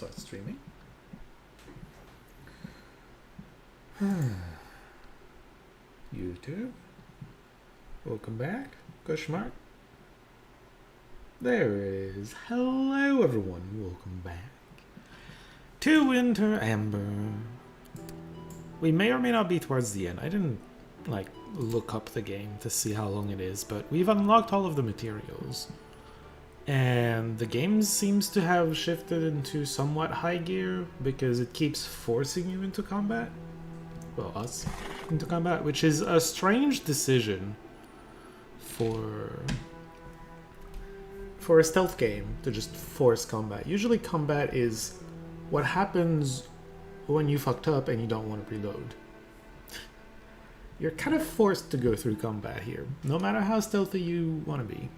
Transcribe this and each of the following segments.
start streaming. YouTube. Welcome back. Question mark. There it is. Hello everyone. Welcome back to Winter Ember. We may or may not be towards the end. I didn't like look up the game to see how long it is, but we've unlocked all of the materials. And the game seems to have shifted into somewhat high gear because it keeps forcing you into combat. Well, us into combat, which is a strange decision for a stealth game to just force combat. Usually combat is what happens when you fucked up and you don't want to reload. You're kind of forced to go through combat here, no matter how stealthy you want to be.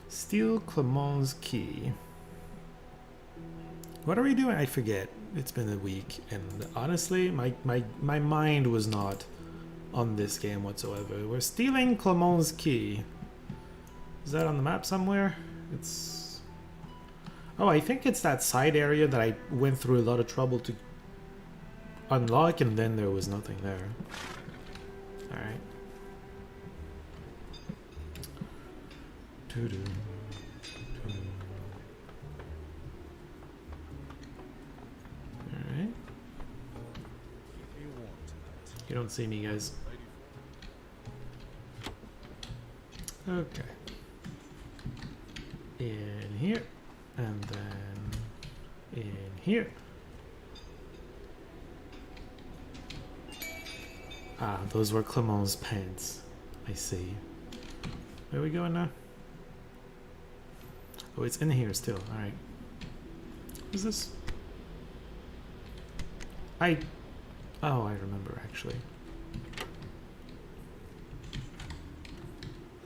Steal Clement's key. What are we doing? I forget. It's been a week, and honestly, my mind was not on this game whatsoever. We're stealing Clement's key. Is that on the map somewhere? It's... Oh, I think it's that side area that I went through a lot of trouble to unlock, and then there was nothing there. Alright. Alright. You don't see me, guys. Okay. In here, and then in here. Ah, those were Clement's pants. I see. Where are we going now? Oh, it's in here still. Alright. Who's this? Oh, I remember actually.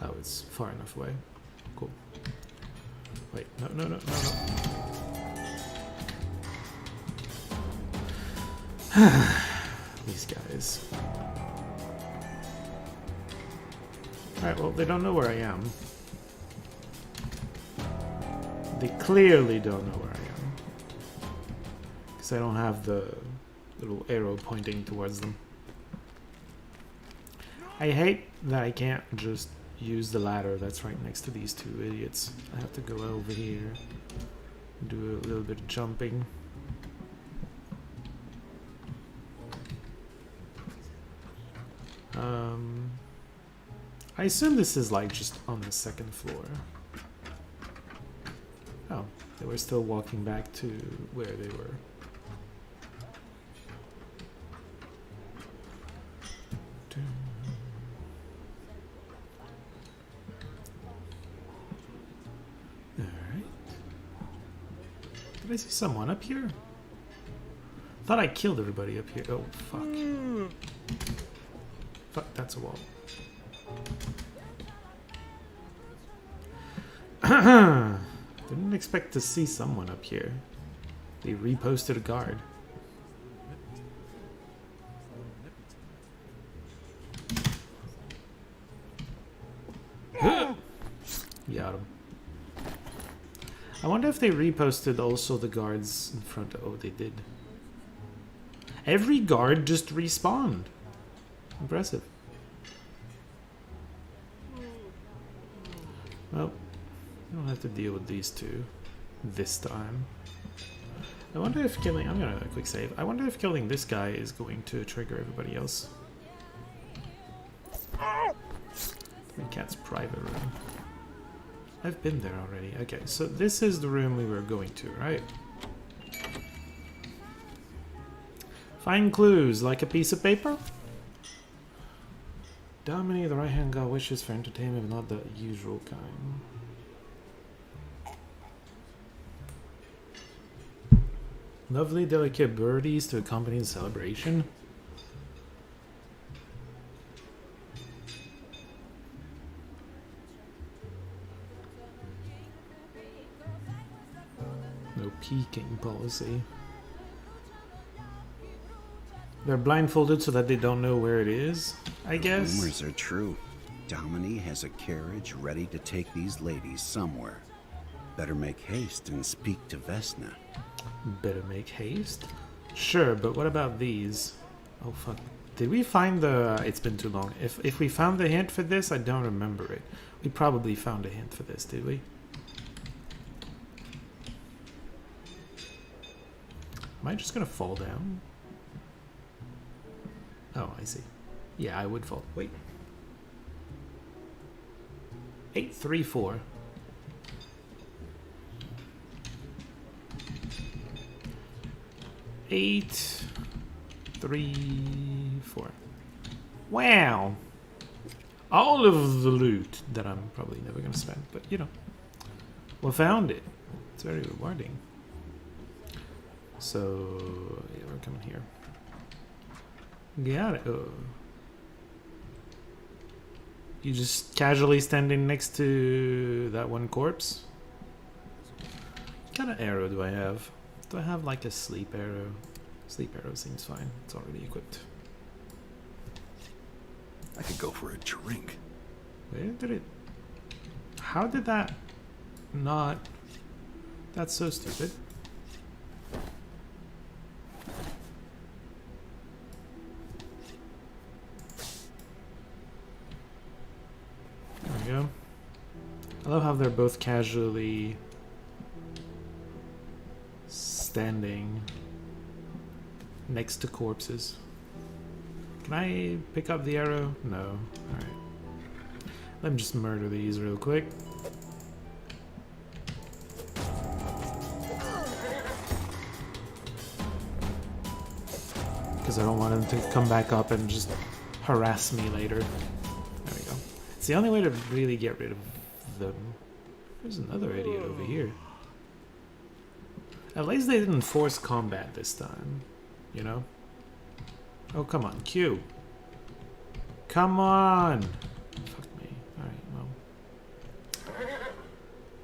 Oh, it's far enough away. Cool. Wait, no. These guys. Alright, well, they don't know where I am. They clearly don't know where I am. Because I don't have the little arrow pointing towards them. I hate that I can't just use the ladder that's right next to these two idiots. I have to go over here, do a little bit of jumping. I assume this is like just on the second floor. Oh, they were still walking back to where they were. Alright. Did I see someone up here? Thought I killed everybody up here. Oh, fuck. Fuck, that's a wall. Didn't expect to see someone up here. They reposted a guard. Got him. I wonder if they reposted also the guards in front of... Oh, they did. Every guard just respawned. Impressive. Well, I don't have to deal with these two this time. I wonder if killing... I'm gonna quick save. I wonder if killing this guy is going to trigger everybody else. Green Cat's private room. I've been there already. Okay, so this is the room we were going to, right? Find clues like a piece of paper. Dominate the right-hand god wishes for entertainment, but not the usual kind. Lovely, delicate birdies to accompany the celebration. No peeking policy. They're blindfolded so that they don't know where it is, I guess. Rumors are true. Domini has a carriage ready to take these ladies somewhere. Better make haste and speak to Vesna. Better make haste. Sure, but what about these? Oh fuck. Did we find the... It's been too long. If we found the hint for this, I don't remember it. We probably found a hint for this, did we? Am I just gonna fall down? Oh, I see. Yeah, I would fall. Wait. 834. Eight, 3, 4. Wow! All of the loot that I'm probably never gonna spend, but you know, we found it. It's very rewarding. So yeah, we're coming here. Got it. Oh. You just casually standing next to that one corpse? What kind of arrow do I have? Do I have like a sleep arrow? Sleep arrow seems fine. It's already equipped. I could go for a drink. Where did it... How did that not... That's so stupid. There we go. I love how they're both casually standing next to corpses. Can I pick up the arrow? No. Alright. Let me just murder these real quick. Because I don't want them to come back up and just harass me later. There we go. It's the only way to really get rid of them. There's another idiot over here. At least they didn't force combat this time, you know? Oh, come on, Q. Come on! Fuck me. Alright,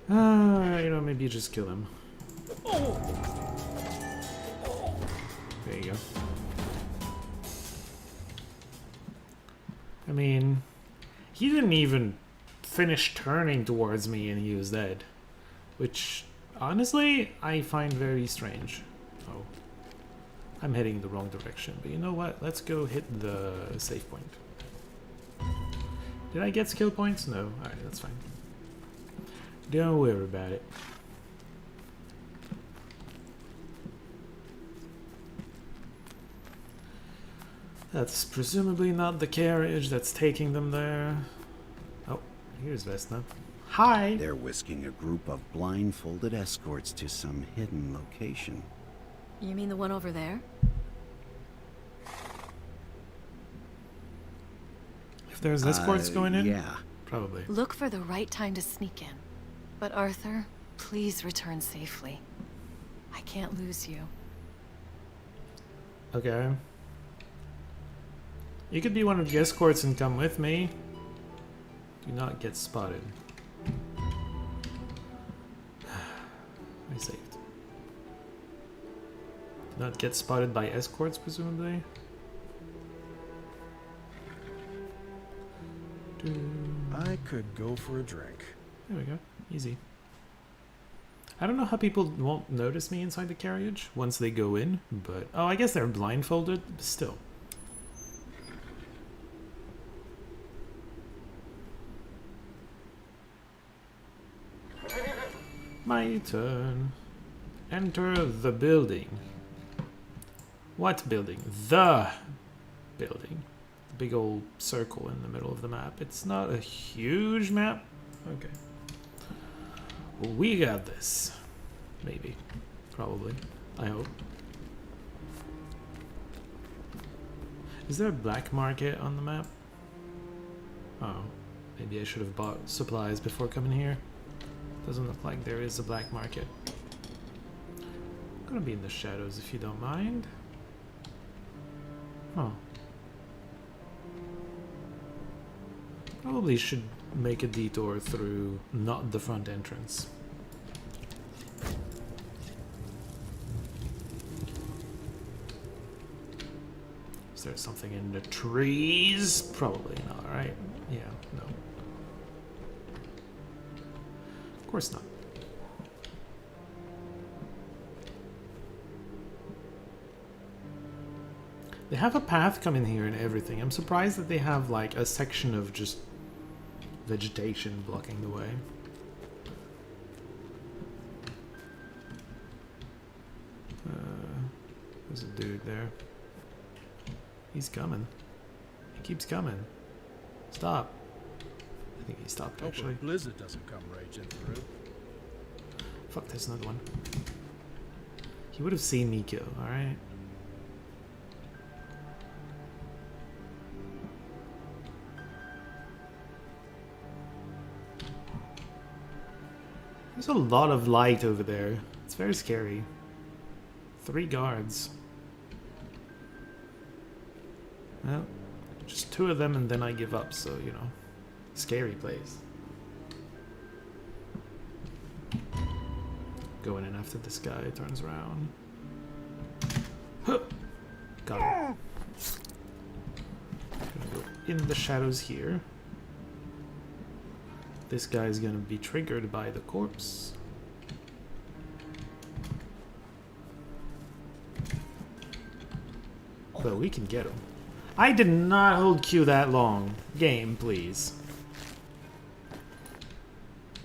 well. You know, maybe you just kill him. There you go. I mean, he didn't even finish turning towards me and he was dead. Which... honestly, I find very strange. Oh. I'm heading the wrong direction, but you know what? Let's go hit the save point. Did I get skill points? No. Alright, that's fine. Don't worry about it. That's presumably not the carriage that's taking them there. Oh, here's Vesna. Hi! They're whisking a group of blindfolded escorts to some hidden location. You mean the one over there? If there's escorts going in? Yeah. Probably. Look for the right time to sneak in. But Arthur, please return safely. I can't lose you. Okay. You could be one of the escorts and come with me. Do not get spotted. I saved. Do not get spotted by escorts, presumably. I could go for a drink. There we go. Easy. I don't know how people won't notice me inside the carriage once they go in, but... oh, I guess they're blindfolded, but still. My turn. Enter the building. What building? The building. Big old circle in the middle of the map. It's not a huge map. Okay. We got this. Maybe. Probably. I hope. Is there a black market on the map? Oh. Maybe I should have bought supplies before coming here. Doesn't look like there is a black market. I'm gonna be in the shadows if you don't mind. Huh. Probably should make a detour through not the front entrance. Is there something in the trees? Probably not, right? Yeah, no. Of course not. They have a path coming here and everything. I'm surprised that they have like a section of just vegetation blocking the way. There's a dude there. He's coming. He keeps coming. Stop. I think he stopped Hope actually. a blizzard doesn't come raging through. Fuck, there's another one. He would have seen me go, alright? There's a lot of light over there. It's very scary. 3 guards. Well, just 2 of them and then I give up, so, you know. Scary place. Going in after this guy, turns around. Huh. Got him. Gonna go in the shadows here. This guy's gonna be triggered by the corpse. But we can get him. I did not hold Q that long. Game, please.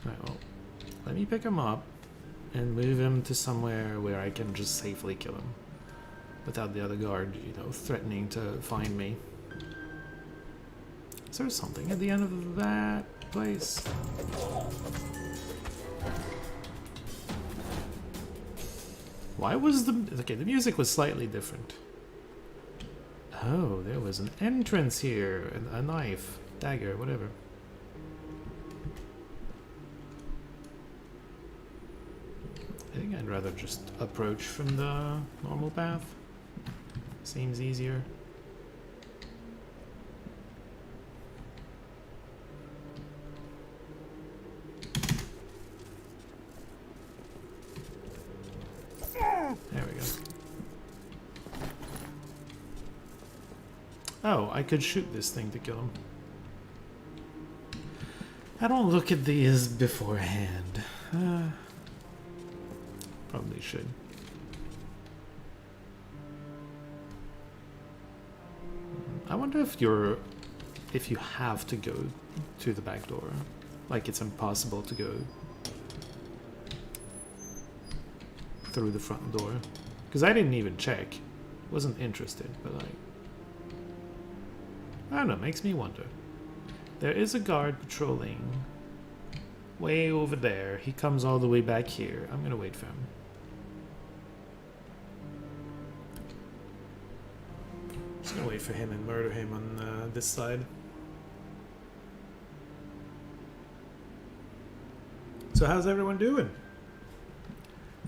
Alright, well, let me pick him up and move him to somewhere where I can just safely kill him. Without the other guard, you know, threatening to find me. Is there something at the end of that place? Why was the... Okay, the music was slightly different. Oh, there was an entrance here. A knife, dagger, whatever. I think I'd rather just approach from the normal path. Seems easier. There we go. Oh, I could shoot this thing to kill him. I don't look at these beforehand. Probably should. I wonder if you have to go to the back door. Like it's impossible to go through the front door. Because I didn't even check. Wasn't interested, but like... I don't know, makes me wonder. There is a guard patrolling way over there. He comes all the way back here. I'm gonna wait for him. Just gonna wait for him and murder him on this side. So how's everyone doing?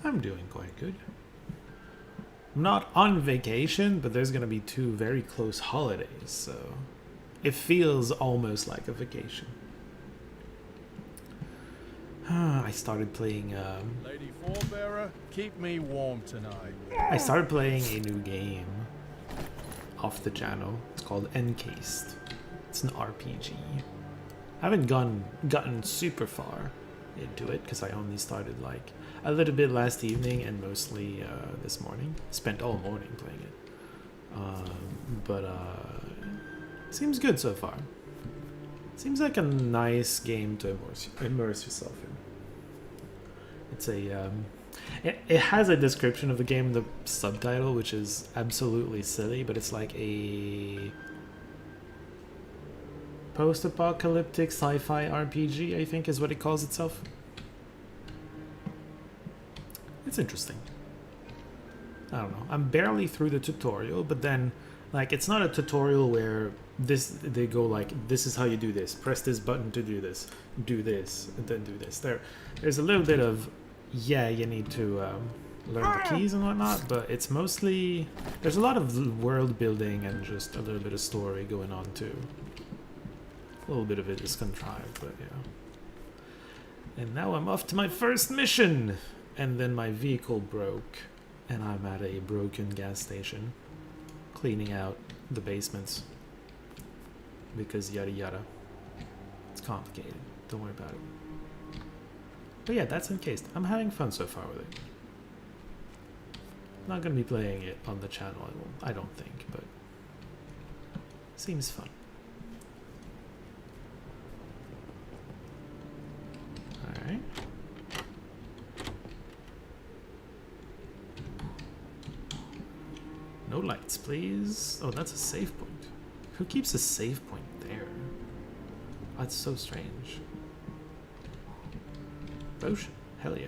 I'm doing quite good. I'm not on vacation, but there's gonna be 2 very close holidays, so it feels almost like a vacation. I started playing Lady Forebearer, keep me warm tonight. I started playing a new game off the channel. It's called Encased. It's an RPG. I haven't gotten super far into it because I only started like a little bit last evening and mostly this morning. Spent all morning playing it. But seems good so far. Seems like a nice game to immerse yourself in. It's a it has a description of the game in the subtitle, which is absolutely silly, but it's like a post-apocalyptic sci-fi RPG, I think is what it calls itself. It's interesting. I don't know. I'm barely through the tutorial, but then like it's not a tutorial where they go like, this is how you do this, press this button to do this, and then do this. There's a little bit of, yeah, you need to learn the keys and whatnot, but it's mostly, there's a lot of world building and just a little bit of story going on too. A little bit of it is contrived, but yeah. And now I'm off to my first mission, and then my vehicle broke, and I'm at a broken gas station, cleaning out the basements. Because yada yada. It's complicated. Don't worry about it. But yeah, that's Encased. I'm having fun so far with it. Not gonna be playing it on the channel, I don't think, but Seems fun. Alright. No lights, please. Oh, that's a save point. Who keeps a save point there? That's so strange. Potion. Hell yeah.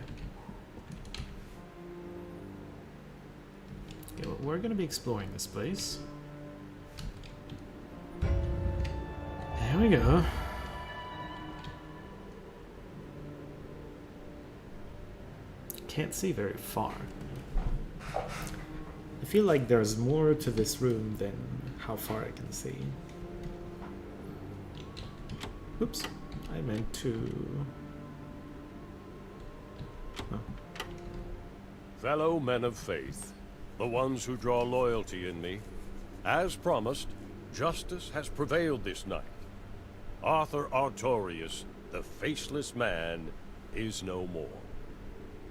Okay, well, we're gonna be exploring this place. There we go. Can't see very far. I feel like there's more to this room than how far I can see. Oops, I meant to... Oh. Fellow men of faith, the ones who draw loyalty in me, as promised, justice has prevailed this night. Arthur Artorius, the faceless man, is no more.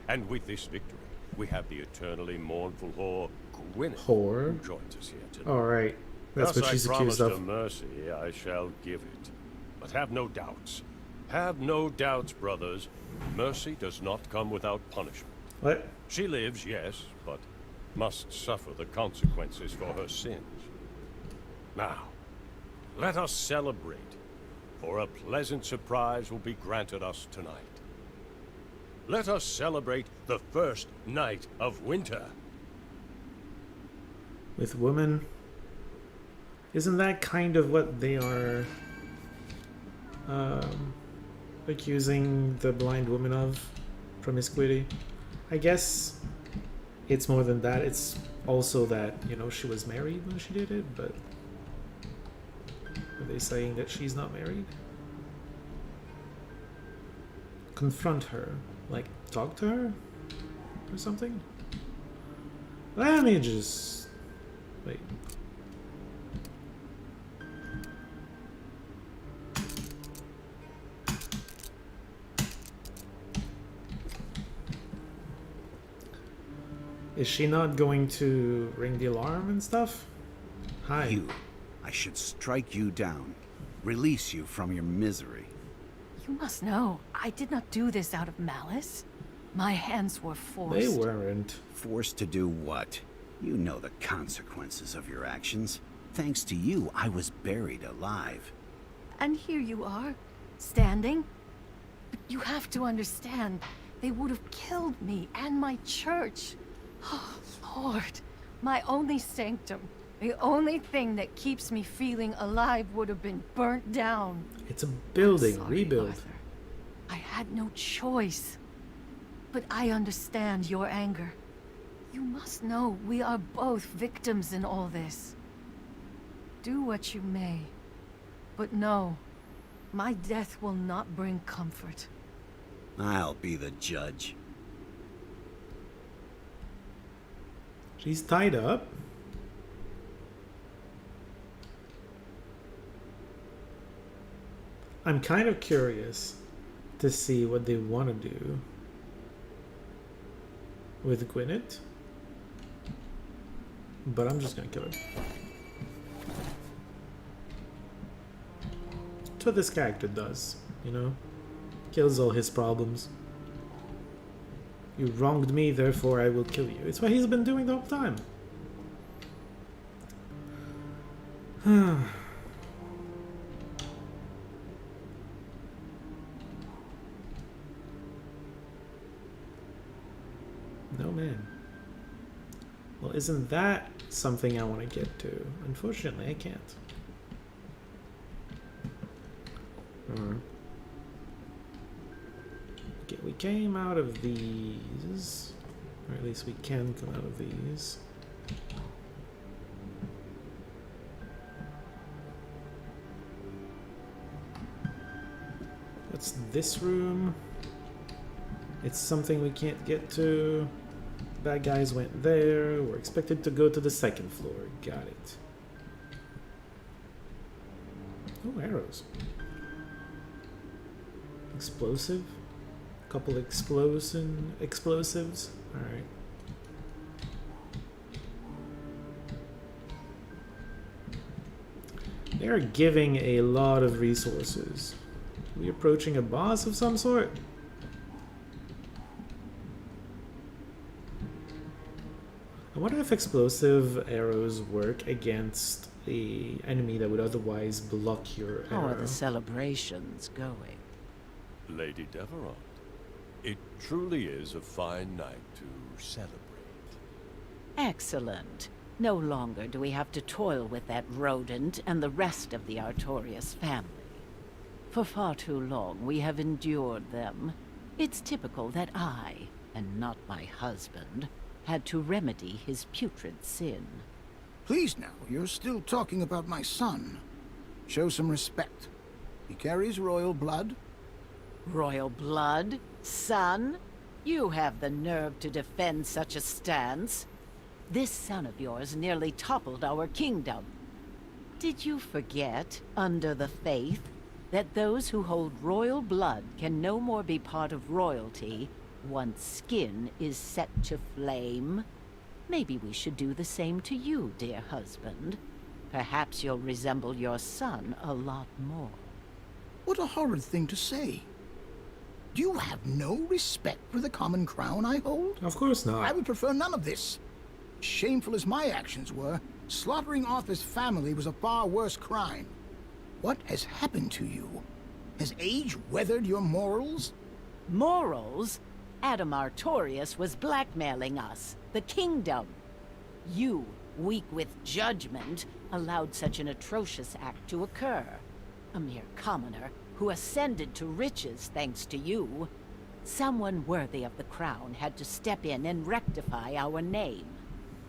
And with this victory, we have the eternally mournful whore, Gwyneth, Whore? who joins us here tonight. Alright, that's Thus what she's I accused promised of. her mercy, I shall give it. But have no doubts. Have no doubts, brothers. Mercy does not come without punishment. What? She lives, yes, but must suffer the consequences for her sins. Now, let us celebrate, for a pleasant surprise will be granted us tonight. Let us celebrate the first night of winter. With women? Isn't that kind of what they are accusing the blind woman of? Promiscuity? I guess it's more than that. It's also that, you know, she was married when she did it, but are they saying that she's not married? Confront her. Like, talk to her? Or something? Let me just... Wait. Is she not going to ring the alarm and stuff? Hi. You. I should strike you down. Release you from your misery. You must know, I did not do this out of malice. My hands were forced. They weren't. Forced to do what? You know the consequences of your actions. Thanks to you, I was buried alive. And here you are, standing. But you have to understand, they would have killed me and my church. Oh, Lord, my only sanctum, the only thing that keeps me feeling alive would have been burnt down. It's a building. Sorry, Rebuild. Arthur. I had no choice. But I understand your anger. You must know we are both victims in all this. Do what you may. But no, my death will not bring comfort. I'll be the judge. She's tied up. I'm kind of curious to see what they want to do with Gwyneth. But I'm just gonna kill her. That's what this character does, you know? Kills all his problems. You wronged me, therefore I will kill you. It's what he's been doing the whole time. No man. Well, isn't that something I want to get to? Unfortunately, I can't. Okay, we came out of these. Or at least we can come out of these. What's this room? It's something we can't get to. Bad guys went there. We're expected to go to the second floor. Got it. Oh, arrows. Explosive. Couple explosives. Alright. They are giving a lot of resources. Are we approaching a boss of some sort? I wonder if explosive arrows work against the enemy that would otherwise block your How are arrow. the celebrations going? Lady Deverond, it truly is a fine night to celebrate. Excellent. No longer do we have to toil with that rodent and the rest of the Artorias family. For far too long we have endured them. It's typical that I, and not my husband, had to remedy his putrid sin. Please now, you're still talking about my son. Show some respect. He carries royal blood. Royal blood? Son? You have the nerve to defend such a stance. This son of yours nearly toppled our kingdom. Did you forget, under the faith, that those who hold royal blood can no more be part of royalty once skin is set to flame? Maybe we should do the same to you, dear husband. Perhaps you'll resemble your son a lot more. What a horrid thing to say. Do you have no respect for the common crown I hold? Of course I not. would prefer none of this. Shameful as my actions were, slaughtering Arthur's family was a far worse crime. What has happened to you? Has age weathered your morals? Morals? Adam Artorias was blackmailing us, the kingdom. You, weak with judgment, allowed such an atrocious act to occur. A mere commoner who ascended to riches thanks to you. Someone worthy of the crown had to step in and rectify our name.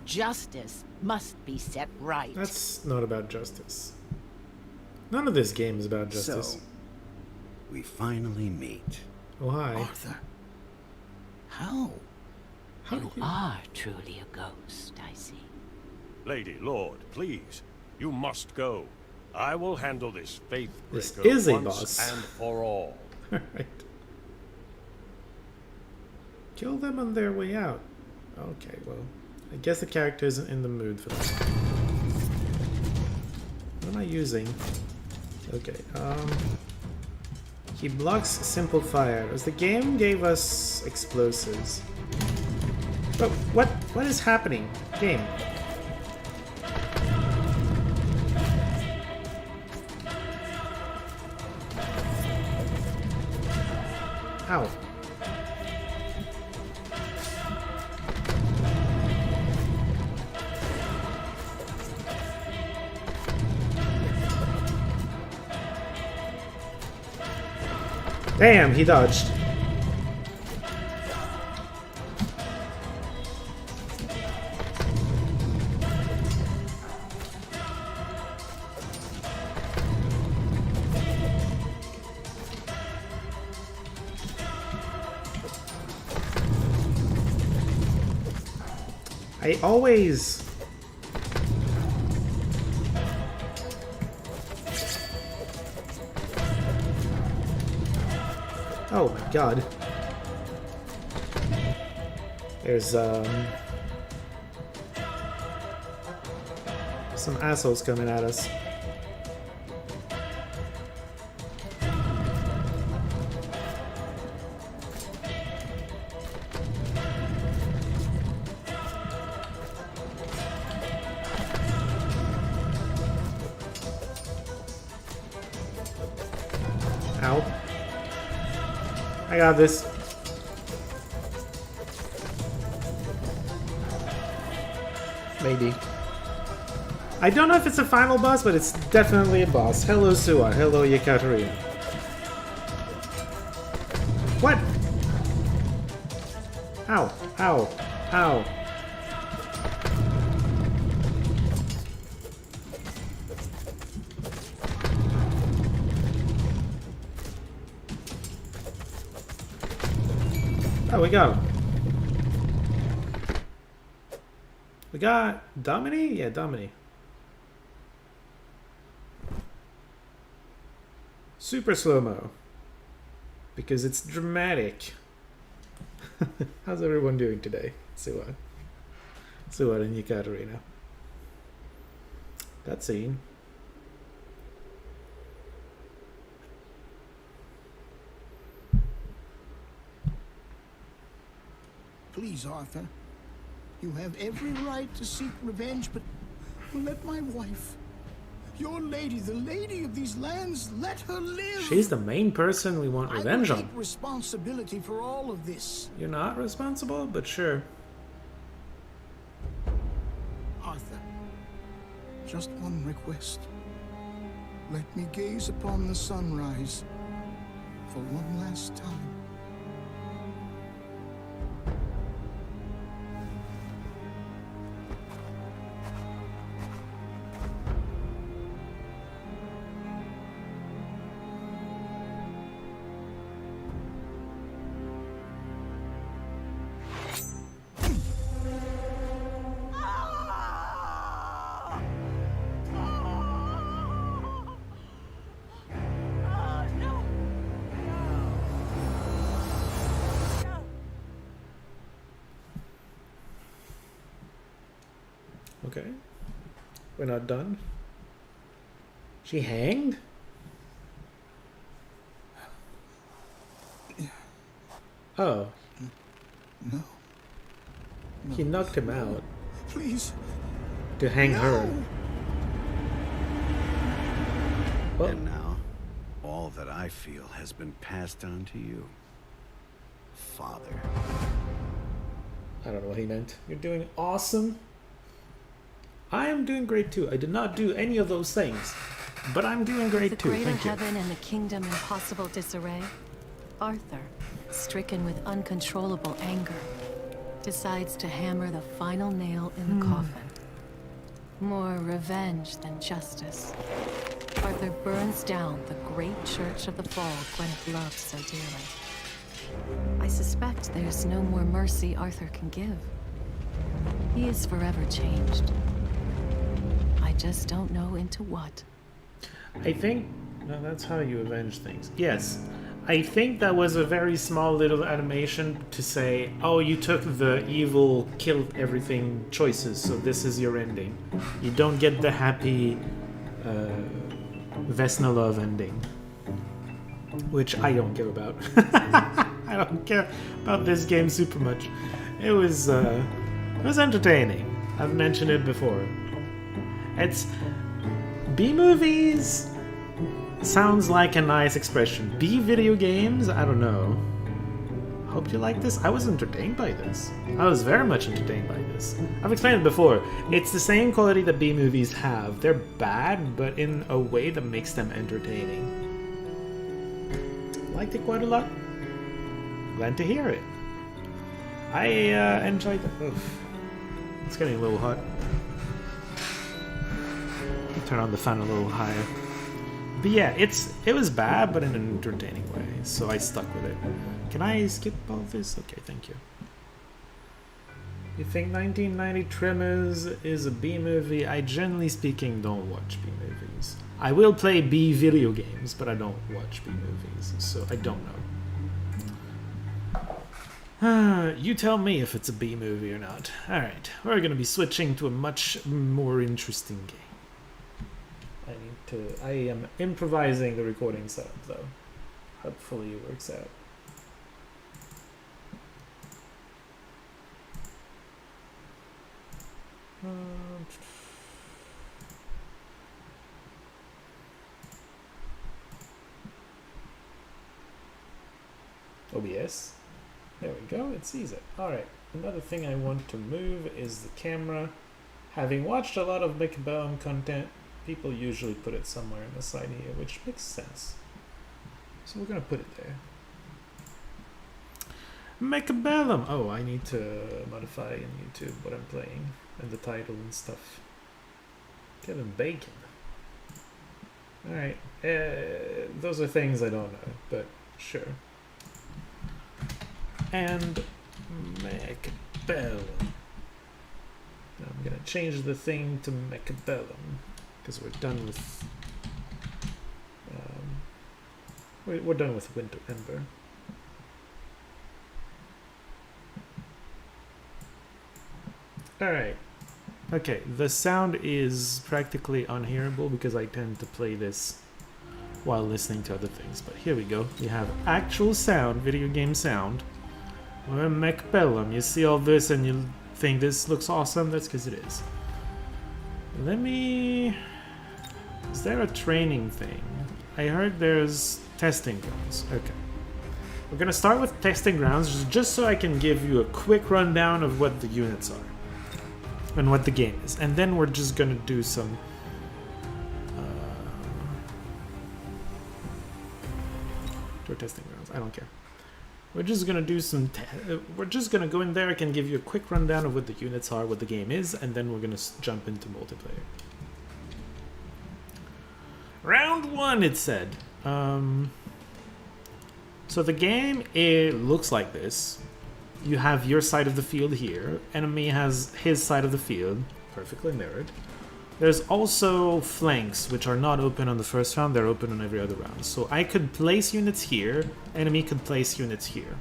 Justice must be set right. That's not about justice. None of this game is about justice. So, we finally meet. Oh, hi. Arthur. How? How You do you... are truly a ghost, I see. Lady, Lord, please, you must go. I will handle this faith This breaker is a once boss. and for all. Alright. Kill them on their way out. Okay, well, I guess the character isn't in the mood for that. What am I using? Okay, he blocks simple fire. As the game gave us explosives. But what is happening? Game. Ow. Damn, he dodged. I always... Oh my god. There's some assholes coming at us. Ow. I got this. Maybe. I don't know if it's a final boss, but it's definitely a boss. Hello, Sua. Hello, Yekaterina. What? Ow. Ow. Ow. Oh, we got him. We got Domini? Yeah, Domini. Super slow-mo. Because it's dramatic. How's everyone doing today? Sua and Yekaterina. That scene. please, Arthur. You have every right to seek revenge, but let my wife, your lady, the lady of these lands, let her live. She's the main person we want revenge I will on. take responsibility for all of this. You're not responsible, but sure. Arthur, just one request. Let me gaze upon the sunrise for one last time. Okay. We're not done. She hanged? Oh. No. He knocked him out Please. to hang her. Oh. And now, all that I feel has been passed on to you. Father. I don't know what he meant. You're doing awesome. I am doing great too. I did not do any of those things, but I'm doing great The too. greater Thank you. heaven and the kingdom in possible disarray. Arthur, stricken with uncontrollable anger, decides to hammer the final nail in the coffin. More revenge than justice. Arthur burns down the great church of the fall Gwyneth loved so dearly. I suspect there's no more mercy Arthur can give. He is forever changed. I just don't know into what. I think... No, that's how you avenge things. Yes. I think that was a very small little animation to say, oh, you took the evil, killed everything choices, so this is your ending. You don't get the happy Vesna love ending. Which I don't care about. I don't care about this game super much. It was entertaining. I've mentioned it before. It's... B-movies sounds like a nice expression. B-video games? I don't know. Hope you like this. I was entertained by this. I was very much entertained by this. I've explained it before. It's the same quality that B-movies have. They're bad, but in a way that makes them entertaining. Liked it quite a lot. Glad to hear it. I enjoyed it. Oof. It's getting a little hot. Turn on the fan a little higher. But yeah, it was bad, but in an entertaining way, so I stuck with it. Can I skip all this? Okay, thank you. You think 1990 Tremors is a B-movie? I generally speaking don't watch B-movies. I will play B-video games, but I don't watch B-movies, so I don't know. You tell me if it's a B-movie or not. Alright, we're gonna be switching to a much more interesting game. I am improvising the recording setup though. Hopefully it works out. OBS. There we go, it sees it. Alright, another thing I want to move is the camera. Having watched a lot of Mechabellum content, people usually put it somewhere on the side here, which makes sense. So we're gonna put it there. Mechabellum! Oh, I need to modify in YouTube what I'm playing and the title and stuff. Kevin Bacon. Alright, those are things I don't know, but sure. And Mechabellum. Now I'm gonna change the thing to Mechabellum because we're done with we're done with Winter Ember. Alright. Okay, the sound is practically unhearable because I tend to play this while listening to other things. But here we go. We have actual sound, video game sound. We're in Mechabellum. You see all this and you think this looks awesome? That's because it is. Let me... Is there a training thing? I heard there's testing grounds. Okay. We're gonna start with testing grounds just so I can give you a quick rundown of what the units are. And what the game is. And then we're just gonna do some... Tour testing grounds. I don't care. We're just gonna do some... we're just gonna go in there. I can give you a quick rundown of what the units are, what the game is, and then we're gonna jump into multiplayer. Round 1, it said. So the game, it looks like this. You have your side of the field here. Enemy has his side of the field, perfectly mirrored. There's also flanks, which are not open on the first round, they're open on every other round. So I could place units here, enemy could place units here.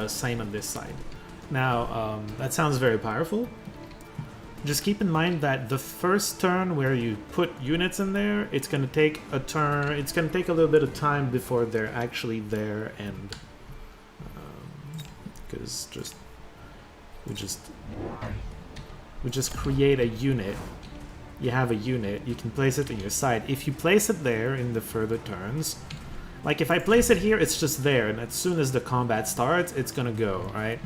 Same on this side. Now, that sounds very powerful. Just keep in mind that the first turn where you put units in there, it's gonna take a turn, it's gonna take a little bit of time before they're actually there, and because we just create a unit. You have a unit, you can place it on your side. If you place it there in the further turns, like if I place it here, it's just there, and as soon as the combat starts, it's gonna go, right?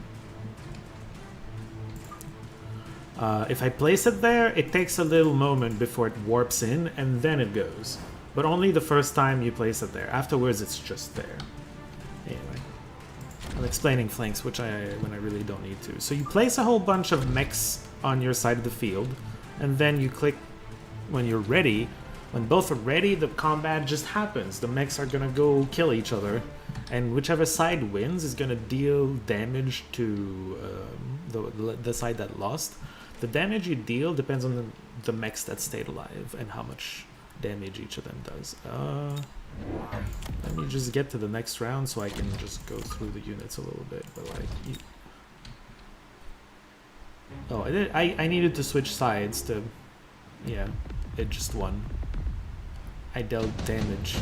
If I place it there, it takes a little moment before it warps in, and then it goes. But only the first time you place it there. Afterwards, it's just there. Anyway, I'm explaining flanks, when I really don't need to. So you place a whole bunch of mechs on your side of the field, and then you click when you're ready. When both are ready, the combat just happens. The mechs are gonna go kill each other, and whichever side wins is gonna deal damage to the side that lost. The damage you deal depends on the mechs that stayed alive and how much damage each of them does. Let me just get to the next round so I can just go through the units a little bit. But like, oh, I needed to switch sides to, yeah, it just won. I dealt damage.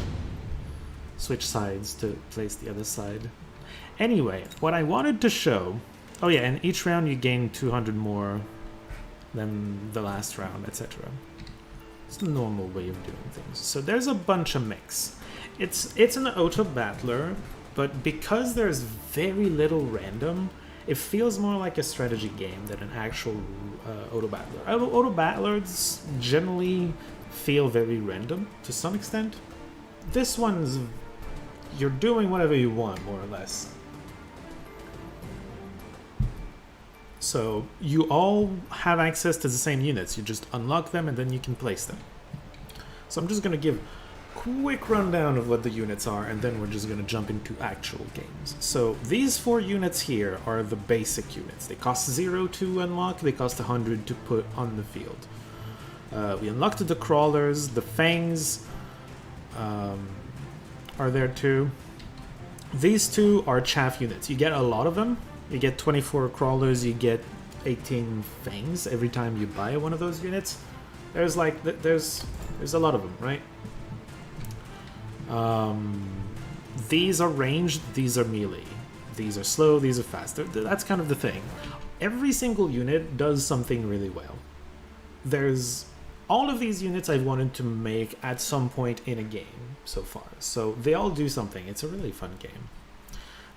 Switch sides to place the other side. Anyway, what I wanted to show, oh yeah, and each round you gain 200 more than the last round, etc. It's the normal way of doing things. So there's a bunch of mechs. It's an auto battler, but because there's very little random, it feels more like a strategy game than an actual auto battler. Auto battlers generally feel very random to some extent. This one's, you're doing whatever you want, more or less. So you all have access to the same units. You just unlock them and then you can place them. So I'm just going to give a quick rundown of what the units are, and then we're just going to jump into actual games. So these 4 units here are the basic units. They cost 0 to unlock, they cost 100 to put on the field. We unlocked the crawlers, the fangs are there too. These 2 are chaff units. You get a lot of them. You get 24 crawlers, you get 18 fangs every time you buy one of those units. There's like, there's a lot of them, right? These are ranged, these are melee. These are slow, these are fast. That's kind of the thing. Every single unit does something really well. There's all of these units I've wanted to make at some point in a game so far. So they all do something. It's a really fun game.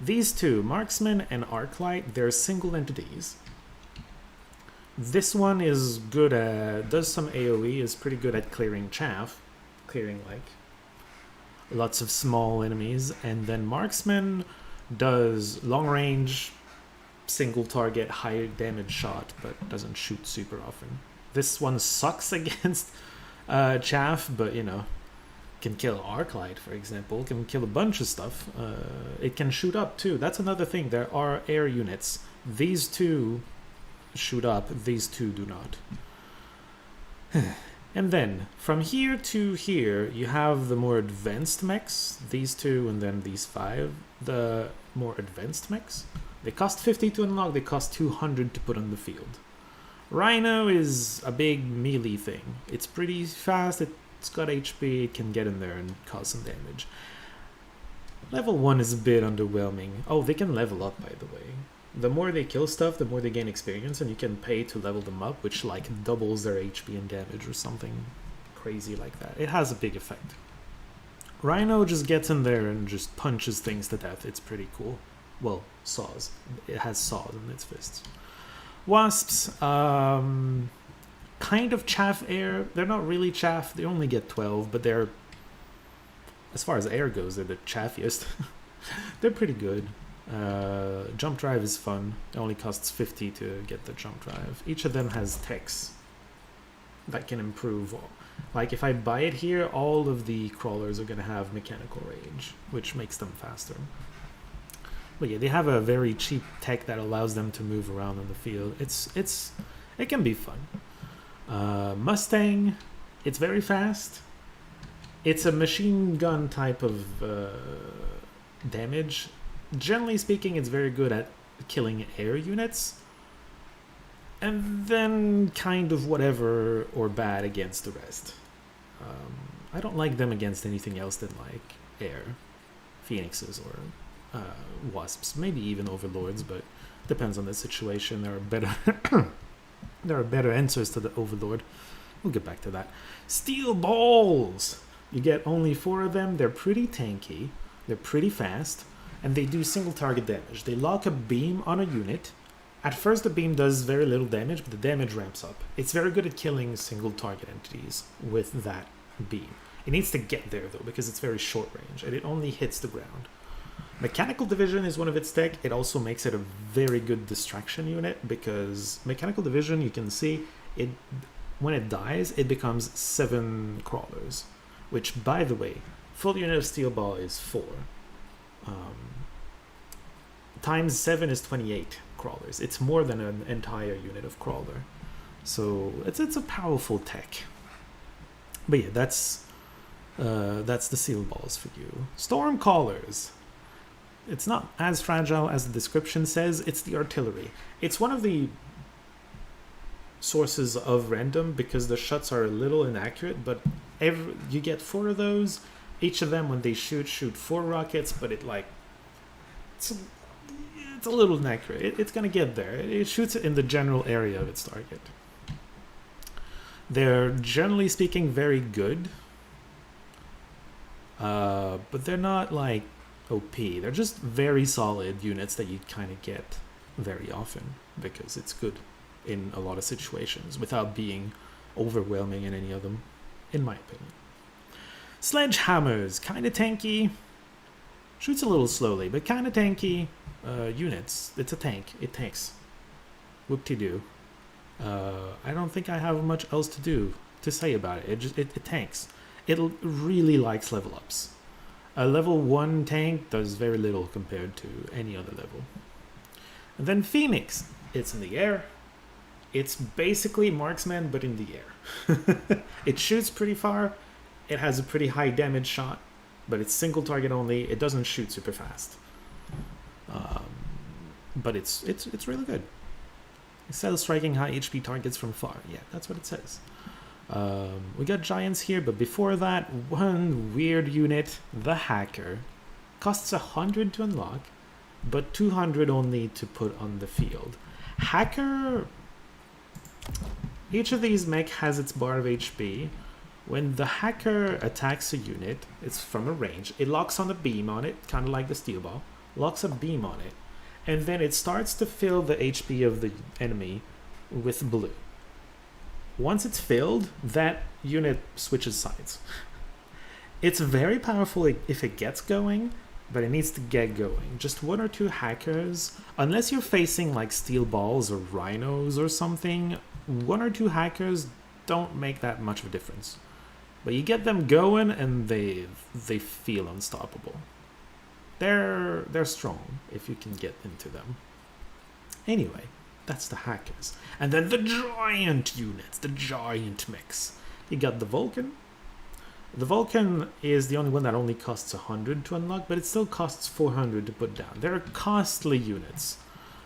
These 2, Marksman and Arclight, they're single entities. This one is good at, does some AoE, is pretty good at clearing chaff. Clearing like lots of small enemies. And then Marksman does long range, single target, high damage shot, but doesn't shoot super often. This one sucks against chaff, but you know, can kill Arclight, for example, can kill a bunch of stuff. It can shoot up too. That's another thing. There are air units. These 2 shoot up, these 2 do not. And then from here to here, you have the more advanced mechs, these 2 and then these 5. The more advanced mechs, they cost 50 to unlock, they cost 200 to put on the field. Rhino is a big melee thing. It's pretty fast, it's got HP, it can get in there and cause some damage. Level 1 is a bit underwhelming. Oh, they can level up, by the way. The more they kill stuff, the more they gain experience, and you can pay to level them up, which like doubles their HP and damage or something crazy like that. It has a big effect. Rhino just gets in there and just punches things to death. It's pretty cool. Well, saws. It has saws in its fists. Wasps, kind of chaff air. They're not really chaff. They only get 12, but they're, as far as air goes, they're the chaffiest. They're pretty good. Jump drive is fun. It only costs 50 to get the jump drive. Each of them has techs that can improve. Like if I buy it here, all of the crawlers are going to have mechanical rage, which makes them faster. But yeah, they have a very cheap tech that allows them to move around in the field. It can be fun. Mustang, it's very fast. It's a machine gun type of damage. Generally speaking, it's very good at killing air units. And then kind of whatever or bad against the rest. I don't like them against anything else than like air, phoenixes or wasps, maybe even overlords, but depends on the situation. There are better answers to the overlord. We'll get back to that. Steel balls. You get only 4 of them. They're pretty tanky. They're pretty fast, and they do single target damage. They lock a beam on a unit. At first the beam does very little damage, but the damage ramps up. It's very good at killing single target entities with that beam. It needs to get there though, because it's very short range, and it only hits the ground. Mechanical Division is one of its tech. It also makes it a very good distraction unit, because Mechanical Division, you can see, it when it dies, it becomes 7 crawlers. Which, by the way, full unit of Steel Ball is 4. Times 7 is 28 crawlers. It's more than an entire unit of crawler. So it's a powerful tech. But yeah, that's the Steel Balls for you. Storm Callers. It's not as fragile as the description says. It's the artillery. It's one of the sources of random because the shots are a little inaccurate, but you get 4 of those. Each of them, when they shoot 4 rockets, but it's a little inaccurate. It's gonna get there. It shoots it in the general area of its target. They're generally speaking very good, but they're not like OP. They're just very solid units that you kind of get very often because it's good in a lot of situations without being overwhelming in any of them, in my opinion. Sledgehammers, kind of tanky. Shoots a little slowly, but kind of tanky. Units. It's a tank. It tanks. Whoop-de-doo. I don't think I have much else to say about it. It tanks. It really likes level ups. A level 1 tank does very little compared to any other level. And then Phoenix. It's in the air. It's basically marksman, but in the air. It shoots pretty far. It has a pretty high damage shot, but it's single target only. It doesn't shoot super fast. But it's really good. Instead of striking high HP targets from far. Yeah, that's what it says. We got giants here, but before that, one weird unit, the Hacker. Costs 100 to unlock, but 200 only to put on the field. Hacker... Each of these mech has its bar of HP. When the Hacker attacks a unit, it's from a range. It locks on a beam on it, kind of like the Steel Ball. Locks a beam on it, and then it starts to fill the HP of the enemy with blue. Once it's filled, that unit switches sides. It's very powerful if it gets going, but it needs to get going. Just 1 or 2 hackers, unless you're facing like Steel Balls or Rhinos or something, 1 or 2 hackers don't make that much of a difference. But you get them going and they feel unstoppable. They're strong if you can get into them. Anyway, that's the hackers. And then the giant units, the giant mechs. You got the Vulcan. The Vulcan is the only one that only costs 100 to unlock, but it still costs 400 to put down. They're costly units,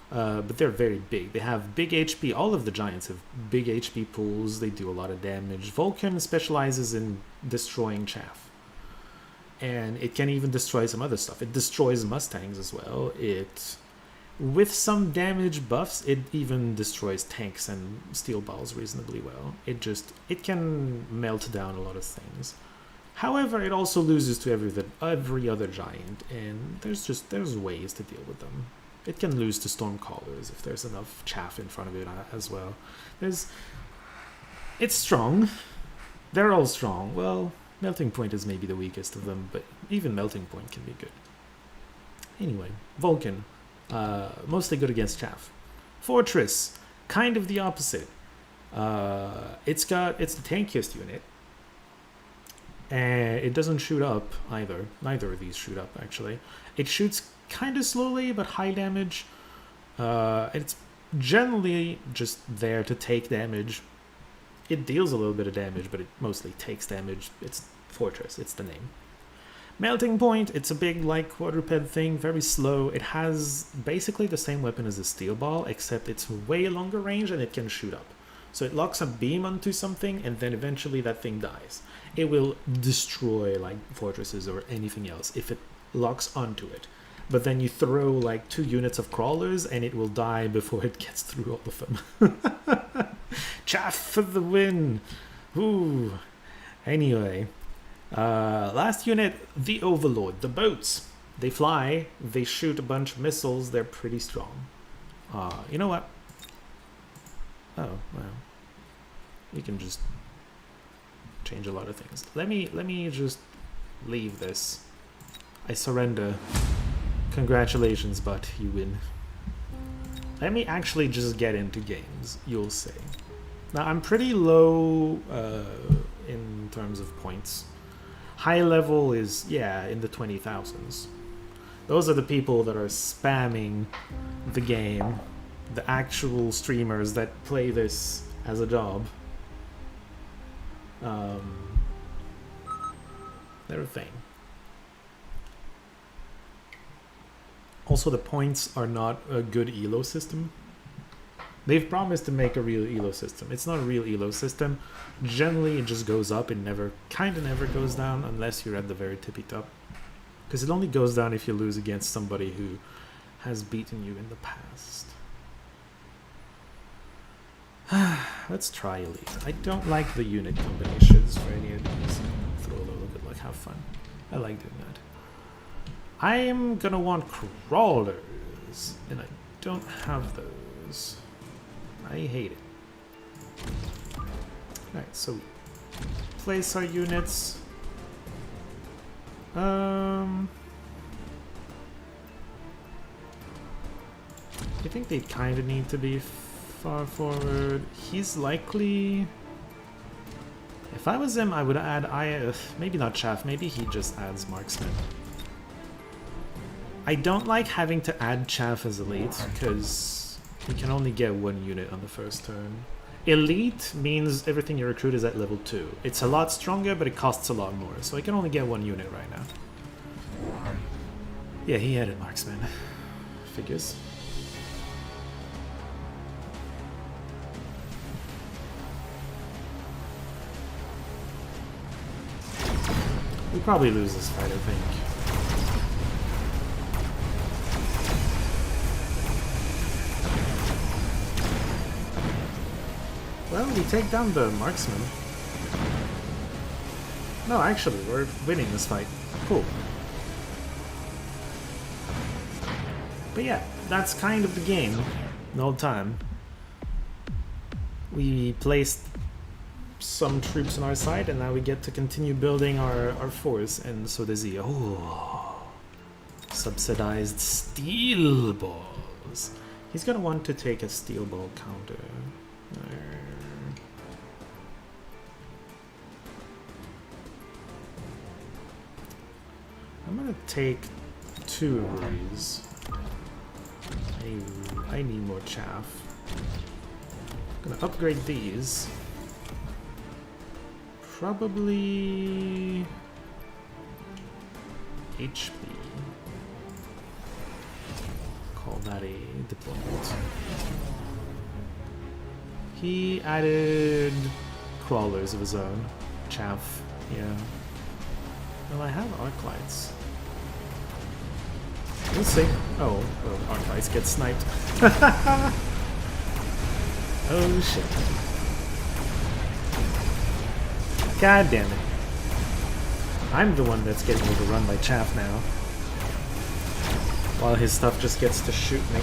but they're very big. They have big HP. All of the giants have big HP pools. They do a lot of damage. Vulcan specializes in destroying chaff. and it can even destroy some other stuff. It destroys Mustangs as well. It, with some damage buffs, it even destroys tanks and steel balls reasonably well. It can melt down a lot of things. However, it also loses to every other giant, and there's ways to deal with them. It can lose to Stormcallers if there's enough chaff in front of it as well. It's strong. They're all strong. Well, Melting Point is maybe the weakest of them, but even Melting Point can be good. Anyway, Vulcan, mostly good against chaff. Fortress, kind of the opposite. It's the tankiest unit. And it doesn't shoot up either. Neither of these shoot up, actually. It shoots kind of slowly, but high damage. It's generally just there to take damage. It deals a little bit of damage, but it mostly takes damage. It's Fortress, it's the name. Melting Point, it's a big, like, quadruped thing, very slow. It has basically the same weapon as a steel ball, except it's way longer range and it can shoot up. So it locks a beam onto something, and then eventually that thing dies. It will destroy, like, fortresses or anything else if it locks onto it. But then you throw, like, 2 units of crawlers, and it will die before it gets through all of them. Chaff for the win! Ooh. Anyway. Last unit, the Overlord. The boats. They fly. They shoot a bunch of missiles. They're pretty strong. You know what? Oh, well. We can just change a lot of things. Let me just leave this. I surrender. Congratulations, but you win. Let me actually just get into games, you'll see. Now, I'm pretty low in terms of points. High level is, yeah, in the 20,000s. Those are the people that are spamming the game. The actual streamers that play this as a job. They're a thing. Also, the points are not a good elo system. They've promised to make a real elo system. It's not a real elo system. Generally, it just goes up. It kind of never goes down unless you're at the very tippy top. Because it only goes down if you lose against somebody who has beaten you in the past. Let's try Elite. I don't like the unit combinations for any of these. Throw a little bit, like, have fun. I like doing that. I am gonna want crawlers, and I don't have those. I hate it. Alright, so we place our units. I think they kind of need to be far forward. He's likely... If I was him, I would add... maybe not Chaff, maybe he just adds Marksman. I don't like having to add Chaff as Elite, because you can only get 1 unit on the first turn. Elite means everything you recruit is at level 2. It's a lot stronger, but it costs a lot more, so I can only get 1 unit right now. Yeah, he added Marksman. Figures. We probably lose this fight, I think. Well, we take down the marksman. No, actually, we're winning this fight. Cool. But yeah, that's kind of the game. The whole time. We placed some troops on our side, and now we get to continue building our force, and so does he. Oh, subsidized steel balls. He's gonna want to take a steel ball counter. I'm gonna take 2 of these. I need more chaff. I'm gonna upgrade these. Probably HP. Call that a deployment. He added crawlers of his own. Chaff, yeah. Well, I have arc lights. We'll see. Oh, well, arc lights get sniped. Oh shit. God damn it. I'm the one that's getting overrun by chaff now. While his stuff just gets to shoot me.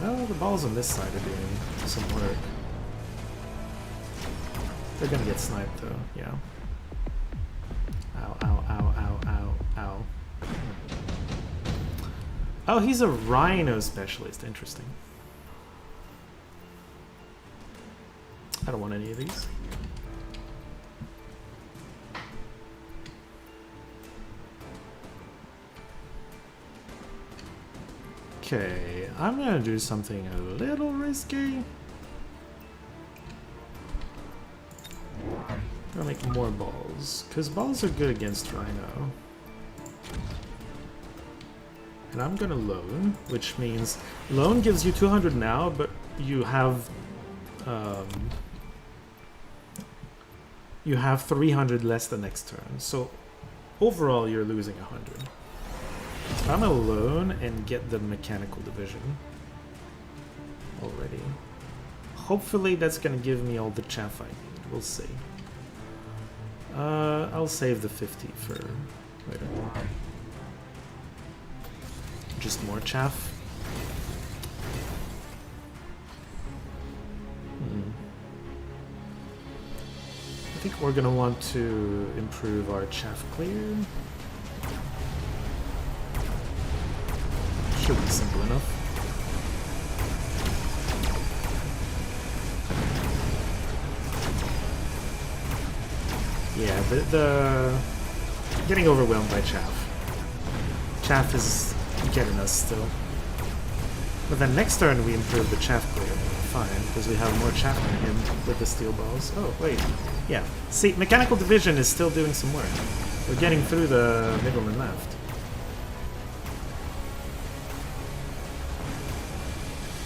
Oh, the balls on this side are doing some work. They're gonna get sniped though, yeah. Ow, ow, ow, ow, ow, ow. Oh, he's a rhino specialist. Interesting. I don't want any of these. Okay, I'm gonna do something a little risky. I'm gonna make more balls, because balls are good against rhino. And I'm gonna loan, which means loan gives you 200 now, but you have 300 less the next turn. So overall, you're losing 100. I'm gonna loan and get the mechanical division already. Hopefully, that's gonna give me all the chaff I need. We'll see. I'll save the 50 for later. Just more chaff. I think we're gonna want to improve our chaff clear. Should be simple enough. Yeah, the getting overwhelmed by chaff. Chaff is getting us still. But then next turn we improve the chaff clear. Fine, because we have more chaff than him with the steel balls. Oh, wait. Yeah. See, mechanical division is still doing some work. We're getting through the middle and left.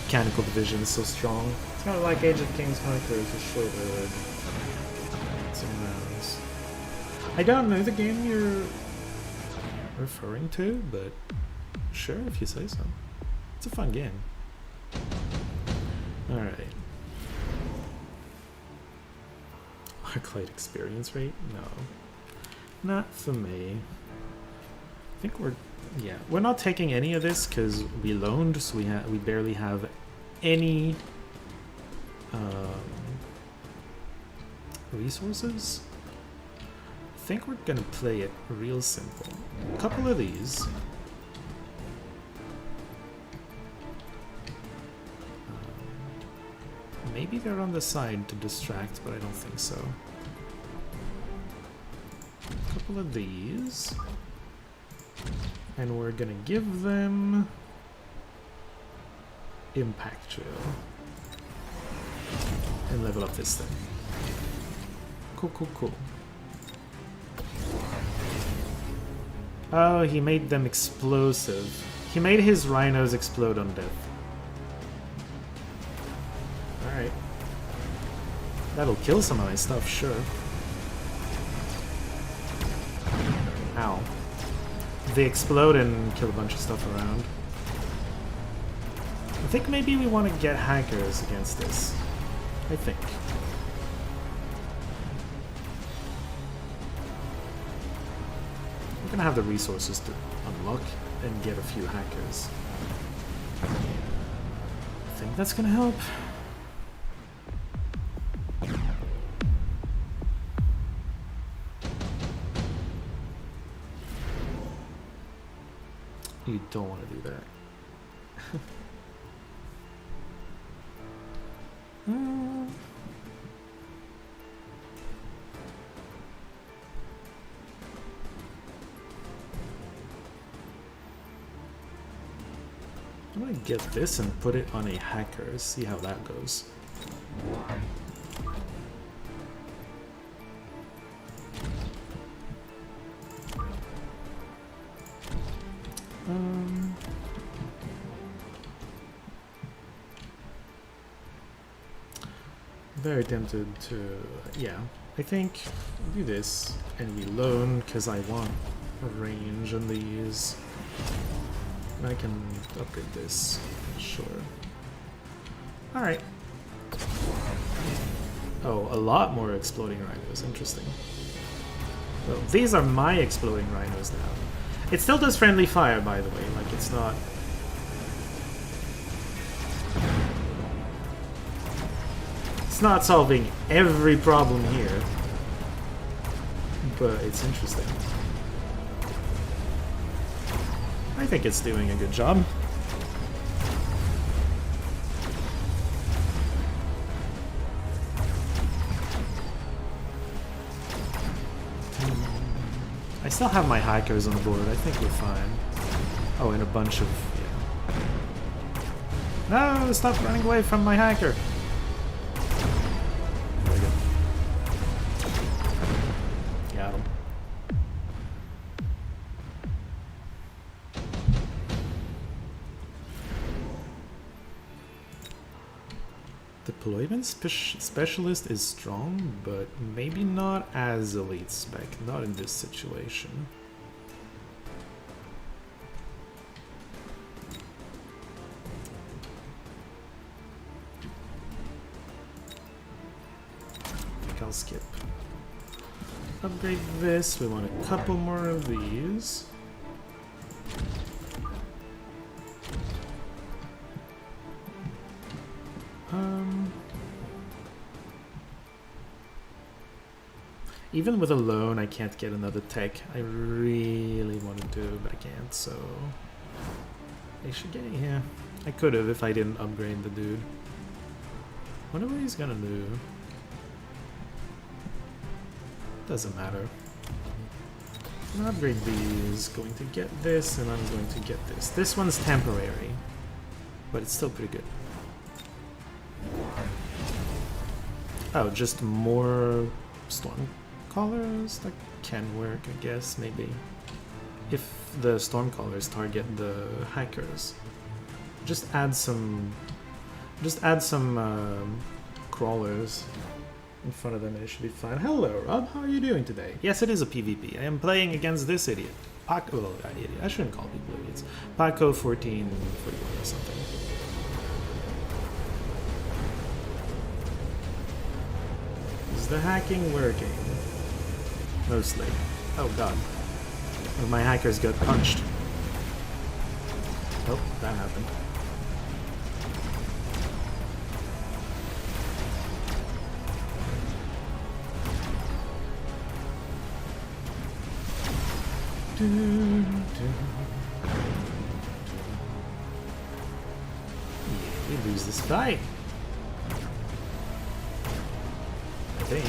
Mechanical division is so strong. It's kind of like Age of Kings Conquerors with shorter some rounds. I don't know the game you're referring to, but sure, if you say so. It's a fun game. Alright. Arclight experience rate? No. Not for me. I think we're... yeah. We're not taking any of this because we loaned, so we barely have any resources. I think we're gonna play it real simple. A couple of these. Maybe they're on the side to distract, but I don't think so. A couple of these. And we're gonna give them impact drill. And level up this thing. Cool, cool, cool. Oh, he made them explosive. He made his rhinos explode on death. Alright. That'll kill some of my stuff, sure. Ow. They explode and kill a bunch of stuff around. I think maybe we want to get hackers against this. I think. We're gonna have the resources to unlock and get a few hackers. I think that's gonna help. You don't want to do that. I'm gonna get this and put it on a hacker, see how that goes. Very tempted to... yeah, I think do this and we loan because I want a range on these. I can upgrade this, sure. Alright. Oh, a lot more exploding rhinos, interesting. Well, these are my exploding rhinos now. It still does friendly fire, by the way, like it's not... It's not solving every problem here, but it's interesting. I think it's doing a good job. I still have my hackers on board. I think we're fine. Oh, and a bunch of... yeah. No! Stop running away from my hacker! There we go. Got him. Deployment specialist is strong, but maybe not as elite spec, not in this situation. I think I'll skip. Upgrade this, we want a couple more of these. Even with a loan, I can't get another tech. I really want to do, but I can't, so... I should get here. I could have if I didn't upgrade the dude. Wonder what he's gonna do. Doesn't matter. I'm gonna upgrade these, going to get this, and I'm going to get this. This one's temporary, but it's still pretty good. Oh, just more storm callers? That can work, I guess, maybe. If the storm callers target the hackers. Just add some crawlers in front of them and it should be fine. Hello, Rob. How are you doing today? Yes, it is a PvP. I am playing against this idiot. Paco, well, idiot. I shouldn't call people idiots. Paco 1441 or something. Is the hacking working? Mostly. Oh god. One of my hackers got punched. Oh, that happened. Yeah, we lose this fight. I think.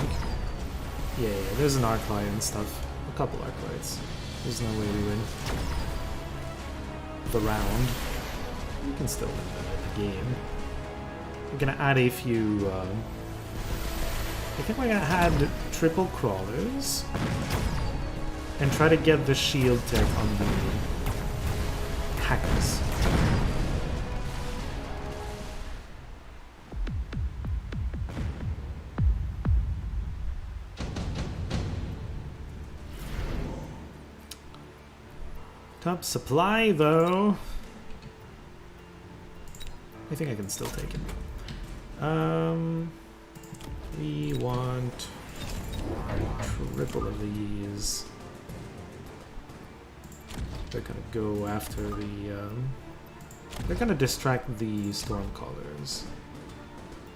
Yeah, there's an arc light and stuff. A couple arc lights. There's no way we win the round. We can still win the game. We're gonna add a few. I think we're gonna add triple crawlers and try to get the shield tech on the hackers. Top supply, though. I think I can still take it. We want triple of these. They're gonna go after the. They're gonna distract the stormcallers,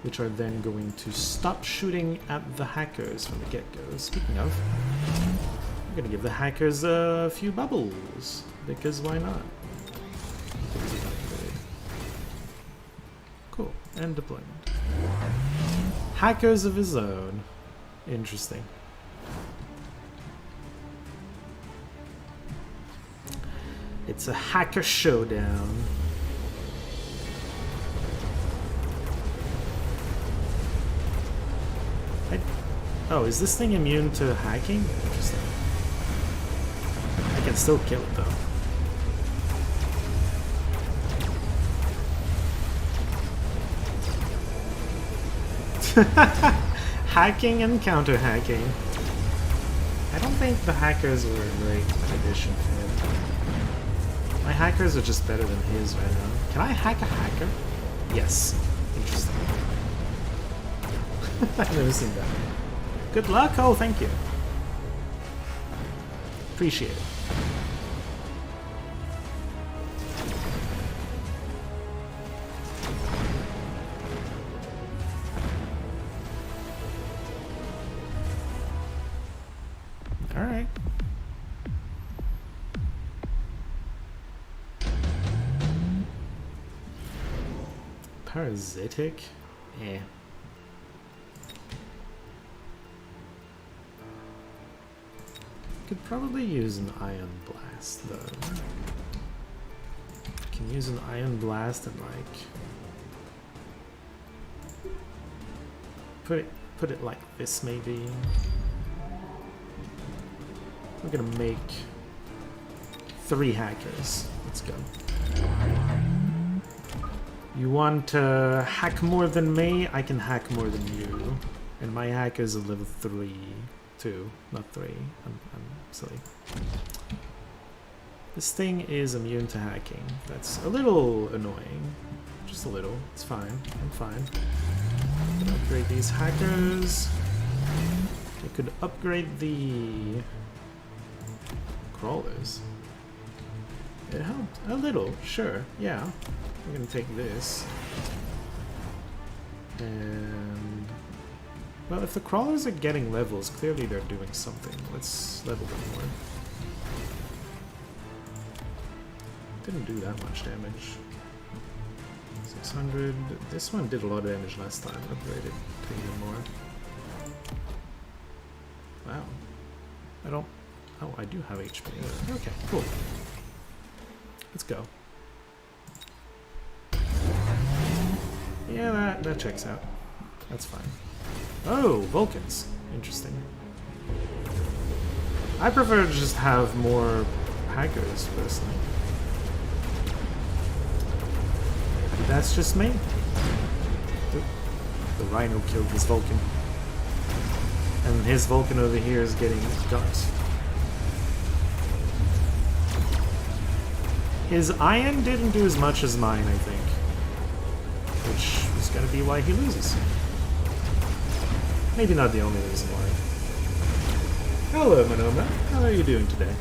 which are then going to stop shooting at the hackers from the get-go. Speaking of, I'm gonna give the hackers a few bubbles. Because why not? Cool. And deployment. Hackers of his own. Interesting. It's a hacker showdown. Oh, is this thing immune to hacking? Interesting. I can still kill it though. Hacking and counter-hacking. I don't think the hackers were a great addition for him. My hackers are just better than his right now. Can I hack a hacker? Yes. Interesting. I've never seen that. Good luck. Oh, thank you. Appreciate it. All right. Parasitic? Eh. Could probably use an Ion Blast, though. Can use an Ion Blast and, like... Put it like this, maybe. We're gonna make 3 hackers. Let's go. You want to hack more than me? I can hack more than you. And my hackers are level 3. 2, not 3. I'm silly. This thing is immune to hacking. That's a little annoying. Just a little. It's fine. I'm fine. I'm gonna upgrade these hackers. I could upgrade the crawlers. It helped a little, sure, yeah. We're gonna take this. And... well, if the crawlers are getting levels, clearly they're doing something. Let's level them more. Didn't do that much damage. 600. This one did a lot of damage last time. Upgraded to even more. Wow. I don't... oh, I do have HP. Okay, cool. Let's go. Yeah, that checks out. That's fine. Oh, Vulcans. Interesting. I prefer to just have more hackers, personally. That's just me. Oop. The Rhino killed his Vulcan. And his Vulcan over here is getting got. His Iron didn't do as much as mine, I think. Which is gonna be why he loses. Maybe not the only reason why. Hello, Monoma. How are you doing today?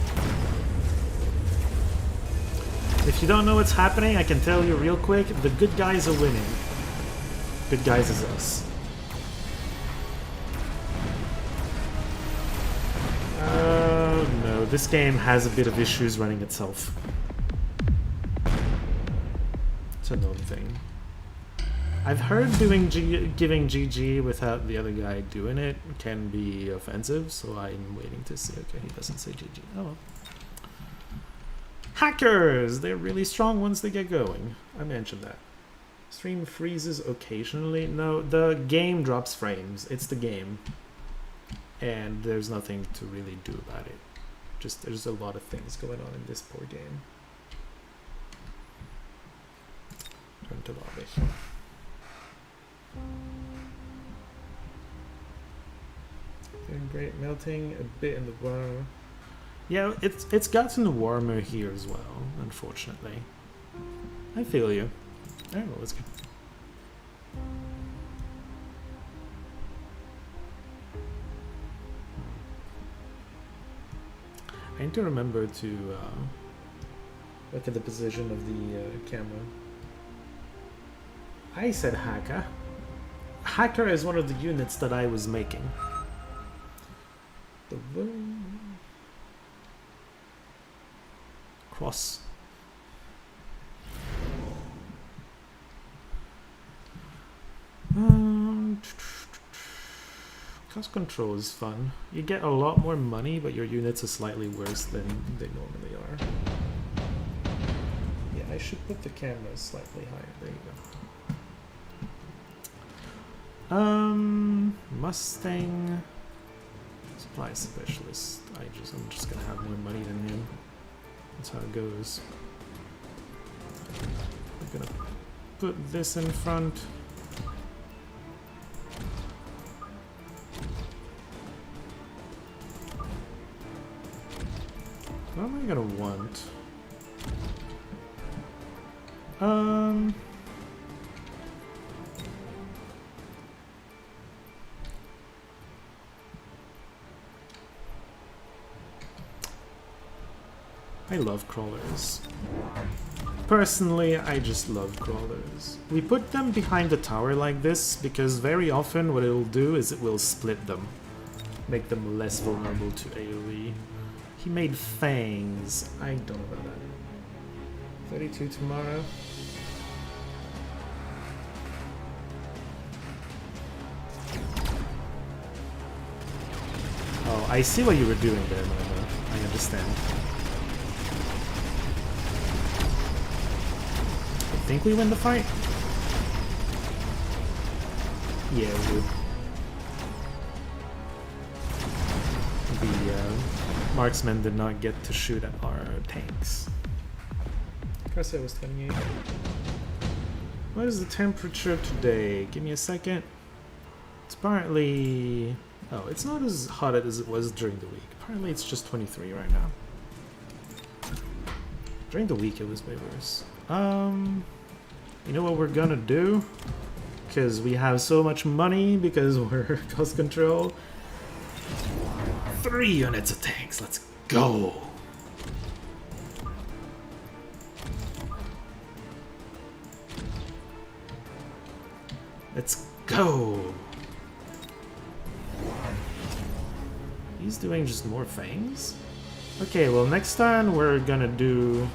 If you don't know what's happening, I can tell you real quick. The good guys are winning. Good guys is us. Oh no, this game has a bit of issues running itself. It's a known thing. I've heard giving GG without the other guy doing it can be offensive, so I'm waiting to see. Okay, he doesn't say GG. Oh well. Hackers! They're really strong once they get going. I mentioned that. Stream freezes occasionally. No, the game drops frames. It's the game. And there's nothing to really do about it. Just there's a lot of things going on in this poor game. Turn to lobby. Doing great, melting a bit in the water. Yeah, it's gotten warmer here as well, unfortunately. I feel you. Oh, let's go. I need to remember to look at the position of the camera. I said hacker. Hacker is one of the units that I was making. The cross. Cost control is fun. You get a lot more money, but your units are slightly worse than they normally are. Yeah, I should put the camera slightly higher. There you go. Mustang supply specialist. I'm just gonna have more money than him. That's how it goes. I'm gonna put this in front. What am I gonna want? I love crawlers. Personally, I just love crawlers. We put them behind the tower like this because very often what it'll do is it will split them. Make them less vulnerable to AoE. He made fangs. I don't know about that. 32 tomorrow. Oh, I see what you were doing there, Nova. I understand. I think we win the fight. Yeah, we would. The marksman did not get to shoot at our tanks. Crosshair was 28. What is the temperature today? Give me a second. It's apparently... Oh, it's not as hot as it was during the week. Apparently it's just 23 right now. During the week it was way worse. You know what we're gonna do? Because we have so much money, because we're cost control. 3 units of tanks, let's go! Let's go! He's doing just more fangs? Okay, well next turn we're gonna do...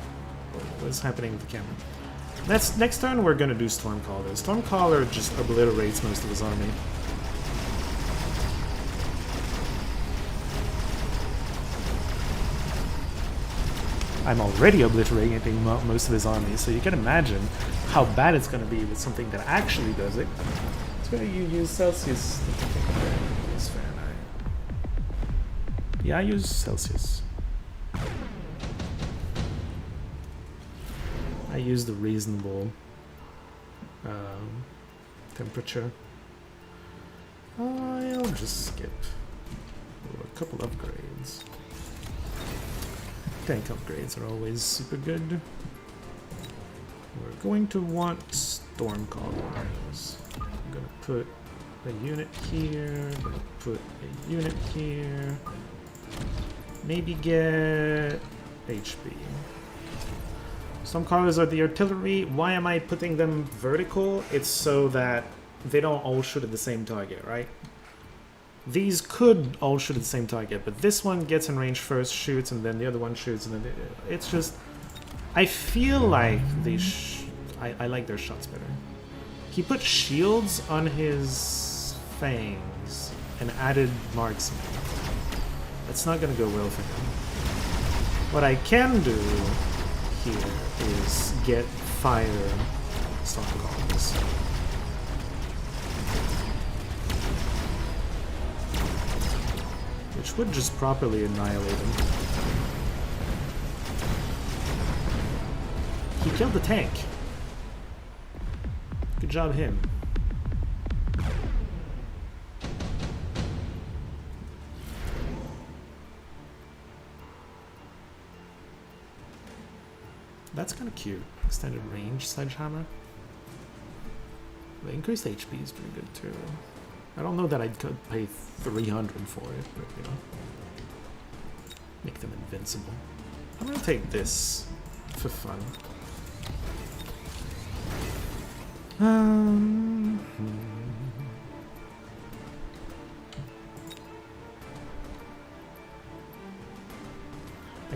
What's happening with the camera? Next turn we're gonna do Stormcaller. Stormcaller just obliterates most of his army. I'm already obliterating most of his army, so you can imagine how bad it's gonna be with something that actually does it. It's where you use Celsius. It's Fahrenheit. Yeah, I use Celsius. I use the reasonable temperature. I'll just skip a couple upgrades. Tank upgrades are always super good. We're going to want Stormcallers. I'm gonna put a unit here, gonna put a unit here. Maybe get HP. Stormcallers are the artillery. Why am I putting them vertical? It's so that they don't all shoot at the same target, right? These could all shoot at the same target, but this one gets in range first, shoots, and then the other one shoots, and then it's just... I feel like they I like their shots better. He put shields on his fangs and added marksman. That's not gonna go well for him. What I can do here is get fire Stormcallers. Which would just properly annihilate him. He killed the tank. Good job, him. That's kind of cute. Extended range sledgehammer. The increased HP is pretty good too. I don't know that I'd pay 300 for it, but you know, make them invincible. I'm gonna take this for fun. I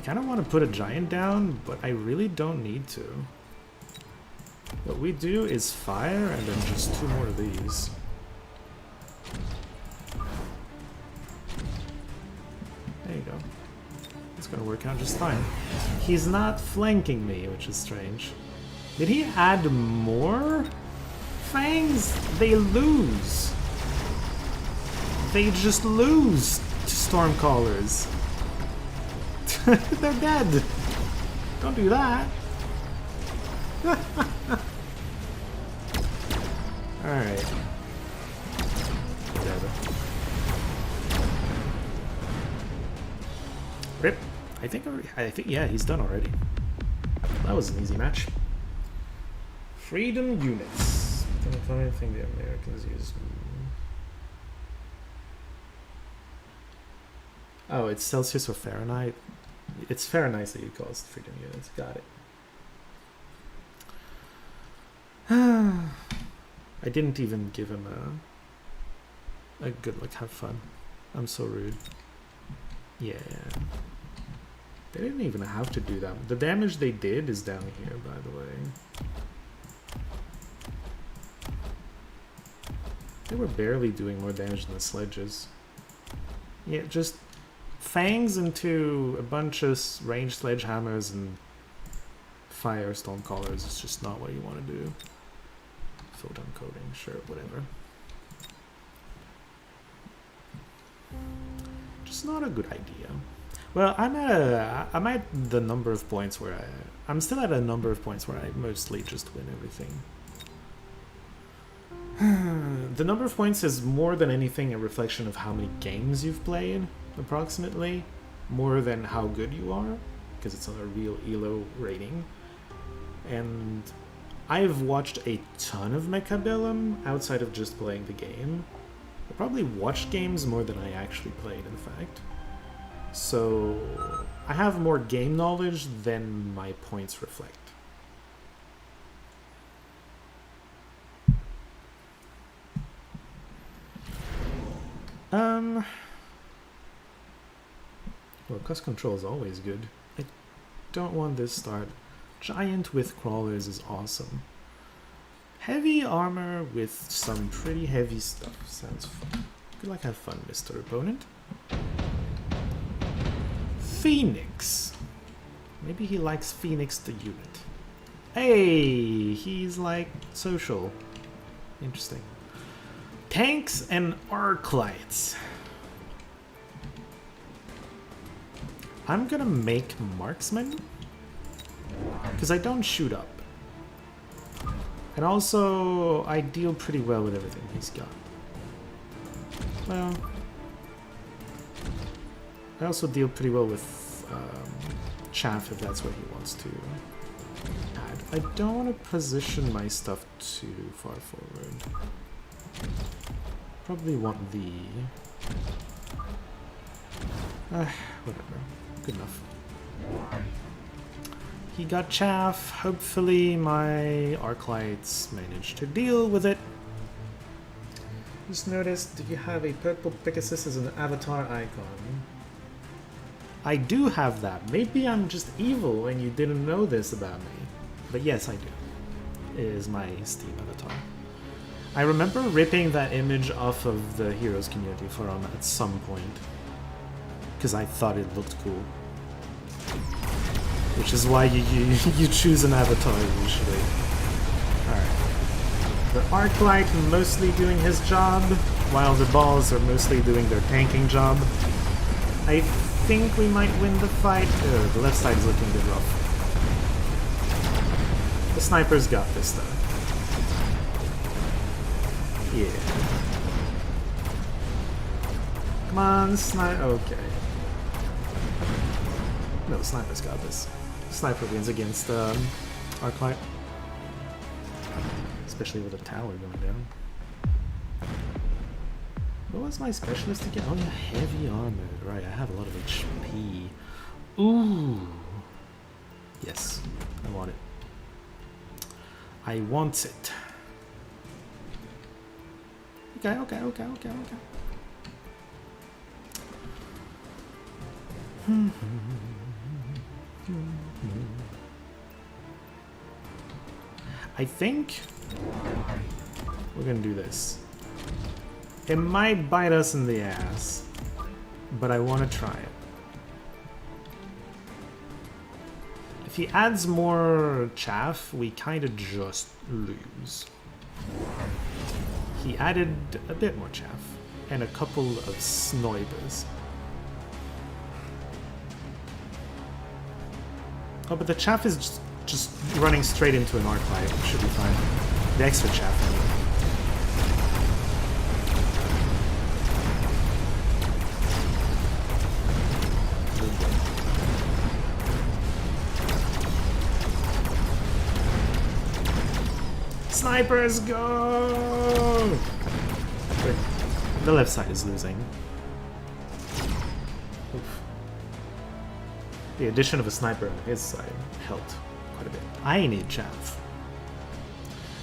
kind of want to put a giant down, but I really don't need to. What we do is fire and then just 2 more of these. There you go. It's gonna work out just fine. He's not flanking me, which is strange. Did he add more fangs? They lose. They just lose to Stormcallers. They're dead. Don't do that. Alright. Whatever. Rip. I think yeah, he's done already. That was an easy match. Freedom units. I think the Americans use. Oh, it's Celsius or Fahrenheit. It's Fahrenheit that you call it freedom units. Got it. I didn't even give him a good look. Have fun. I'm so rude. Yeah. They didn't even have to do that. The damage they did is down here, by the way. They were barely doing more damage than the sledges. Yeah, just fangs into a bunch of ranged sledgehammers and fire stonecallers is just not what you want to do. Photon coating, sure, whatever. Just not a good idea. Well, I'm at the number of points where I'm still at a number of points where I mostly just win everything. The number of points is more than anything a reflection of how many games you've played, approximately, more than how good you are, because it's on a real ELO rating. And I've watched a ton of Mechabellum outside of just playing the game. I probably watched games more than I actually played, in fact. So I have more game knowledge than my points reflect. Well, cost control is always good. I don't want this start. Giant with crawlers is awesome. Heavy armor with some pretty heavy stuff. Sounds fun. Good luck, have fun, Mr. Opponent. Phoenix. Maybe he likes Phoenix the unit. Hey, he's like social. Interesting. Tanks and Arclights. I'm gonna make marksman because I don't shoot up. And also, I deal pretty well with everything he's got. Well, I also deal pretty well with chaff if that's what he wants to add. I don't want to position my stuff too far forward. Probably want the... whatever. Good enough. He got chaff. Hopefully my Arclights managed to deal with it. Just noticed, do you have a purple Pegasus as an avatar icon? I do have that. Maybe I'm just evil and you didn't know this about me. But yes, I do. It is my Steam avatar. I remember ripping that image off of the Heroes Community Forum at some point. Because I thought it looked cool. Which is why you choose an avatar usually. Alright. The Arclight mostly doing his job, while the balls are mostly doing their tanking job. I think we might win the fight. The left side is looking a bit rough. The sniper's got this though. Yeah. Come on, sniper. Okay. No, the sniper's got this. Sniper wins against Arclight. Especially with a tower going down. What was my specialist again? Oh yeah, heavy armor. Right, I have a lot of HP. Ooh. Yes, I want it. I want it. Okay. I think we're gonna do this. It might bite us in the ass, but I want to try it. If he adds more chaff, we kind of just lose. He added a bit more chaff and a couple of snoibers. Oh, but the chaff is just running straight into an Arclight. It should be fine. The extra chaff anyway. snipers, go! Wait, the left side is losing. Oof. The addition of a sniper on his side helped quite a bit. I need chaff.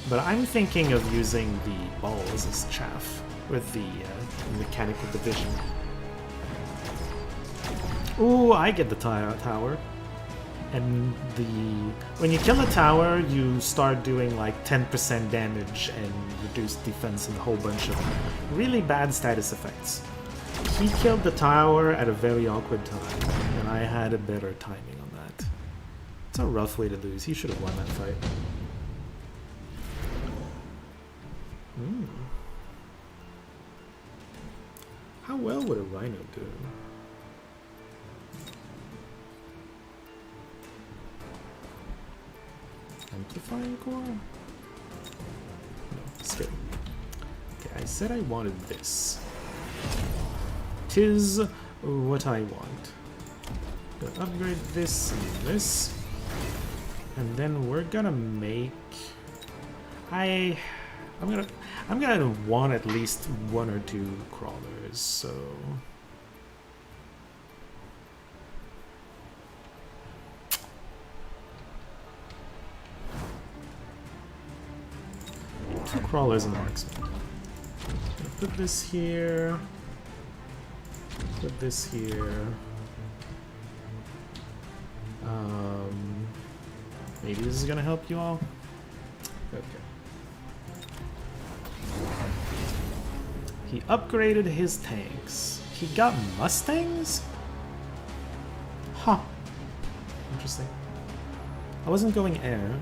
But I'm thinking of using the balls as chaff with the mechanical division. Ooh, I get the tower. And when you kill a tower, you start doing like 10% damage and reduced defense and a whole bunch of really bad status effects. He killed the tower at a very awkward time, and I had a better timing on that. It's a rough way to lose. He should have won that fight. How well would a rhino do? Amplifying core? No, skip. Okay, I said I wanted this. 'Tis what I want. Gonna upgrade this and this. And then we're gonna make... I'm gonna want at least 1 or 2 crawlers, so... Two crawlers and marksman. Put this here. Put this here. Maybe this is gonna help you all. Okay. He upgraded his tanks. He got Mustangs? Huh. Interesting. I wasn't going air.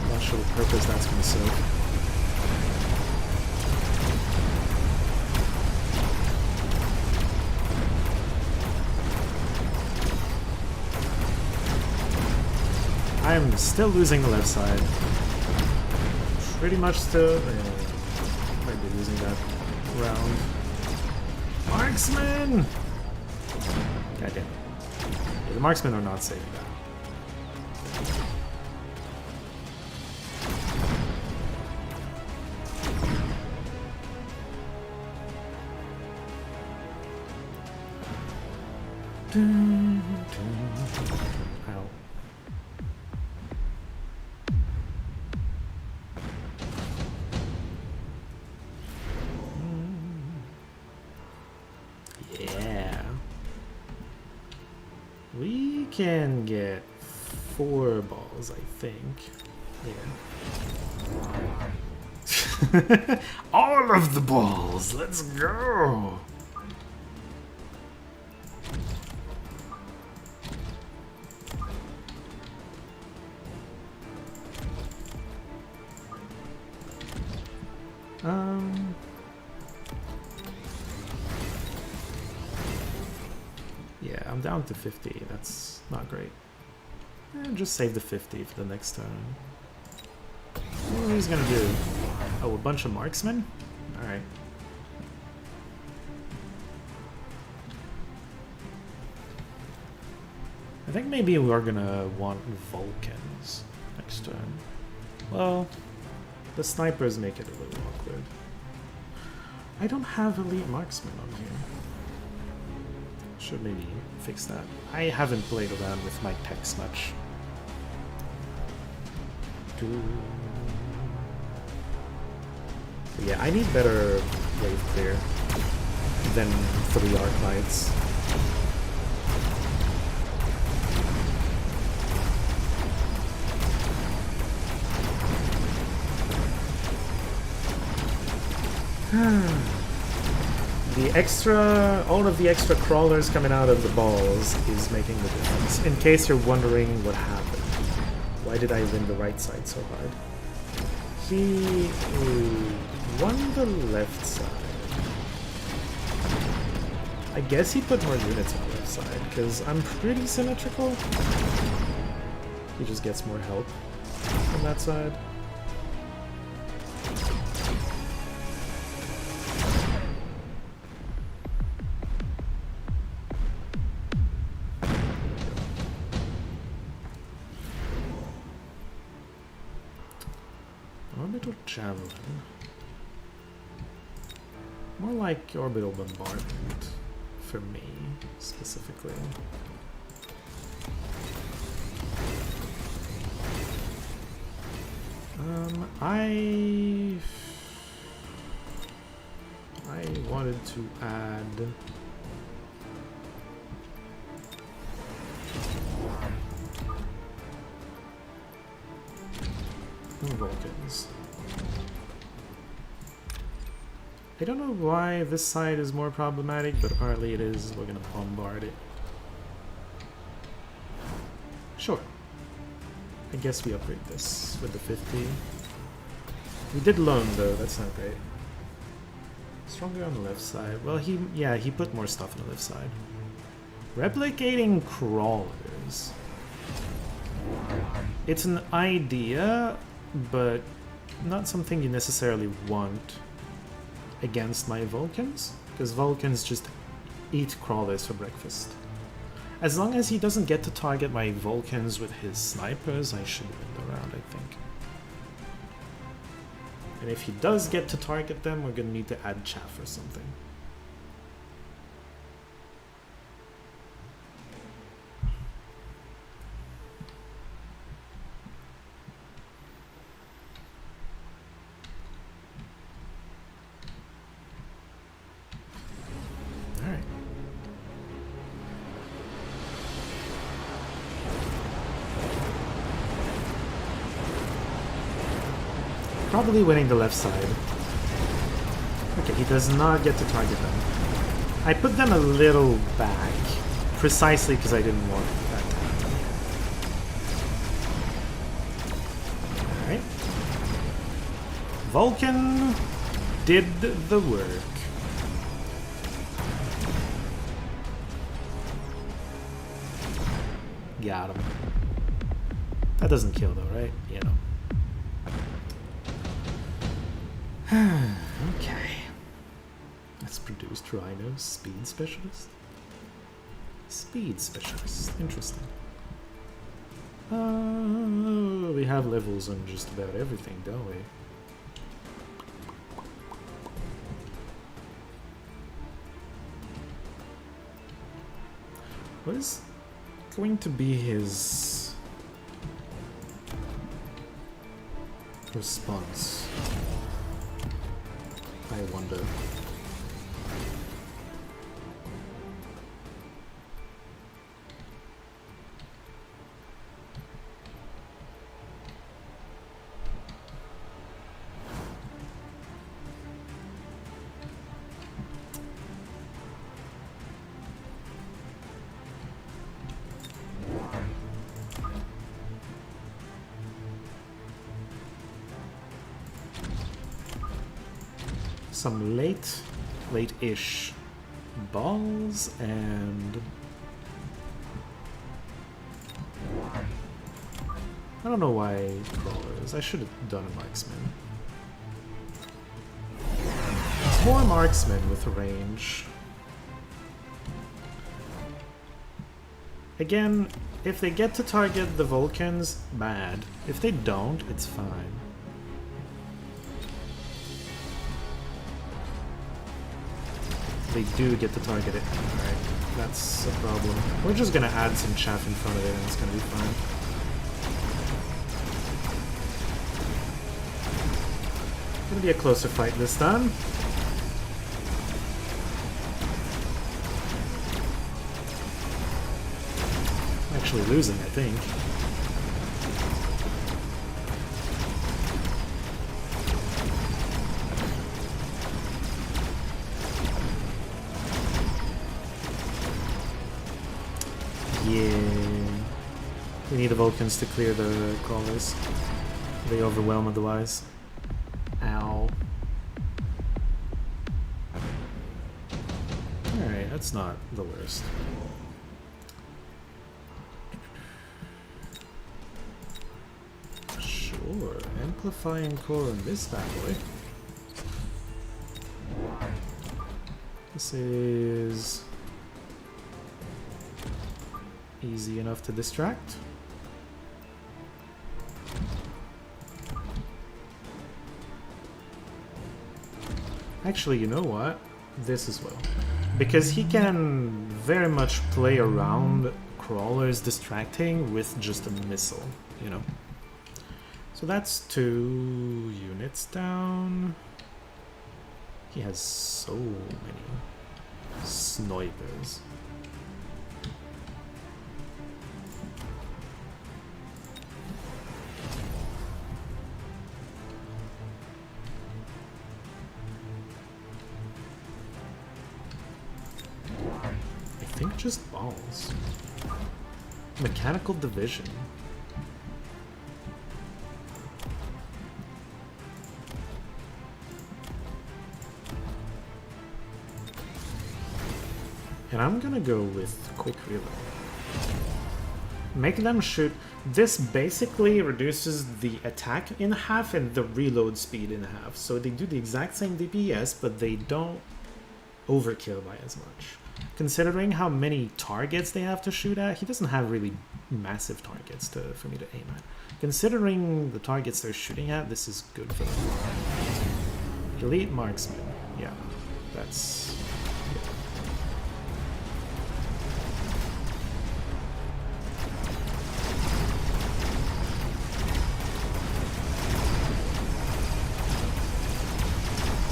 I'm not sure what purpose that's going to serve. I am still losing the left side. Pretty much still. Might be losing that round. Marksman! God damn it. Yeah, the marksmen are not saving that. Ow. Yeah. We can get 4 balls, I think. Yeah. All of the balls! Let's go! Yeah, I'm down to 50. That's not great. Just save the 50 for the next turn. What he's gonna do? Oh, a bunch of marksmen? Alright. I think maybe we're gonna want Vulcans next turn. Well, the snipers make it a little awkward. I don't have elite marksmen on here. Should maybe fix that. I haven't played around with my techs much. But yeah, I need better wave clear than 3 arc knights. All of the extra crawlers coming out of the balls is making the difference. In case you're wondering what happened. Why did I win the right side so hard? He won the left side. I guess he put more units on the left side, because I'm pretty symmetrical. He just gets more help on that side. Orbital javelin. More like orbital bombardment for me, specifically. I wanted to add more Vulcans. I don't know why this side is more problematic, but apparently it is. We're gonna bombard it. Sure. I guess we upgrade this with the 50. We did loan though, that's not great. Stronger on the left side. Well, he put more stuff on the left side. Replicating crawlers. It's an idea, but not something you necessarily want against my Vulcans, because Vulcans just eat crawlers for breakfast. As long as he doesn't get to target my Vulcans with his snipers, I should win the round, I think. And if he does get to target them, we're gonna need to add chaff or something. Alright. Probably winning the left side. Okay, he does not get to target them. I put them a little back, precisely because I didn't want that to happen. Alright. Vulcan did the work. Got him. That doesn't kill though, right? You know. Okay. Let's produce Rhino Speed Specialist. Speed Specialist. Interesting. We have levels on just about everything, don't we? What is going to be his response? I wonder. Some late-ish balls and I don't know why crawlers. I should have done a marksman. More marksmen with range. Again, if they get to target the Vulcans, bad. If they don't, it's fine. They do get to target it. Alright, that's a problem. We're just gonna add some chaff in front of it and it's gonna be fine. Gonna be a closer fight this time. Actually losing, I think. We need the Vulcans to clear the crawlers. They overwhelm otherwise. Ow. Alright, that's not the worst. Sure, amplifying core on this bad boy. This is easy enough to distract. Actually, you know what? This as well. Because he can very much play around crawlers distracting with just a missile, you know? So that's 2 units down. He has so many snipers. I think just balls. Mechanical division. And I'm gonna go with quick reload. Make them shoot. This basically reduces the attack in half and the reload speed in half. So they do the exact same DPS, but they don't overkill by as much. Considering how many targets they have to shoot at, he doesn't have really massive targets for me to aim at. Considering the targets they're shooting at, this is good for them. Elite marksman. Yeah, that's...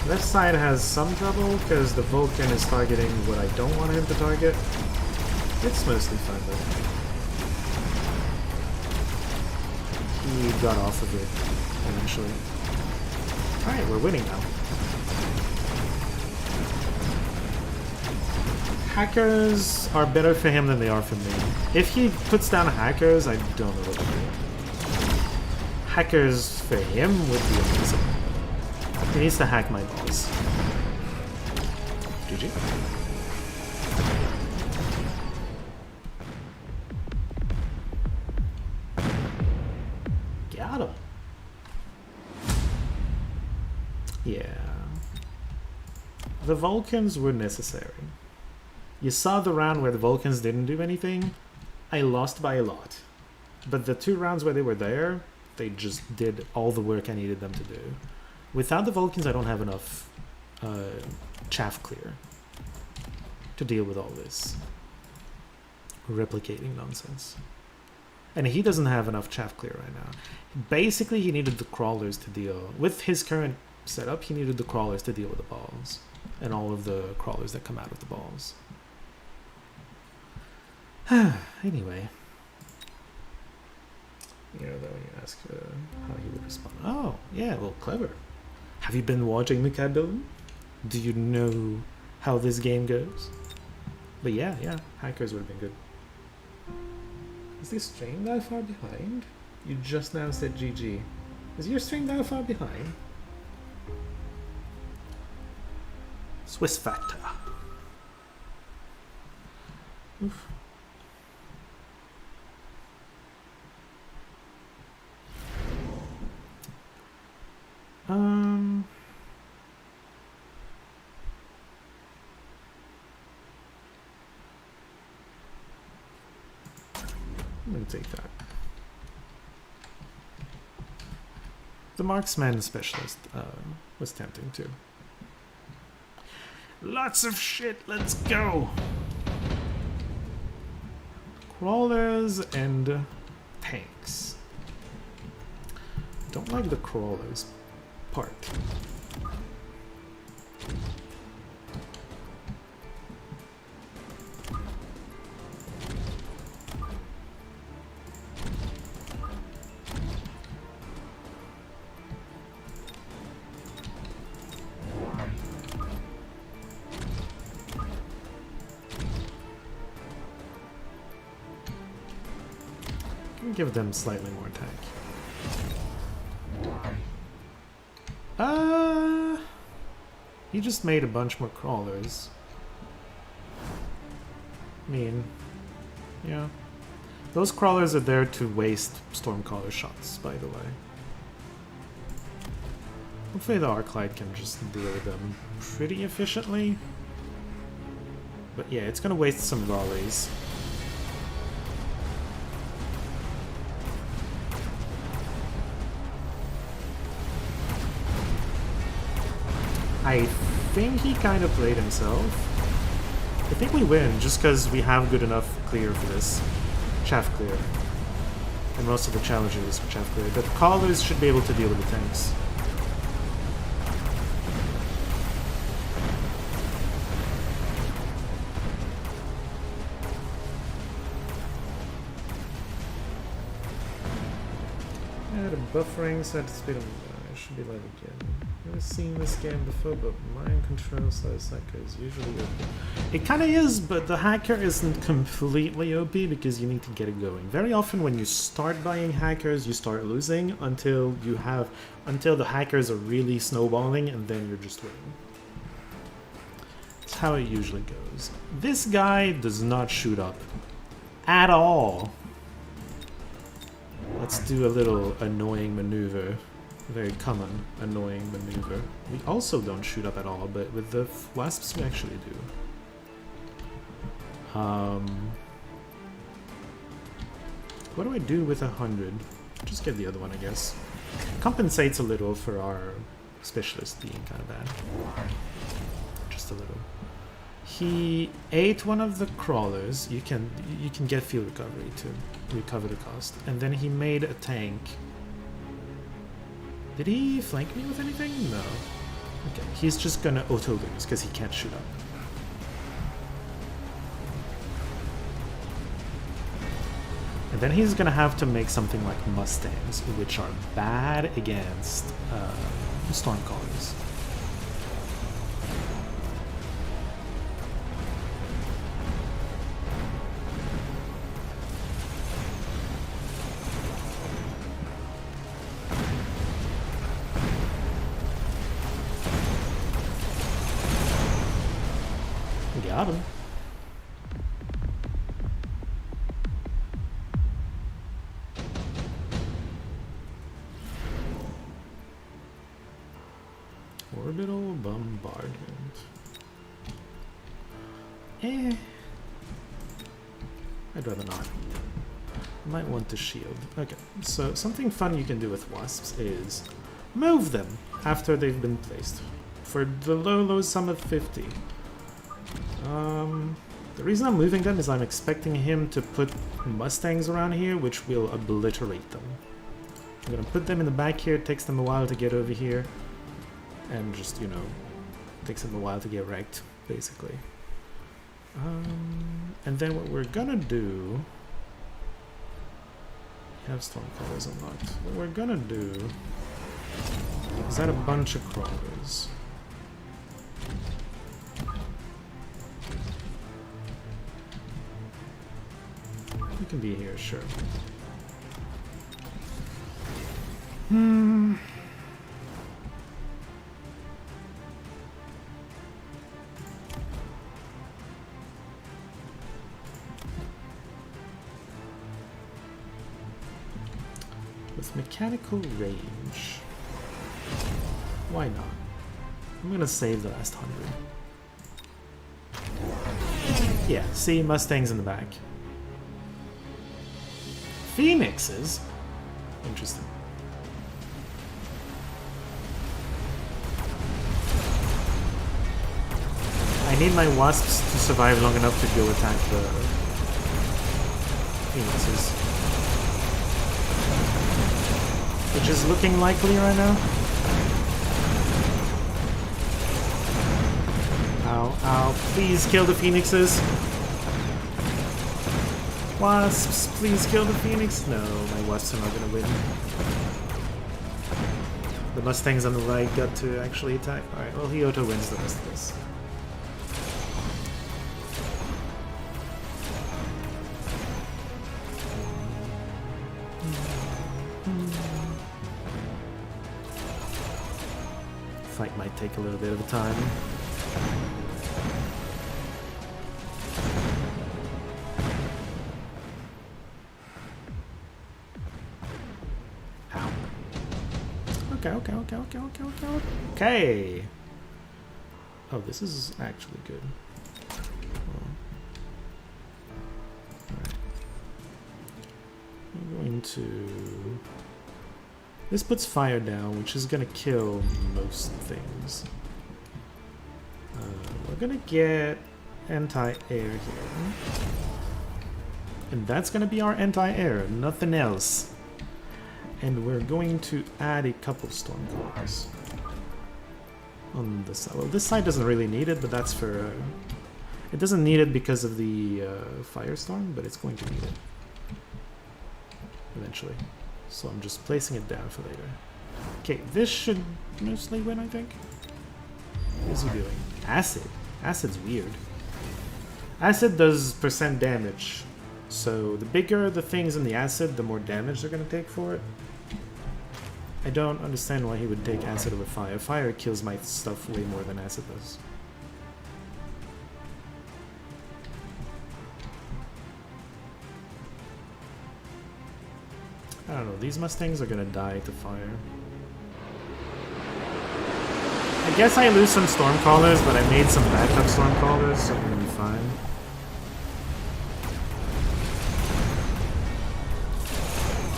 Left side has some trouble because the Vulcan is targeting what I don't want him to target. It's mostly fine though. He got off of it eventually. Alright, we're winning now. Hackers are better for him than they are for me. If he puts down hackers, I don't know what to do. Hackers for him would be amazing. He needs to hack my balls. GG. Got him. Yeah. The Vulcans were necessary. You saw the round where the Vulcans didn't do anything. I lost by a lot. But the 2 rounds where they were there, they just did all the work I needed them to do. Without the Vulcans, I don't have enough chaff clear to deal with all this replicating nonsense. And he doesn't have enough chaff clear right now. Basically, he needed the crawlers to deal with his current setup. He needed the crawlers to deal with the balls and all of the crawlers that come out of the balls. Anyway, you know, though, you ask how he would respond. Oh, yeah, well, clever. Have you been watching Mechabellum? Do you know how this game goes? But yeah, hackers would have been good. Is this stream that far behind? You just now said GG. Is your stream that far behind? Swiss Factor. Oof. I'm gonna take that. The marksman specialist was tempting too. Lots of shit, let's go! Crawlers and tanks. Don't like the crawlers part. Give them slightly more attack. He just made a bunch more crawlers. I mean, yeah. Those crawlers are there to waste Stormcaller shots, by the way. Hopefully the Arclight can just deal with them pretty efficiently. But yeah, it's gonna waste some volleys. I think he kind of played himself. I think we win just because we have good enough clear for this. Chaff clear. And most of the challenges are chaff clear. But callers should be able to deal with the tanks. Yeah, the buffering set speed of should be live again. Never seen this game before, but mind control size hacker is usually OP. It kind of is, but the hacker isn't completely OP because you need to get it going. Very often when you start buying hackers, you start losing until the hackers are really snowballing, and then you're just winning. That's how it usually goes. This guy does not shoot up at all. Let's do a little annoying maneuver. Very common annoying maneuver. We also don't shoot up at all, but with the wasps we actually do. What do I do with 100? Just get the other one, I guess. Compensates a little for our specialist being kind of bad. Just a little. He ate one of the crawlers. You can get field recovery to recover the cost. And then he made a tank. Did he flank me with anything? No. Okay, he's just gonna auto-lose because he can't shoot up. And then he's gonna have to make something like Mustangs, which are bad against Stormcallers. Got him. Orbital bombardment. I'd rather not. Might want to shield. Okay, so something fun you can do with wasps is move them after they've been placed. For the low sum of 50. The reason I'm moving them is I'm expecting him to put Mustangs around here, which will obliterate them. I'm gonna put them in the back here, it takes them a while to get over here, and just, you know, takes them a while to get wrecked, basically. And then what we're gonna do... We have Stormcallers unlocked. What we're gonna do is add a bunch of crawlers. You can be here, sure. With mechanical range. Why not? I'm gonna save the last 100. Yeah, see, Mustangs in the back. Phoenixes? Interesting. I need my wasps to survive long enough to go attack the Phoenixes. Which is looking likely right now. Ow, ow. Please kill the Phoenixes. Wasps, please kill the Phoenix. No, my wasps are not gonna win. The Mustangs on the right got to actually attack. Alright, well, he auto-wins the rest of this. Fight might take a little bit of time. Okay. Oh, this is actually good. Alright. I'm going to... This puts fire down, which is gonna kill most things. We're gonna get anti-air here. And that's gonna be our anti-air, nothing else. And we're going to add a couple storm cores on this side. Well, this side doesn't really need it, but that's for... it doesn't need it because of the firestorm, but it's going to need it eventually. So I'm just placing it down for later. Okay, this should mostly win, I think. What is he doing? Acid. Acid's weird. Acid does percent damage. So the bigger the things in the acid, the more damage they're going to take for it. I don't understand why he would take acid over fire. Fire kills my stuff way more than acid does. I don't know, these Mustangs are gonna die to fire. I guess I lose some Stormcallers, but I made some backup Stormcallers, so I'm gonna be fine.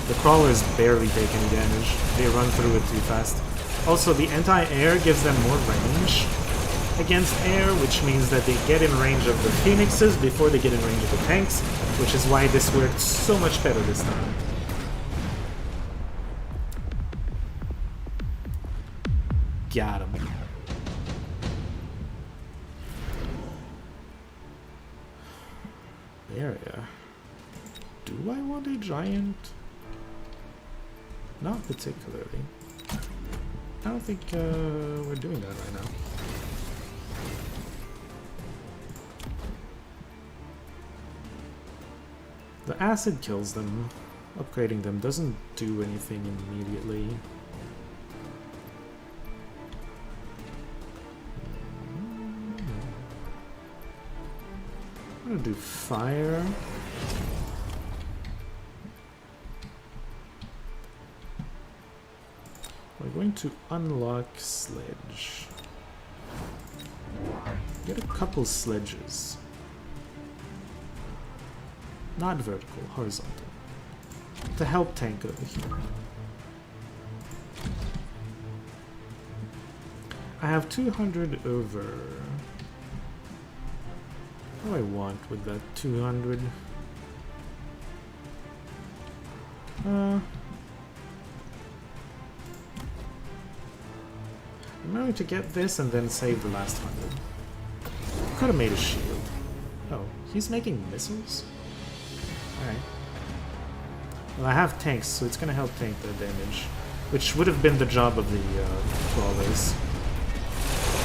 The Crawlers barely take any damage. They run through it too fast. Also, the anti-air gives them more range against air, which means that they get in range of the Phoenixes before they get in range of the tanks, which is why this worked so much better this time. Got him. Area. Do I want a giant? Not particularly. I don't think we're doing that right now. The acid kills them. Upgrading them doesn't do anything immediately. I'm gonna do fire. We're going to unlock sledge. Get a couple sledges. Not vertical, horizontal. To help tank over here. I have 200 over. What do I want with that 200? I'm going to get this and then save the last 100. Could have made a shield. Oh, he's making missiles? Alright. Well, I have tanks, so it's gonna help tank the damage. Which would have been the job of the crawlers.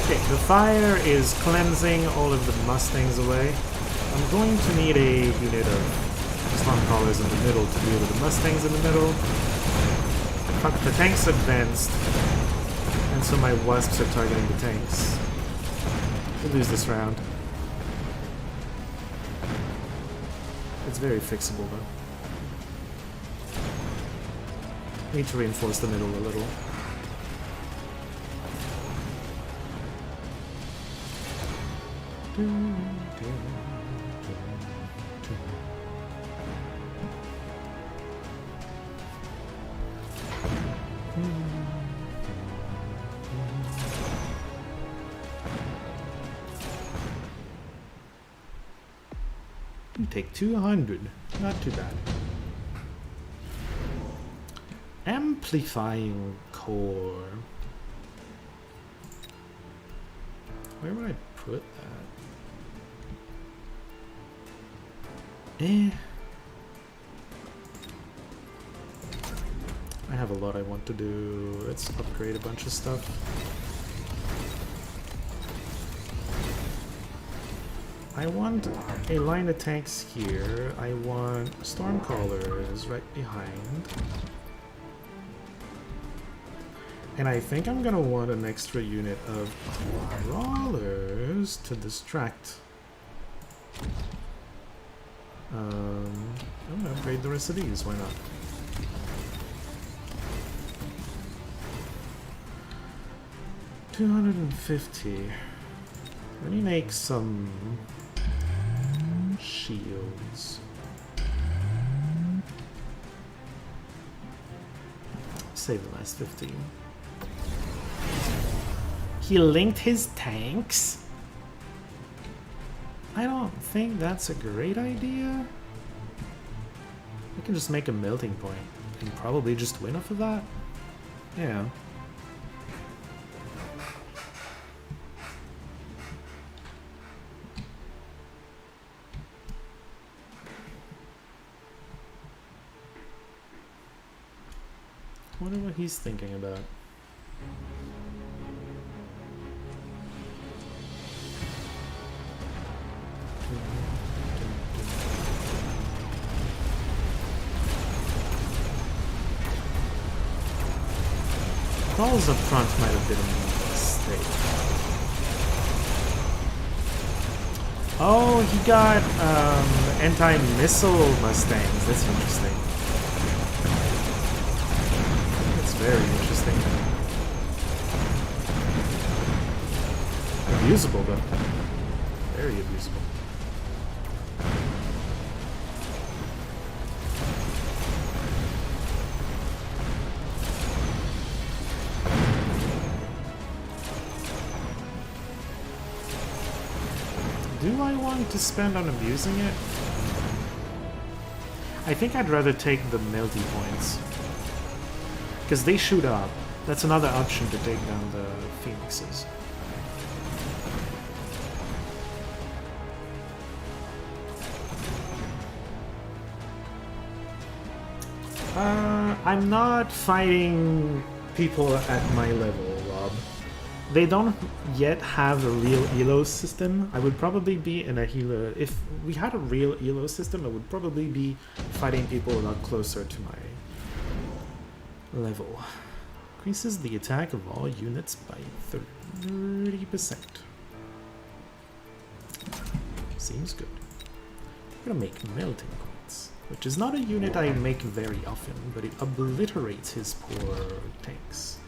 Okay, the fire is cleansing all of the Mustangs away. I'm going to need a unit of Stormcallers in the middle to deal with the Mustangs in the middle. Fuck, the tanks advanced. And so my Wasps are targeting the tanks. We'll lose this round. It's very fixable though. Need to reinforce the middle a little. You take 200. Not too bad. Amplifying core. Where would I put that? I have a lot I want to do. Let's upgrade a bunch of stuff. I want a line of tanks here. I want Stormcallers right behind. And I think I'm gonna want an extra unit of Crawlers to distract. I'm gonna upgrade the rest of these, why not? $250. Let me make some shields. Save the last 15. He linked his tanks? I don't think that's a great idea. We can just make a melting point and probably just win off of that. Yeah. Wonder what he's thinking about. Calls up front might have been a mistake. Oh, he got anti-missile Mustangs. That's interesting. That's very interesting. Abusable though. Very abusable. Do I want to spend on abusing it? I think I'd rather take the melty points. Because they shoot up. That's another option to take down the phoenixes. I'm not fighting people at my level, Rob. They don't yet have a real ELO system. I would probably be in a healer. If we had a real ELO system, I would probably be fighting people a lot closer to my level. Increases the attack of all units by 30%. Seems good. I'm gonna make melting points, which is not a unit I make very often, but it obliterates his poor tanks.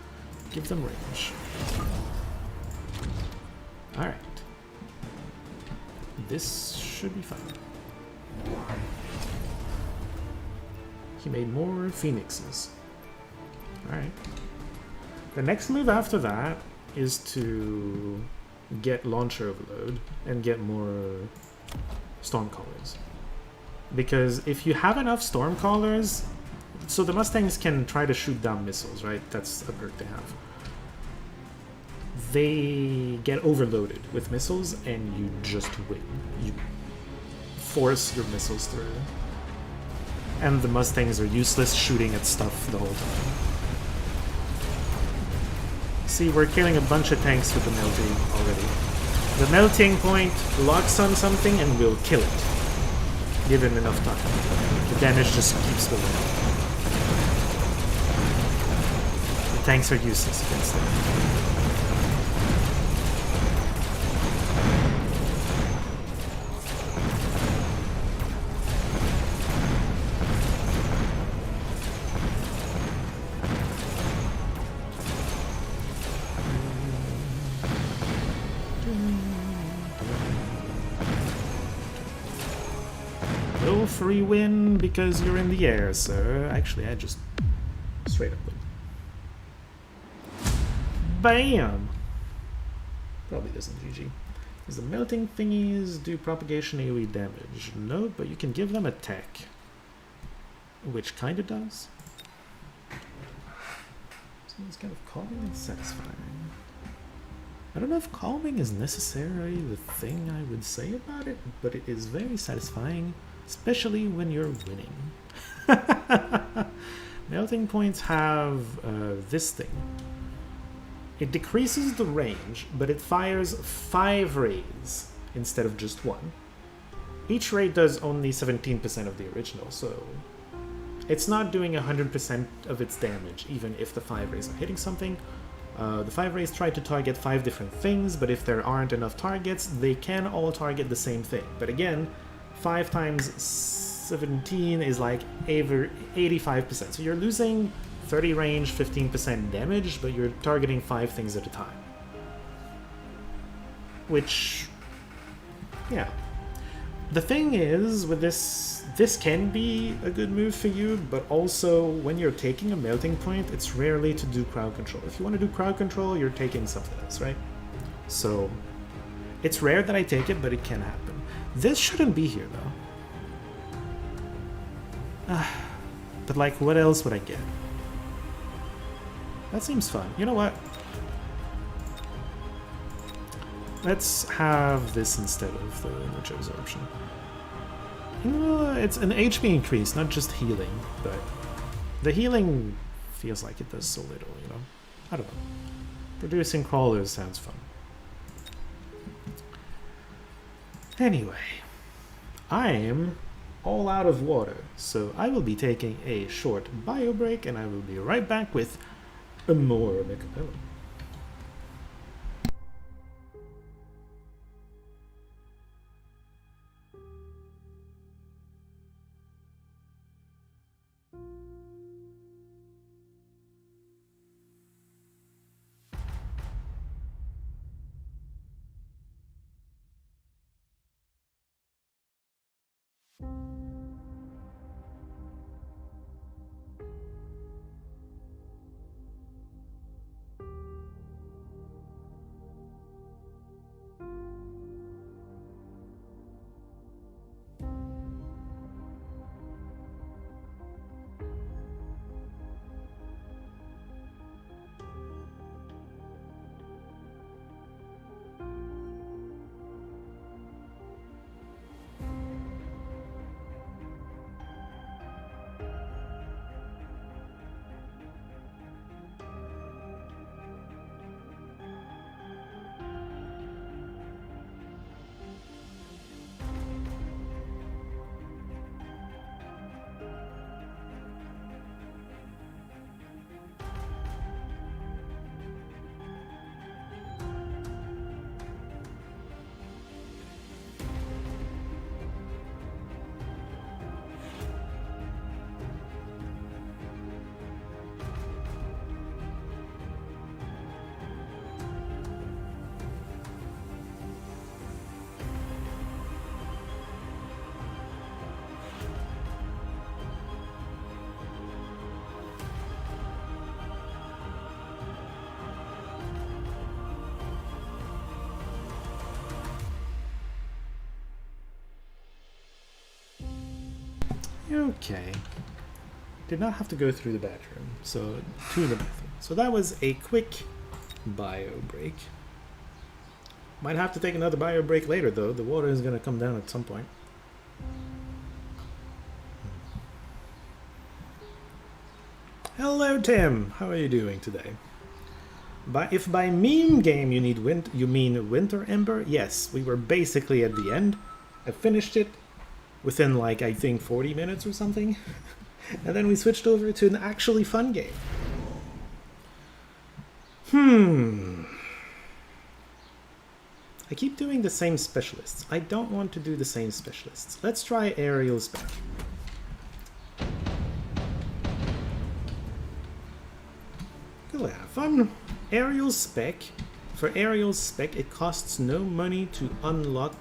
Give them range. Alright. This should be fine. He made more phoenixes. Alright. The next move after that is to get launcher overload and get more stormcallers. Because if you have enough stormcallers, so the Mustangs can try to shoot down missiles, right? That's a perk they have. They get overloaded with missiles and you just win. You force your missiles through. And the Mustangs are useless shooting at stuff the whole time. See, we're killing a bunch of tanks with the melting already. The melting point locks on something and we'll kill it. Give him enough time. The damage just keeps going up. The tanks are useless against it. Free win because you're in the air, sir. Actually, I just straight up win. Bam! Probably doesn't GG. Does the melting thingies do propagation AoE damage? No, but you can give them a tech. Which kinda does. So it's kind of calming and satisfying. I don't know if calming is necessarily the thing I would say about it, but it is very satisfying. Especially when you're winning. Melting points have this thing. It decreases the range, but it fires 5 rays instead of just 1. Each ray does only 17% of the original, so it's not doing 100% of its damage, even if the 5 rays are hitting something. The 5 rays try to target 5 different things, but if there aren't enough targets, they can all target the same thing. But again, 5 times 17 is like 85%. So you're losing 30 range, 15% damage, but you're targeting 5 things at a time. Which, yeah. The thing is, with this can be a good move for you, but also when you're taking a melting point, it's rarely to do crowd control. If you want to do crowd control, you're taking something else, right? So, it's rare that I take it, but it can happen. This shouldn't be here, though. But, like, what else would I get? That seems fun. You know what? Let's have this instead of the energy absorption. It's an HP increase, not just healing, but the healing feels like it does so little, you know? I don't know. Producing crawlers sounds fun. Anyway, I am all out of water, so I will be taking a short bio break, and I will be right back with more Mechabellum. Okay. Did not have to go through the bathroom, so to the bathroom. So that was a quick bio break. Might have to take another bio break later though. The water is going to come down at some point. Hello Tim, how are you doing today? If by meme game you mean Winter Ember, yes, we were basically at the end. I finished it within like I think 40 minutes or something. And then we switched over to an actually fun game. I keep doing the same specialists. I don't want to do the same specialists. Let's try aerial spec. We'll have fun. Aerial spec. For aerial spec, it costs no money to unlock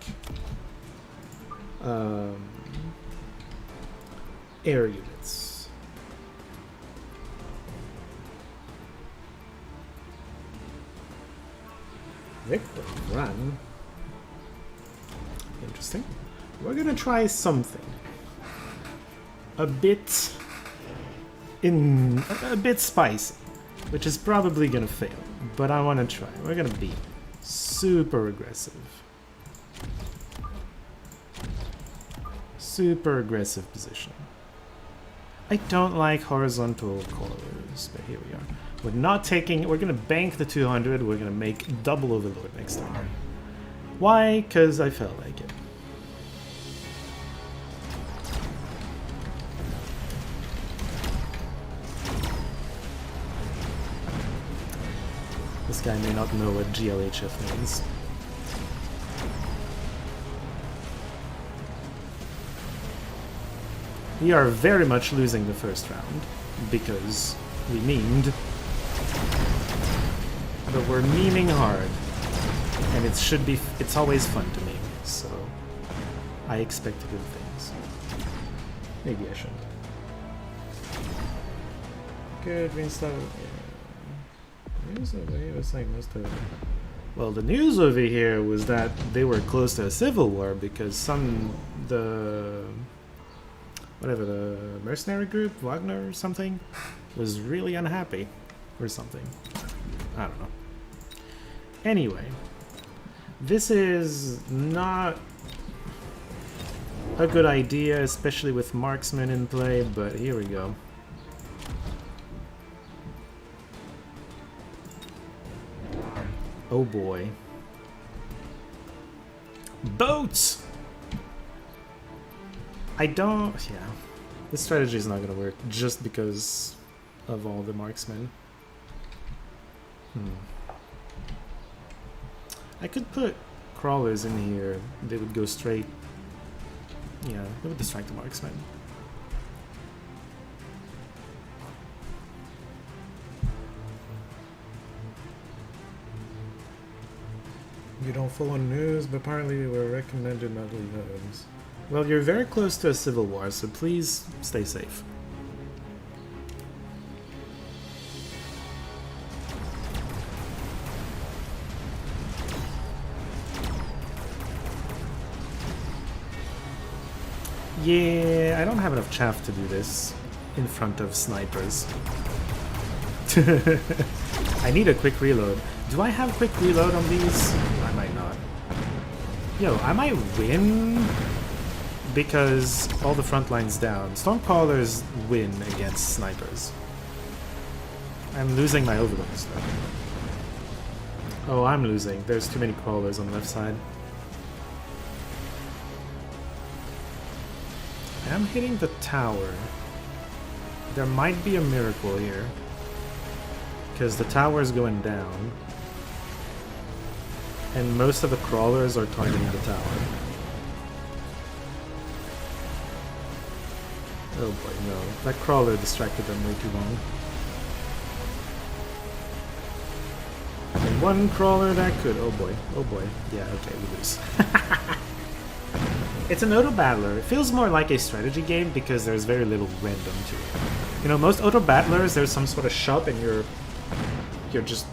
air units. Victor, run. Interesting. We're gonna try something a bit spicy, which is probably gonna fail, but I want to try. We're gonna be super aggressive. Super aggressive position. I don't like horizontal colors, but here we are. We're not taking, we're gonna bank the 200, we're gonna make double overload next time. Why? Because I felt like it. This guy may not know what GLHF means. We are very much losing the first round because we memed. But we're memeing hard. And it's always fun to meme, so I expect good things. Maybe I shouldn't. Good, reinstall. Yeah. It was like most of it. Well, the news over here was that they were close to a civil war because the mercenary group, Wagner or something, was really unhappy or something. I don't know. Anyway, this is not a good idea, especially with marksmen in play, but here we go. Oh boy. Boats! Yeah. This strategy is not gonna work just because of all the marksmen. I could put crawlers in here. They would go straight. Yeah, they would distract the marksmen. You don't follow news, but apparently we were recommended not to leave homes. Well, you're very close to a civil war, so please stay safe. Yeah, I don't have enough chaff to do this in front of snipers. I need a quick reload. Do I have quick reload on these? I might not. Yo, I might win because all the front lines down. Stormcallers win against snipers. I'm losing my overlords though. Oh, I'm losing. There's too many crawlers on the left side. I'm hitting the tower. There might be a miracle here. Because the tower is going down. And most of the crawlers are targeting the tower. Oh boy, no. That crawler distracted them way too long. And one crawler that could... Oh boy, oh boy. Yeah, okay, we lose. It's an auto battler. It feels more like a strategy game because there's very little random to it. You know, most auto battlers, there's some sort of shop and you're just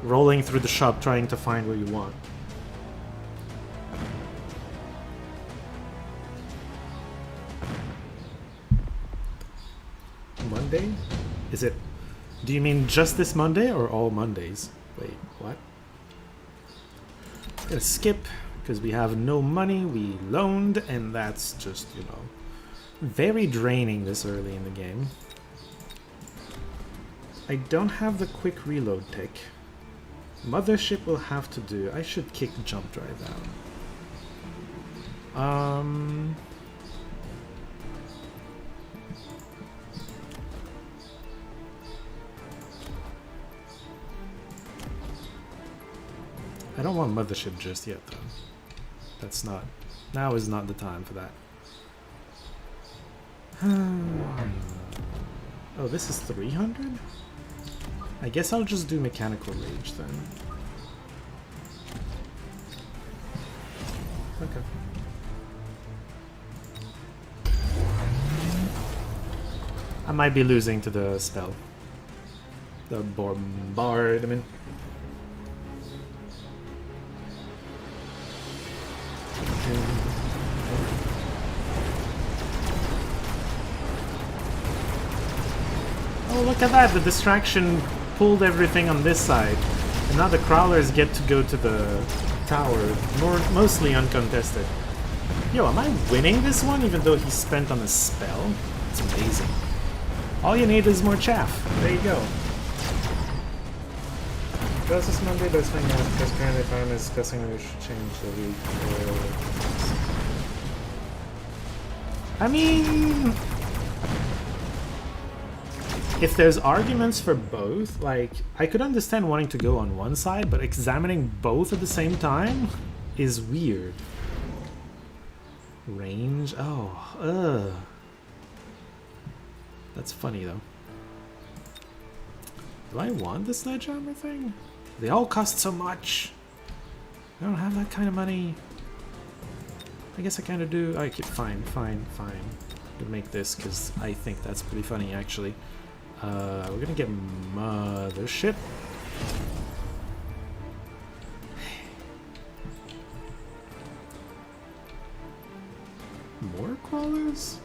rolling through the shop trying to find what you want. Monday? Is it... Do you mean just this Monday or all Mondays? Wait, what? I'm gonna skip because we have no money, we loaned, and that's just, you know, very draining this early in the game. I don't have the quick reload tick. Mothership will have to do. I should kick jump drive out. I don't want mothership just yet though. That's not... Now is not the time for that. Oh, this is 300? I guess I'll just do mechanical rage then. Okay. I might be losing to the spell. The bombardment. Oh, look at that! The distraction pulled everything on this side. And now the crawlers get to go to the tower, mostly uncontested. Yo, am I winning this one even though he spent on a spell? It's amazing. All you need is more chaff. There you go. Just this Monday, but it's fine now because currently if I'm discussing we should change the week. I mean... If there's arguments for both, like, I could understand wanting to go on one side, but examining both at the same time is weird. Range? Oh, ugh. That's funny, though. Do I want the sledgehammer thing? They all cost so much. I don't have that kind of money. I guess I kind of do. Okay, fine. We'll make this, because I think that's pretty funny, actually. We're gonna get Mothership. more crawlers?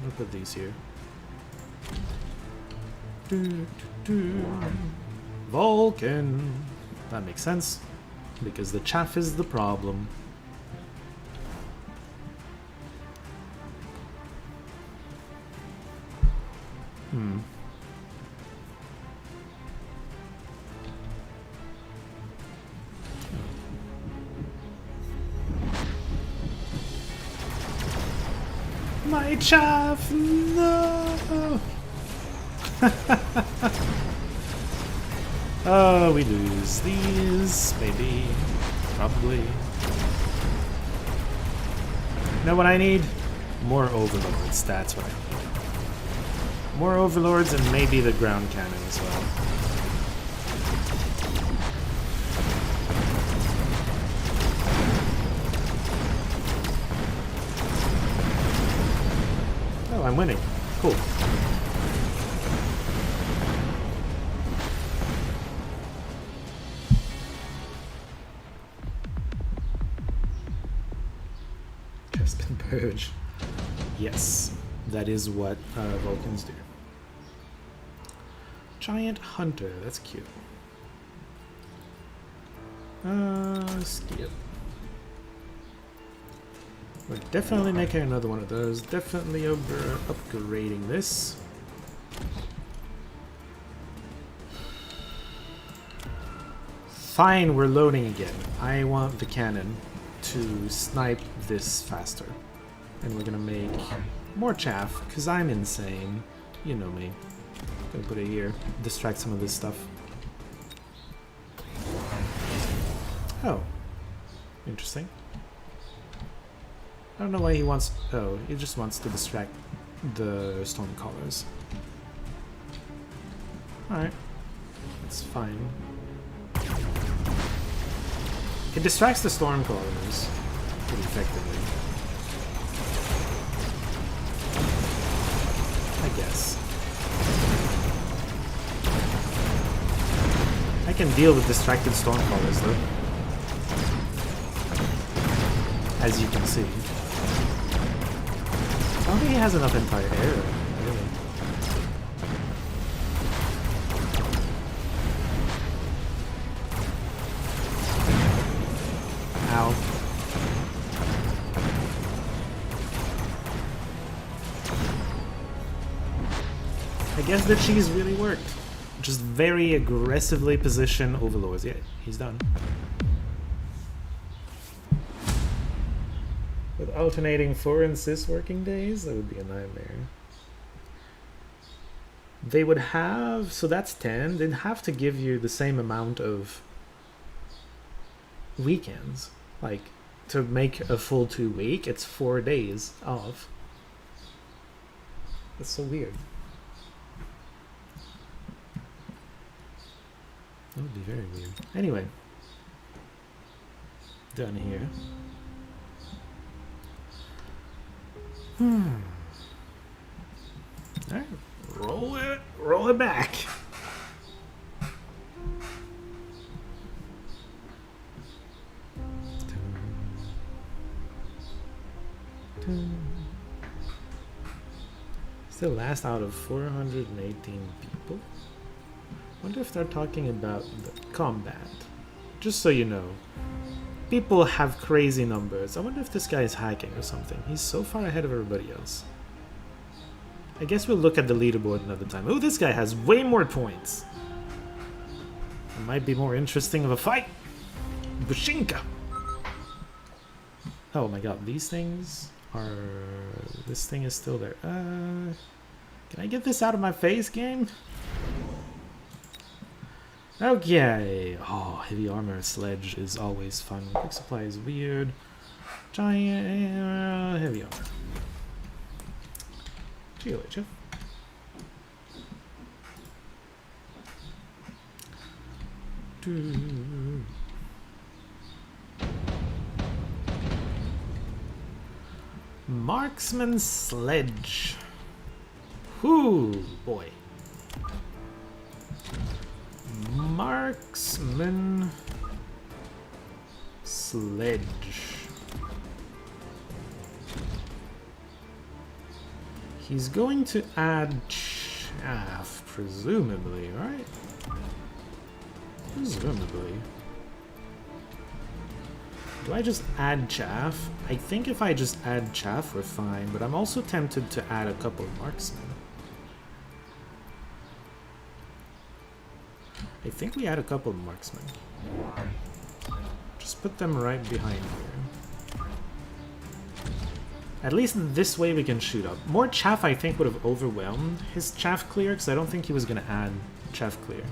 I'll put these here. Vulcan. That makes sense, because the chaff is the problem. My chaff, no! Oh, we lose these, maybe, probably. You know what I need? More overlords, that's what I need. More overlords and maybe the ground cannon as well. Oh, I'm winning. Cool. Chespin Purge. Yes, that is what Vulcans do. Giant Hunter, that's cute. Skip. We're definitely making another one of those. Definitely upgrading this. Fine, we're loading again. I want the cannon to snipe this faster. And we're gonna make more chaff, because I'm insane. You know me. Gonna put it here. Distract some of this stuff. Oh. Interesting. I don't know why he wants... Oh, he just wants to distract the Stormcallers. Alright. That's fine. It distracts the Stormcallers pretty effectively. I guess. I can deal with distracted Stormcallers though. As you can see. I don't think he has enough Empire air, really. Ow. I guess the cheese really worked. Just very aggressively position overlords. Yeah, he's done. With alternating 4 and 6 working days, that would be a nightmare. They would have, so that's 10, they'd have to give you the same amount of weekends. Like, to make a full 2 week, it's 4 days off. That's so weird. That would be very weird. Anyway. Done here. Alright, roll it back. Still last out of 418 people. Wonder if they're talking about the combat. Just so you know. People have crazy numbers. I wonder if this guy is hacking or something. He's so far ahead of everybody else. I guess we'll look at the leaderboard another time. Oh, this guy has way more points. It might be more interesting of a fight. Bushinka. Oh my god, these things are... This thing is still there. Can I get this out of my face, game? Okay. Oh, heavy armor sledge is always fun. Quick supply is weird. Giant heavy armor. GLHF. Marksman sledge. Whoo, boy. Marksman sledge. He's going to add chaff, presumably, right? Presumably. Do I just add chaff? I think if I just add chaff, we're fine, but I'm also tempted to add a couple of marksmen. I think we add a couple of marksmen. Just put them right behind here. At least this way we can shoot up. More chaff I think would have overwhelmed his chaff clear, because I don't think he was going to add chaff clear.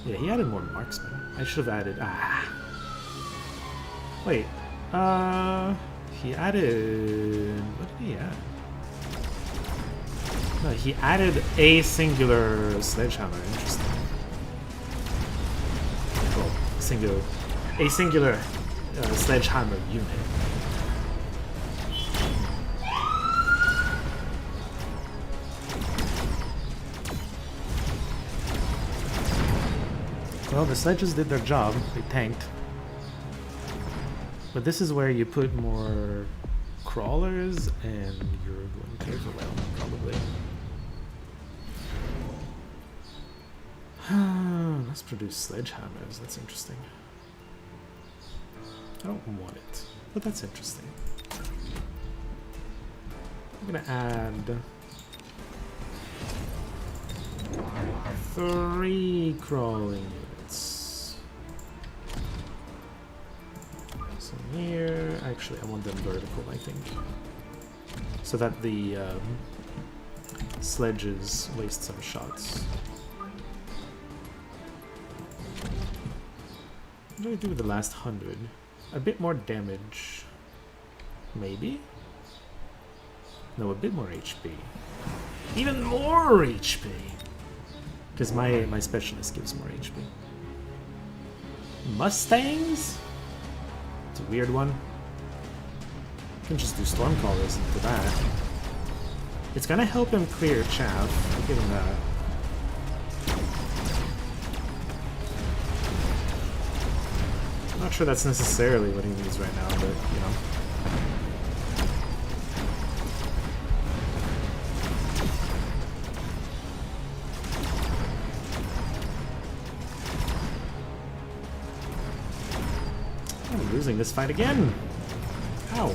Yeah, he added more marksmen. I should have added... Wait, he added... What did he add? No, he added a singular sledgehammer. Interesting. Well, a singular sledgehammer unit. Well, the sledges did their job. They tanked. But this is where you put more crawlers, and you're going to overwhelm, probably. Let's produce sledgehammers. That's interesting. I don't want it, but that's interesting. I'm gonna add 3 crawling units. Some here. Actually, I want them vertical, I think, so that the sledges waste some shots. What do I do with the last 100? A bit more damage. Maybe? No, a bit more HP. Even more HP! Because my specialist gives more HP. Mustangs? It's a weird one. You can just do Stormcallers into that. It's gonna help him clear chaff. I'll give him that. I'm not sure that's necessarily what he needs right now, but you know. I'm losing this fight again. Ow.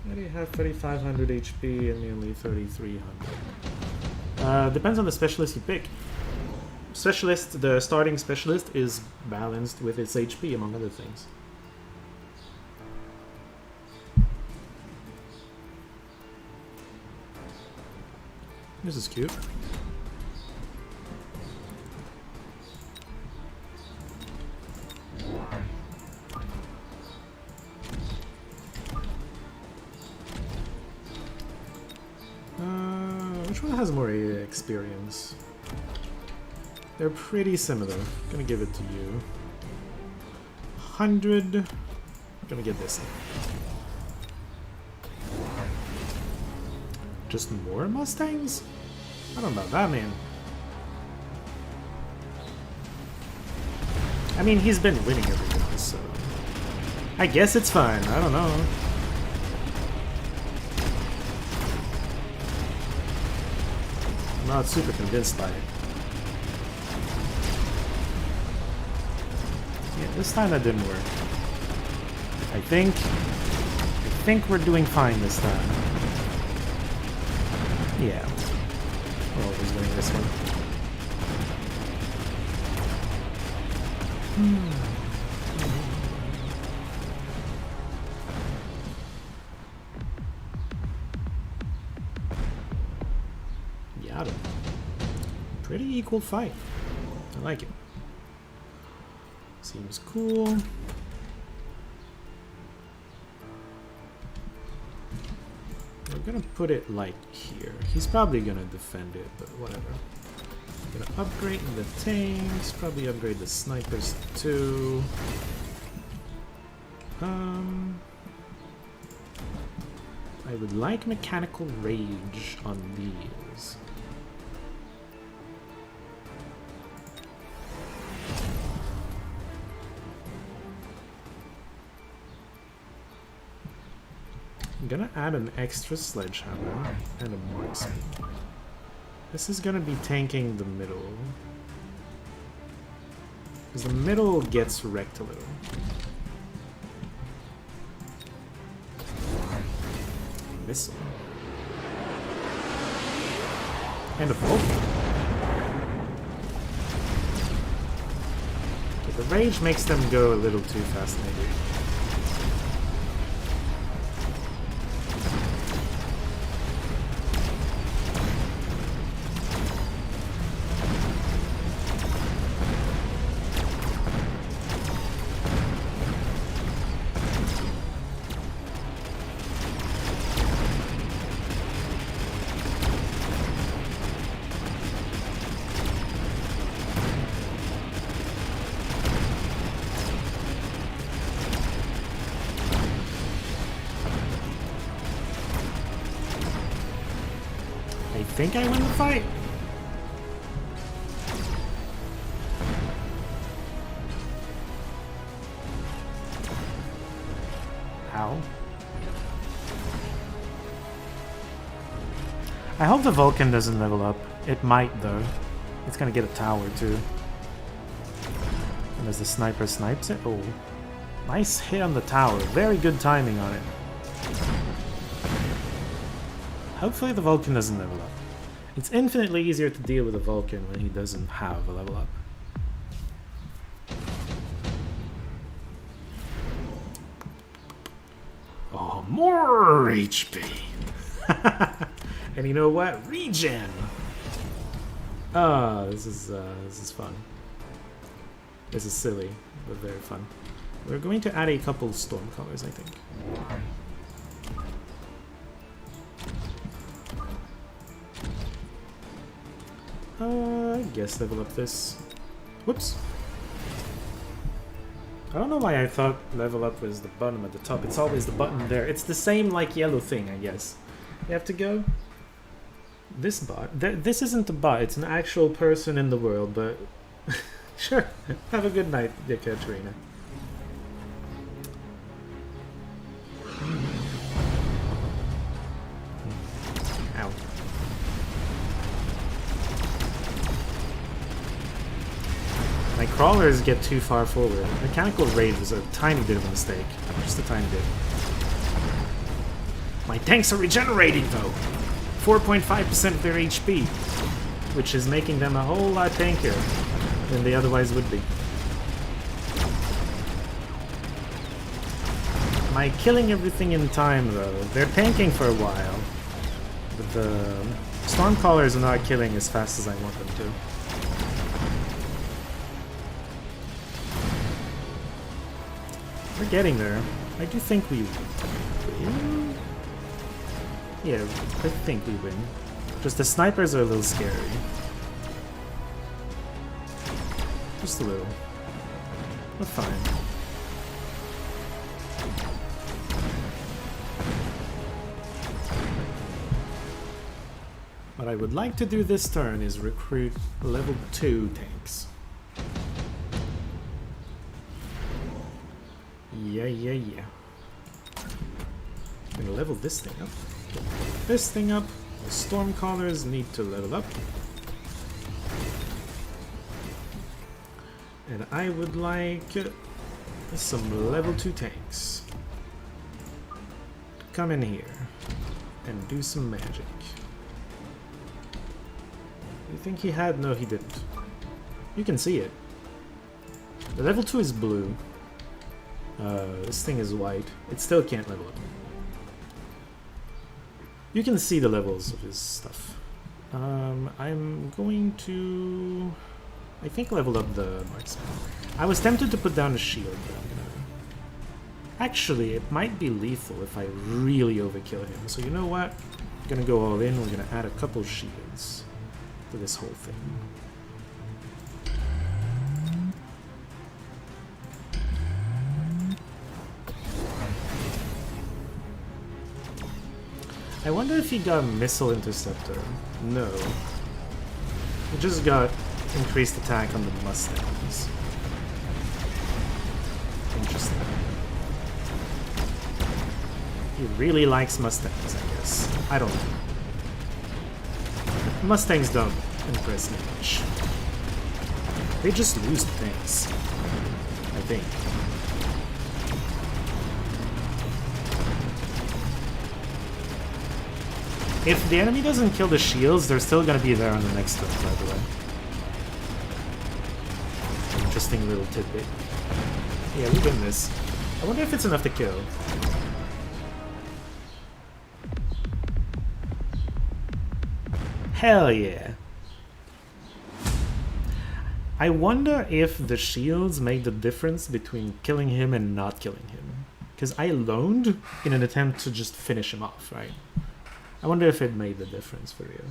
I already have 3,500 HP and nearly 3,300. Depends on the specialist you pick. Specialist, the starting specialist is balanced with its HP, among other things. This is cute. Which one has more experience? They're pretty similar. Gonna give it to you. 100. Gonna get this. Just more Mustangs? I don't know about that, man. I mean, he's been winning everything, so I guess it's fine. I don't know. I'm not super convinced by it. Yeah, this time that didn't work. I think we're doing fine this time. Yeah. We're always winning this one. Got him. Pretty equal fight. I like it. Seems cool. We're gonna put it like here. He's probably gonna defend it, but whatever. Gonna upgrade the tanks, probably upgrade the snipers too. I would like mechanical rage on these. I'm gonna add an extra sledgehammer and a marksman. This is gonna be tanking the middle. Because the middle gets wrecked a little. Missile. And a Vulcan. Okay, the rage makes them go a little too fast maybe. I think I win the fight. How? I hope the Vulcan doesn't level up. It might though. It's gonna get a tower too. And as the sniper snipes it, oh. Nice hit on the tower. Very good timing on it. Hopefully the Vulcan doesn't level up. It's infinitely easier to deal with a Vulcan when he doesn't have a level up. Oh, more HP! And you know what? Regen! Oh, this is fun. This is silly, but very fun. We're going to add a couple storm colors, I think. I guess level up this. Whoops. I don't know why I thought level up was the button at the top. It's always the button there. It's the same like yellow thing, I guess. You have to go. This bot. This isn't a bot. It's an actual person in the world, but sure. Have a good night, Katrina. Ow. My crawlers get too far forward. Mechanical rage was a tiny bit of a mistake. Just a tiny bit. My tanks are regenerating though! 4.5% of their HP. Which is making them a whole lot tankier than they otherwise would be. Am I killing everything in time though? They're tanking for a while. But the Stormcallers are not killing as fast as I want them to. We're getting there. I do think we win. Yeah, I think we win. Just the snipers are a little scary. Just a little. We're fine. What I would like to do this turn is recruit level 2 tanks. Yeah. I'm gonna level this thing up. This thing up. The Stormcallers need to level up. And I would like some level 2 tanks. Come in here and do some magic. You think he had? No, he didn't. You can see it. The level 2 is blue. This thing is white. It still can't level up. You can see the levels of his stuff. I'm going to... I think level up the marksman. I was tempted to put down a shield, but I'm gonna... Actually, it might be lethal if I really overkill him. So you know what? I'm gonna go all in. We're gonna add a couple shields to this whole thing. I wonder if he got Missile Interceptor. No. He just got increased attack on the Mustangs. Interesting. He really likes Mustangs, I guess. I don't know. Mustangs don't impress me much. They just lose things, I think. If the enemy doesn't kill the shields, they're still gonna be there on the next turn, by the way. Interesting little tidbit. Yeah, we win this. I wonder if it's enough to kill. Hell yeah. I wonder if the shields made the difference between killing him and not killing him. Because I loaned in an attempt to just finish him off, right? I wonder if it made the difference for you.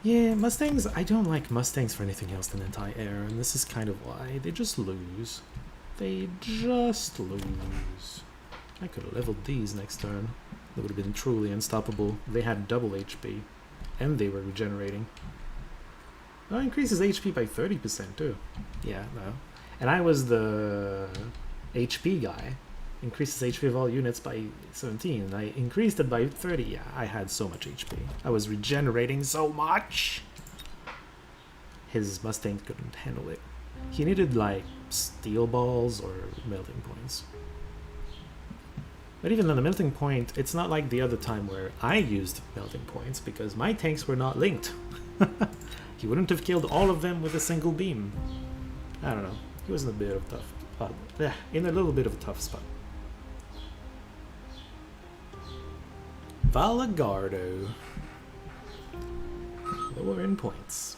Yeah, Mustangs, I don't like Mustangs for anything else than anti-air, and this is kind of why. They just lose. They just lose. I could have leveled these next turn. They would have been truly unstoppable. They had double HP, and they were regenerating. Oh, increases HP by 30% too. Yeah, no. And I was the HP guy. Increases HP of all units by 17. And I increased it by 30. Yeah, I had so much HP. I was regenerating so much. His Mustang couldn't handle it. He needed like steel balls or melting points. But even on the melting point, it's not like the other time where I used melting points because my tanks were not linked. He wouldn't have killed all of them with a single beam. I don't know. He was in a bit of in a little bit of a tough spot. Valagardo. Lower in points.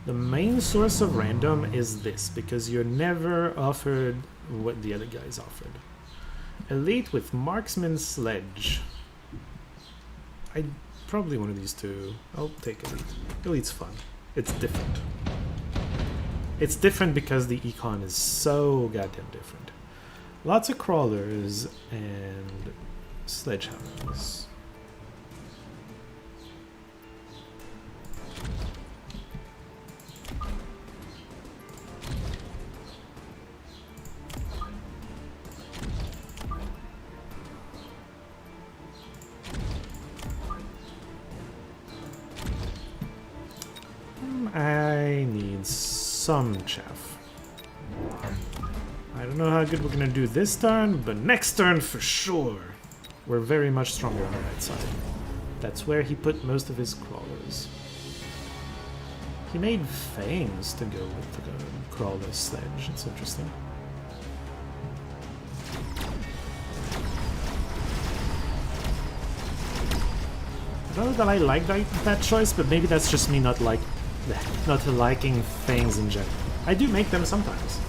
The main source of random is this, because you're never offered what the other guys offered. Elite with Marksman Sledge. Probably one of these two. I'll take Elite. Elite's fun. It's different. It's different because the econ is so goddamn different. Lots of crawlers and sledgehammers. I need some chaff. I don't know how good we're gonna do this turn, but next turn for sure. We're very much stronger on the right side. That's where he put most of his crawlers. He made Fangs to go with the crawler sledge. It's interesting. I don't know that I like that choice, but maybe that's just me not liking Fangs in general. I do make them sometimes.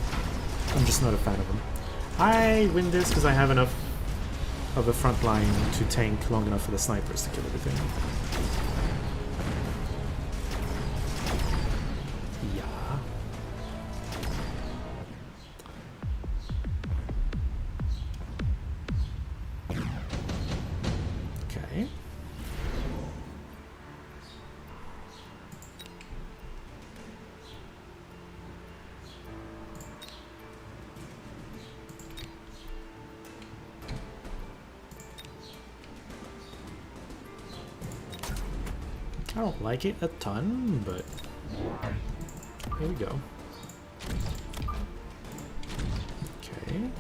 I'm just not a fan of them. I win this because I have enough of a front line to tank long enough for the snipers to kill everything. Yeah. Okay. I don't like it a ton, but here we go. Okay.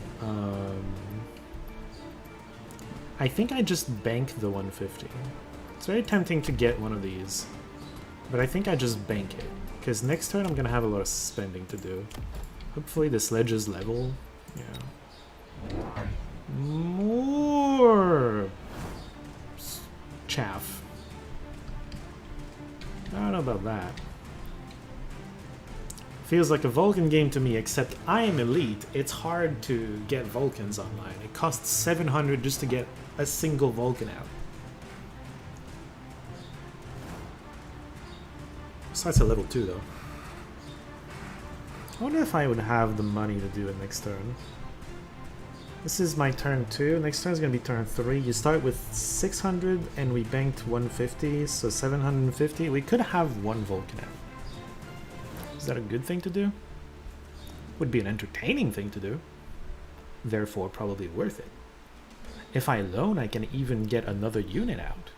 I think I just bank the 150. It's very tempting to get one of these, but I think I just bank it, because next turn I'm gonna have a lot of spending to do. Hopefully the sledge is level. Yeah. More chaff. I don't know about that. Feels like a Vulcan game to me, except I am elite. It's hard to get Vulcans online. It costs 700 just to get a single Vulcan out. Starts at level 2 though. I wonder if I would have the money to do it next turn. This is my turn 2. Next turn is going to be turn 3. You start with 600 and we banked 150, so 750. We could have one Vulcan out. Is that a good thing to do? Would be an entertaining thing to do. Therefore, probably worth it. If I loan, I can even get another unit out.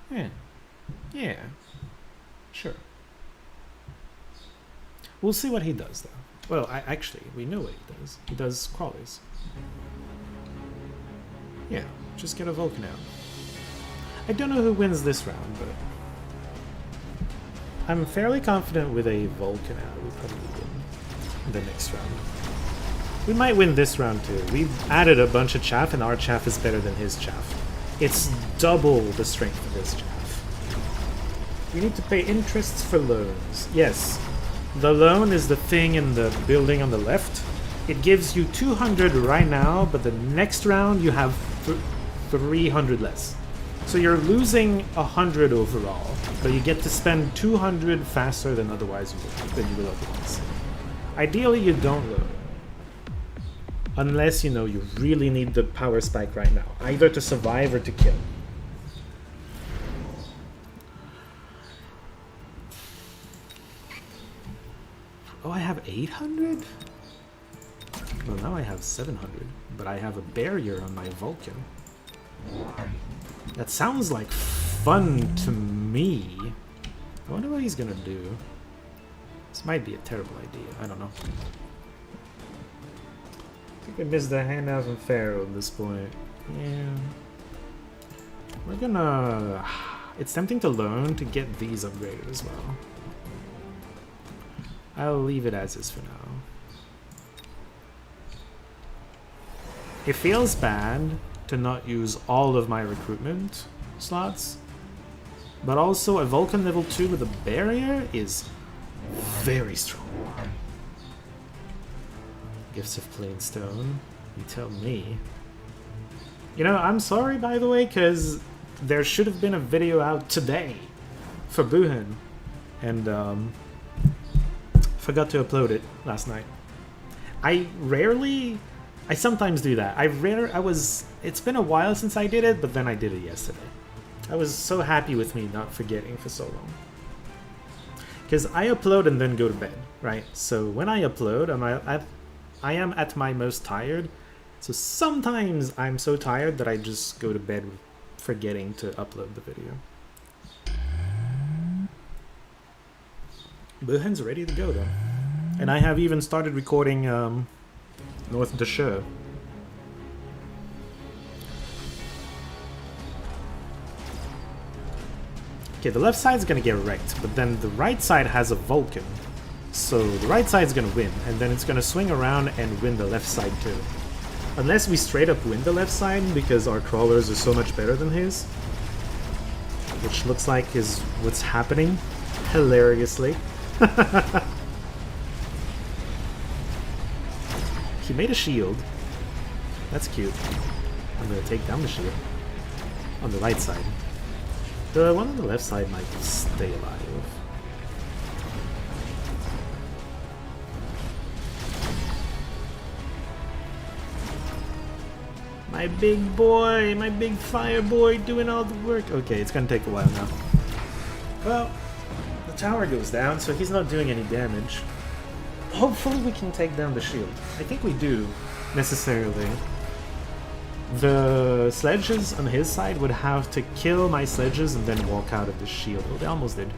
Yeah. Yeah. Sure. We'll see what he does, though. Well, actually, we know what he does. He does crawlers. Yeah, just get a Vulcan out. I don't know who wins this round, but I'm fairly confident with a Vulcan out, we probably win the next round. We might win this round too. We've added a bunch of chaff, and our chaff is better than his chaff. It's double the strength of his chaff. We need to pay interests for loans. Yes. The loan is the thing in the building on the left. It gives you 200 right now, but the next round you have 300 less. So you're losing 100 overall, but you get to spend 200 faster than otherwise you would otherwise. Ideally, you don't loan. Unless, you know, you really need the power spike right now, either to survive or to kill. Oh, I have 800? Well, now I have 700, but I have a barrier on my Vulcan. That sounds like fun to me. I wonder what he's gonna do. This might be a terrible idea, I don't know. I think I missed the handout from Pharaoh at this point. Yeah. We're gonna... It's tempting to loan to get these upgraded as well. I'll leave it as is for now. It feels bad to not use all of my recruitment slots, but also a Vulcan level 2 with a barrier is very strong. Gifts of Plain Stone, you tell me. You know, I'm sorry by the way, because there should have been a video out today for Buhan, and forgot to upload it last night. I sometimes do that. It's been a while since I did it, but then I did it yesterday. I was so happy with me not forgetting for so long. Because I upload and then go to bed, right? So when I upload, I am at my most tired. So sometimes I'm so tired that I just go to bed forgetting to upload the video. Buhan's ready to go though. And I have even started recording North of the Show. Okay, the left side's gonna get wrecked, but then the right side has a Vulcan. So the right side's gonna win, and then it's gonna swing around and win the left side too. Unless we straight up win the left side because our crawlers are so much better than his. Which looks like is what's happening, hilariously. He made a shield. That's cute. I'm gonna take down the shield. On the right side. The one on the left side might stay alive. My big boy, my big fire boy doing all the work. Okay, it's gonna take a while now. Well, the tower goes down, so he's not doing any damage. Hopefully we can take down the shield. I think we do, necessarily. The sledges on his side would have to kill my sledges and then walk out of the shield. Oh, they almost did.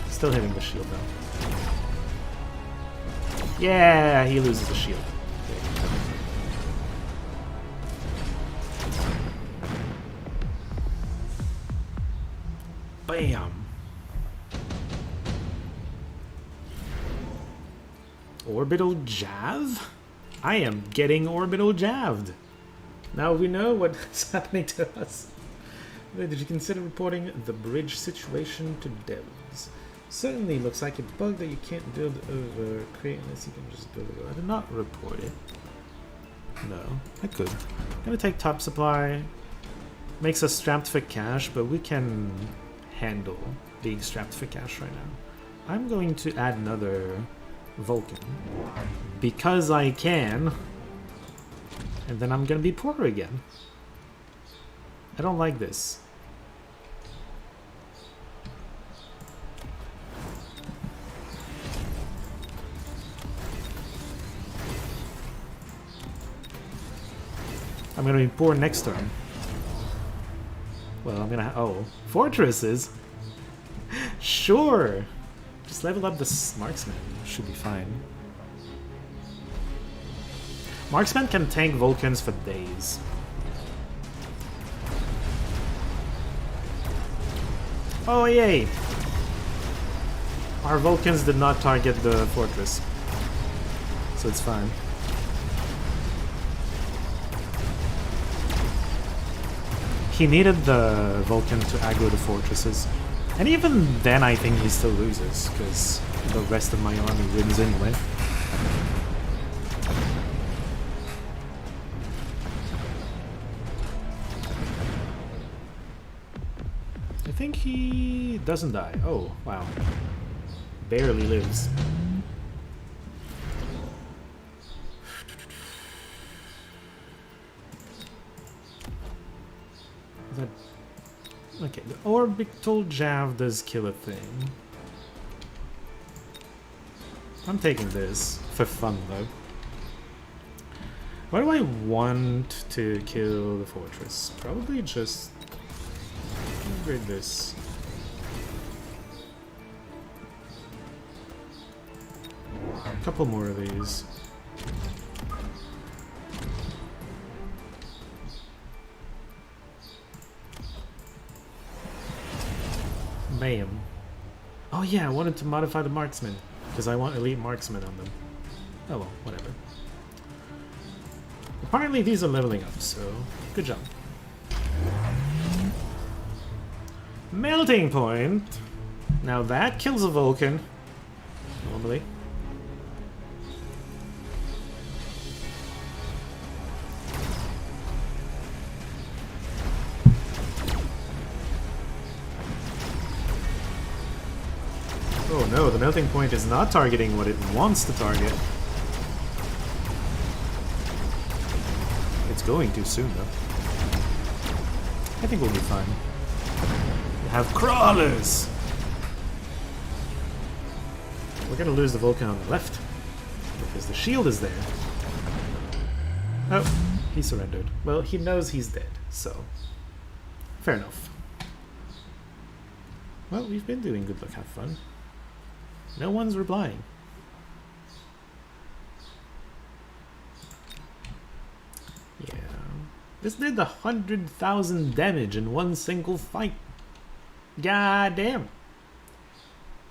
Still hitting the shield though. Yeah, he loses the shield. Bam! Orbital Jav? I am getting orbital javed. Now we know what's happening to us. Did you consider reporting the bridge situation to devs? Certainly looks like a bug that you can't build over crate unless you can just build it. I did not report it. No, I could. I'm gonna take top supply. Makes us strapped for cash, but we can handle being strapped for cash right now. I'm going to add another Vulcan because I can, and then I'm gonna be poor again. I don't like this. I'm gonna be poor next turn. Well, I'm gonna oh, fortresses? Sure! Just level up the marksman. Should be fine. Marksman can tank Vulcans for days. Oh, yay! Our Vulcans did not target the fortress. So it's fine. He needed the Vulcan to aggro the fortresses. And even then I think he still loses, because the rest of my army wins anyway. I think he doesn't die. Oh, wow. Barely lives. Okay, the orbital jav does kill a thing. I'm taking this for fun though. Why do I want to kill the fortress? Probably just upgrade this. A couple more of these. Bam. Oh yeah, I wanted to modify the marksman because I want elite marksman on them. Oh well, whatever. Apparently these are leveling up, so good job. Melting point. Now that kills a Vulcan. Normally. Oh no, the melting point is not targeting what it wants to target. It's going too soon though. I think we'll be fine. We have crawlers! We're gonna lose the Vulcan on the left because the shield is there. Oh, he surrendered. Well, he knows he's dead, so fair enough. Well, we've been doing good luck, have fun. No one's replying. Yeah. This did 100,000 damage in one single fight. God damn.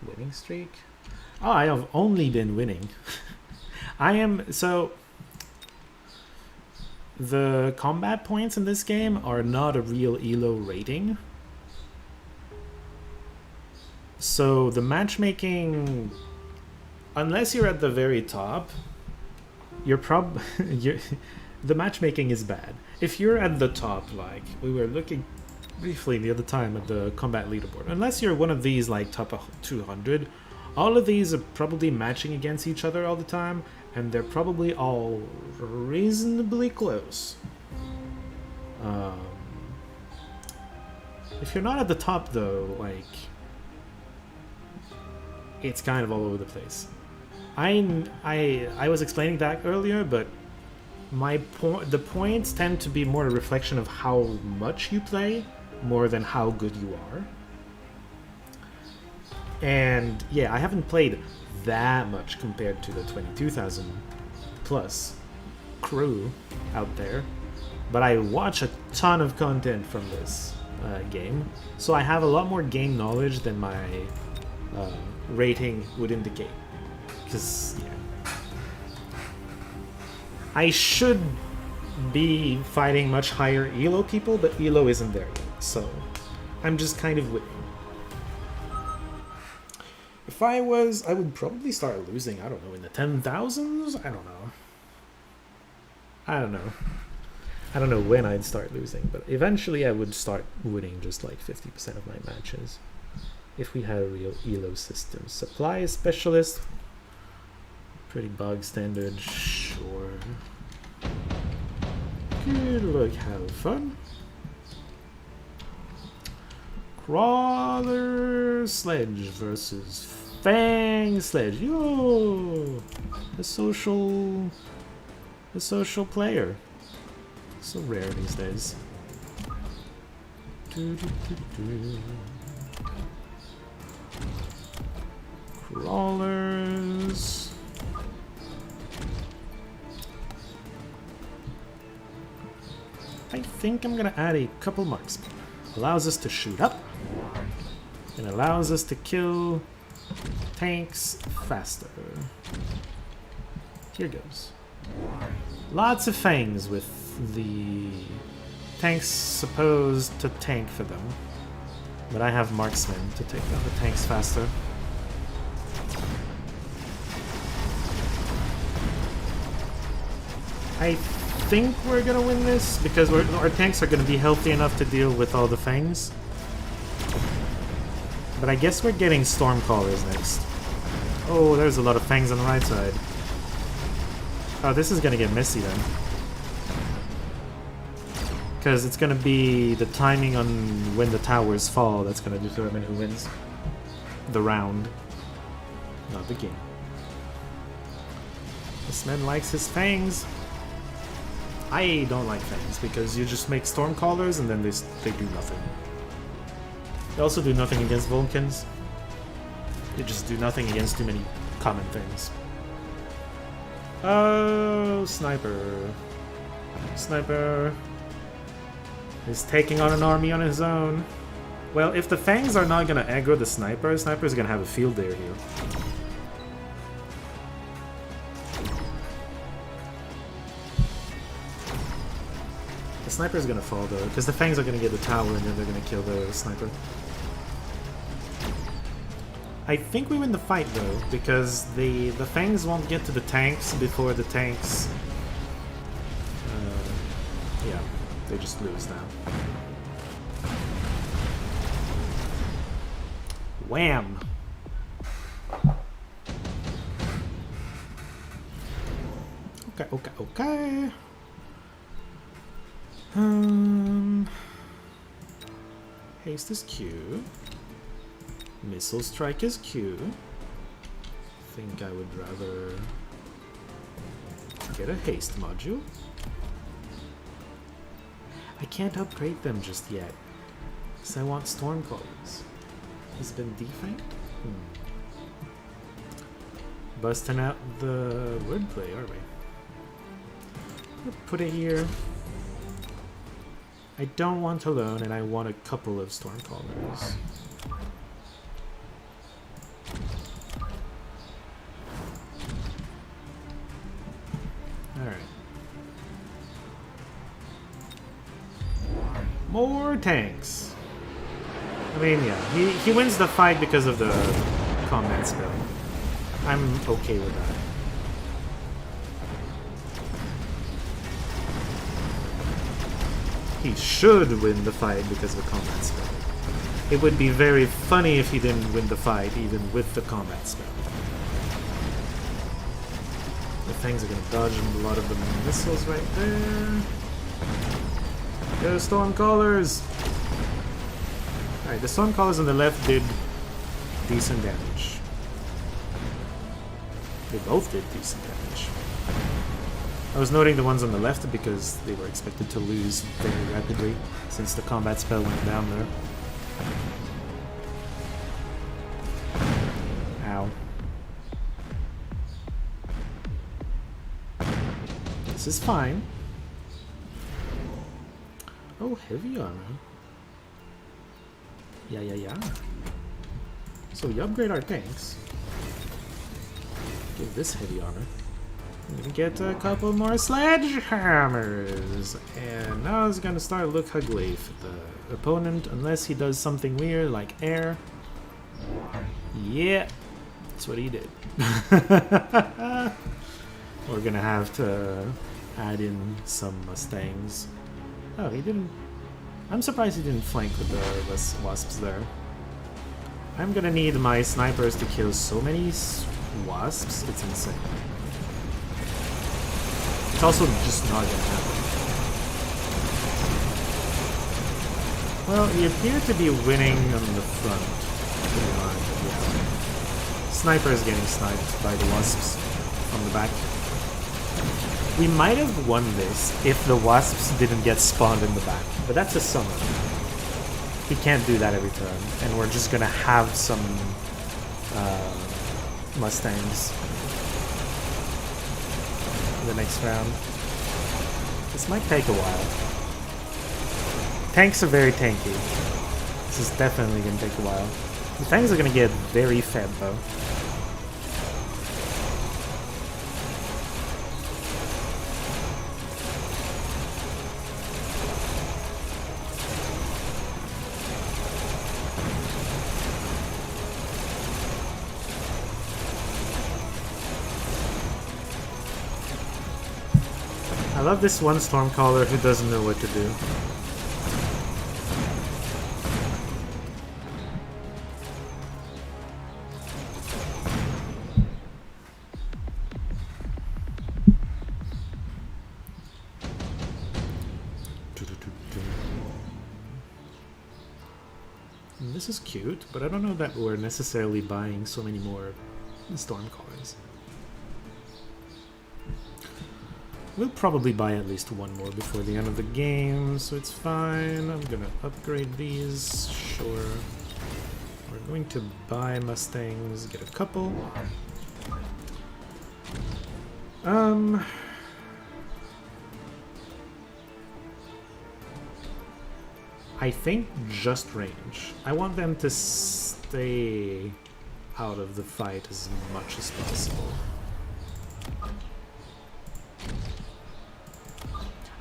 Winning streak? Oh, I have only been winning. I am... So... The combat points in this game are not a real ELO rating. So the matchmaking, unless you're at the very top, you're the matchmaking is bad. If you're at the top, like we were looking briefly the other time at the combat leaderboard, unless you're one of these like top 200, all of these are probably matching against each other all the time, and they're probably all reasonably close. If you're not at the top though, like, it's kind of all over the place. I was explaining that earlier, but the points tend to be more a reflection of how much you play more than how good you are. And yeah, I haven't played that much compared to the 22,000 plus crew out there, but I watch a ton of content from this game, so I have a lot more game knowledge than my rating would indicate. Because yeah, I should be fighting much higher ELO people, but ELO isn't there yet, so I'm just kind of winning. If I was, I would probably start losing, I don't know, in the 10,000s? I don't know. I don't know. I don't know when I'd start losing, but eventually I would start winning just like 50% of my matches. If we had a real ELO system. Supply specialist. Pretty bog standard, sure. Good luck, have fun. Crawler Sledge versus Fang Sledge. Yo! A social player. So rare these days. Crawlers. I think I'm gonna add a couple marks. Allows us to shoot up. And allows us to kill tanks faster. Here goes. Lots of fangs with the tanks supposed to tank for them. But I have marksmen to take down the tanks faster. I think we're gonna win this because our tanks are gonna be healthy enough to deal with all the fangs. But I guess we're getting Stormcallers next. Oh, there's a lot of fangs on the right side. Oh, this is gonna get messy then. Because it's gonna be the timing on when the towers fall that's gonna determine who wins the round. Not the game. This man likes his fangs. I don't like fangs because you just make Stormcallers and then they do nothing. They also do nothing against Vulcans. They just do nothing against too many common things. Oh, Sniper. Sniper is taking on an army on his own. Well, if the Fangs are not gonna aggro the Sniper, Sniper's gonna have a field day here. The Sniper's gonna fall though, because the Fangs are gonna get the tower and then they're gonna kill the Sniper. I think we win the fight though, because the Fangs won't get to the tanks before the tanks... yeah, they just lose now. Wham! Okay. Haste is Q. Missile strike is Q. Think I would rather get a haste module. I can't upgrade them just yet, because I want Stormcallers. Has been defanged? Busting out the wordplay, are we? We'll put it here. I don't want alone, and I want a couple of Stormcallers. Alright. More tanks. I mean, yeah, he wins the fight because of the combat spell. I'm okay with that. He should win the fight because of the combat spell. It would be very funny if he didn't win the fight even with the combat spell. The Fangs are going to dodge a lot of the missiles right there. Go Stormcallers! Alright, the Stormcallers on the left did decent damage. They both did decent damage. I was noting the ones on the left because they were expected to lose very rapidly since the combat spell went down there. Ow. This is fine. Oh, heavy armor. Yeah. So we upgrade our tanks. Give this heavy armor. We get a couple more sledgehammers. And now it's gonna start to look ugly for the opponent unless he does something weird like air. Yeah. That's what he did. We're gonna have to add in some Mustangs. Oh, he didn't... I'm surprised he didn't flank with the wasps there. I'm gonna need my snipers to kill so many wasps, it's insane. It's also just not gonna happen. Well, he appeared to be winning on the front. Yeah. Sniper is getting sniped by the wasps from the back. We might have won this if the wasps didn't get spawned in the back, but that's a summon. He can't do that every turn, and we're just gonna have some Mustangs in the next round. This might take a while. Tanks are very tanky. This is definitely gonna take a while. The tanks are gonna get very fed though. I love this one Stormcaller who doesn't know what to do. This is cute, but I don't know that we're necessarily buying so many more Stormcallers. We'll probably buy at least one more before the end of the game, so it's fine. I'm gonna upgrade these, sure. We're going to buy Mustangs, get a couple. I think just range. I want them to stay out of the fight as much as possible.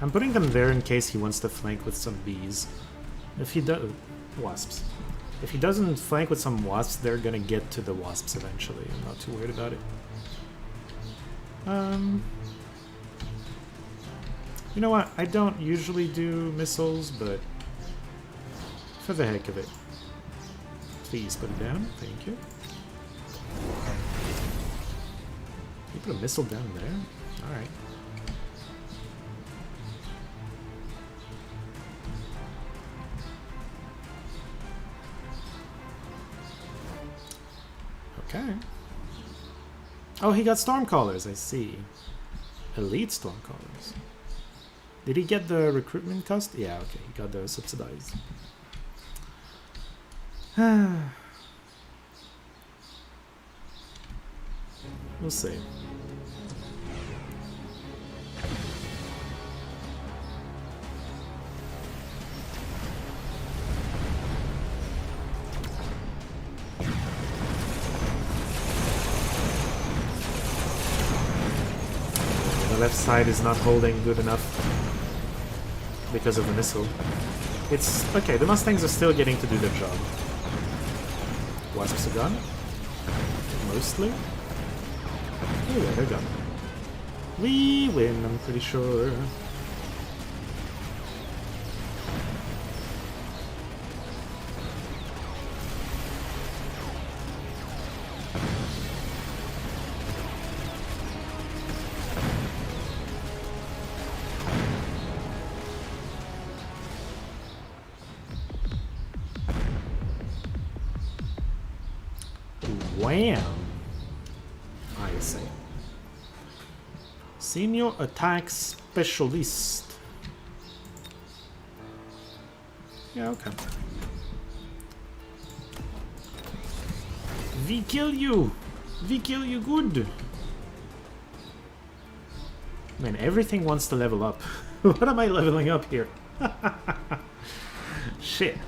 I'm putting them there in case he wants to flank with some bees. If he does... wasps. If he doesn't flank with some wasps, they're gonna get to the wasps eventually. I'm not too worried about it. You know what? I don't usually do missiles, but for the heck of it. Please put it down. Thank you. You put a missile down there? Alright. Okay. Oh, he got Stormcallers, I see. Elite Stormcallers. Did he get the recruitment cost? Yeah, okay, he got those subsidized. We'll see. The left side is not holding good enough because of the missile. It's okay, the Mustangs are still getting to do their job. Wasps are gone. Mostly. Oh yeah, they're gone. We win, I'm pretty sure. Wham! I say. Senior Attack Specialist. Yeah, okay. We kill you! We kill you good! Man, everything wants to level up. What am I leveling up here? Shit.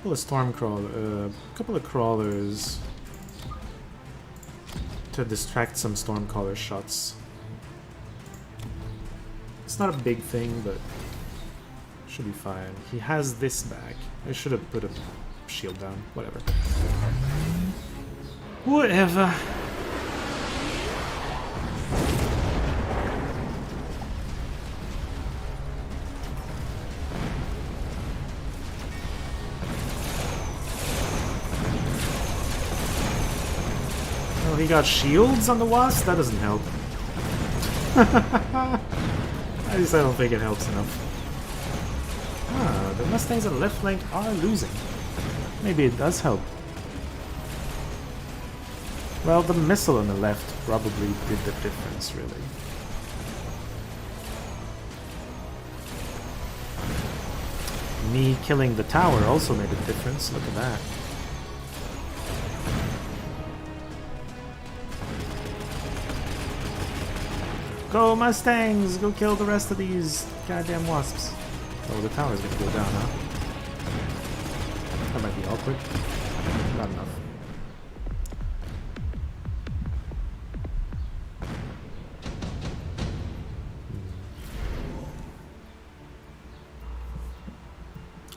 couple of couple of crawlers to distract some stormcaller shots. It's not a big thing, but should be fine. He has this back. I should have put a shield down. Whatever. Whatever. Oh, he got shields on the wasp? That doesn't help. At least I don't think it helps enough. Ah, the Mustangs on the left flank are losing. Maybe it does help. Well, the missile on the left probably did the difference, really. Me killing the tower also made a difference. Look at that. Go Mustangs! Go kill the rest of these goddamn wasps. Oh, the tower's gonna go down, huh? That might be awkward. Not enough.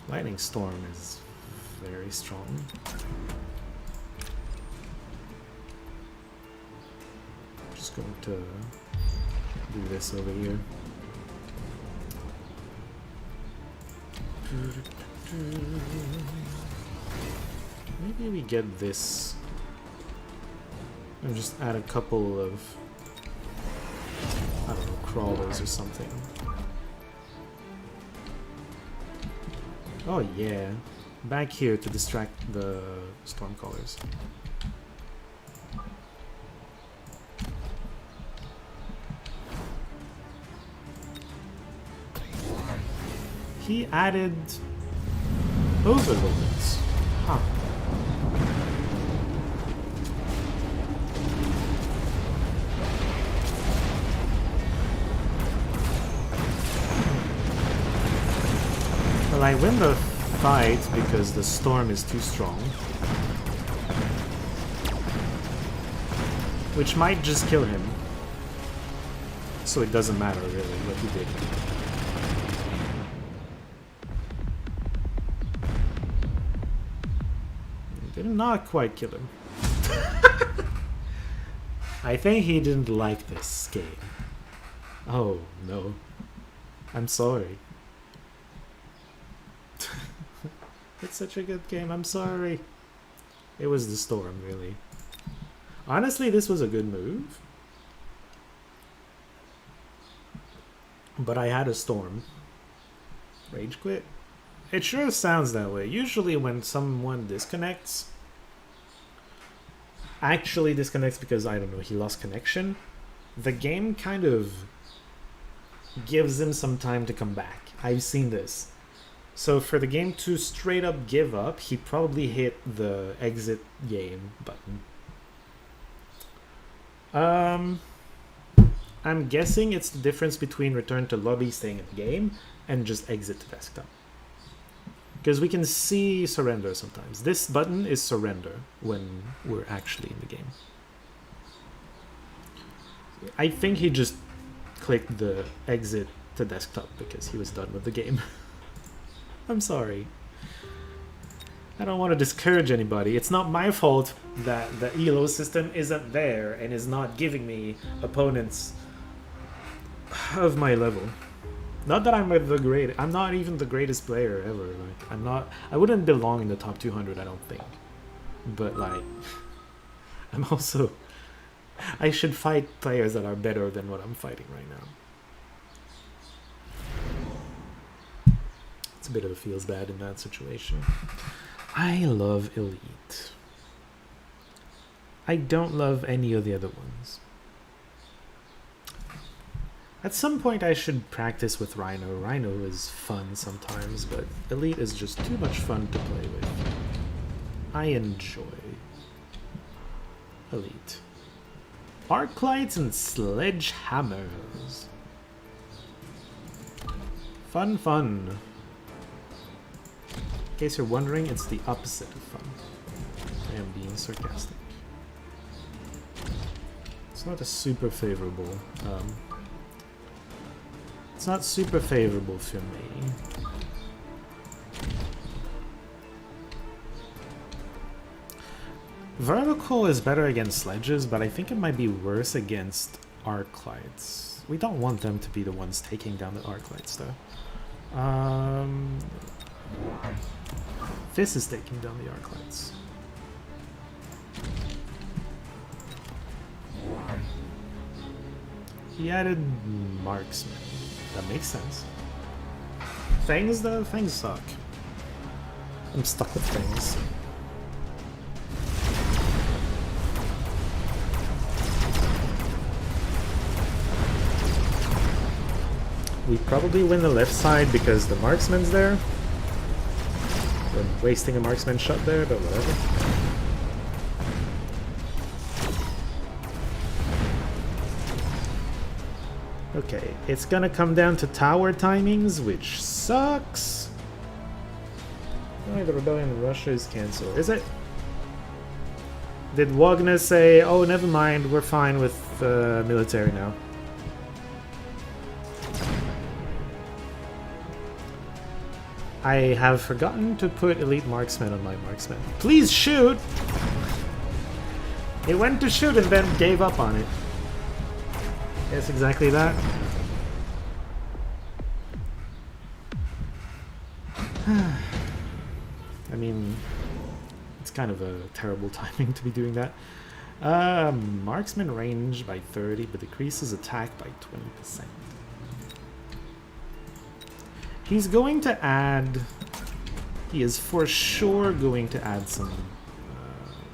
Lightning Storm is very strong. Just going to do this over here. Maybe we get this and just add a couple of, I don't know, crawlers or something. Oh yeah, back here to distract the stormcallers. He added overlords. Huh. Well, I win the fight because the storm is too strong. Which might just kill him. So it doesn't matter really what he did. Did not quite kill him. I think he didn't like this game. Oh no. I'm sorry. It's such a good game, I'm sorry. It was the storm, really. Honestly, this was a good move. But I had a storm. Rage quit? It sure sounds that way. Usually when someone disconnects, actually disconnects because, I don't know, he lost connection, the game kind of gives him some time to come back. I've seen this. So for the game to straight up give up, he probably hit the exit game button. I'm guessing it's the difference between return to lobby, staying in the game, and just exit to desktop. Because we can see surrender sometimes. This button is surrender when we're actually in the game. I think he just clicked the exit to desktop because he was done with the game. I'm sorry. I don't want to discourage anybody. It's not my fault that the ELO system isn't there and is not giving me opponents of my level. Not that I'm I'm not even the greatest player ever. Like, I wouldn't belong in the top 200, I don't think. But like, I'm also, I should fight players that are better than what I'm fighting right now. It's a bit of a feels bad in that situation. I love Elite. I don't love any of the other ones. At some point I should practice with Rhino. Rhino is fun sometimes, but Elite is just too much fun to play with. I enjoy Elite. Arclights and sledgehammers. Fun, fun. In case you're wondering, it's the opposite of fun. I am being sarcastic. It's not a super favorable. It's not super favorable for me. Vertical is better against sledges, but I think it might be worse against arc lights. We don't want them to be the ones taking down the arc lights, though. This is taking down the arc lights. He added marksman. That makes sense. Things, though? Things suck. I'm stuck with things. We probably win the left side because the marksman's there. We're wasting a marksman shot there, but whatever. Okay, it's gonna come down to tower timings, which sucks. Oh, the rebellion in Russia is cancelled. Is it? Did Wagner say, oh, never mind, we're fine with military now? I have forgotten to put elite marksman on my marksman. Please shoot! It went to shoot and then gave up on it. Yes, exactly that. I mean, it's kind of a terrible timing to be doing that. Marksman range by 30, but decreases attack by 20%. He's going to add... He is for sure going to add some...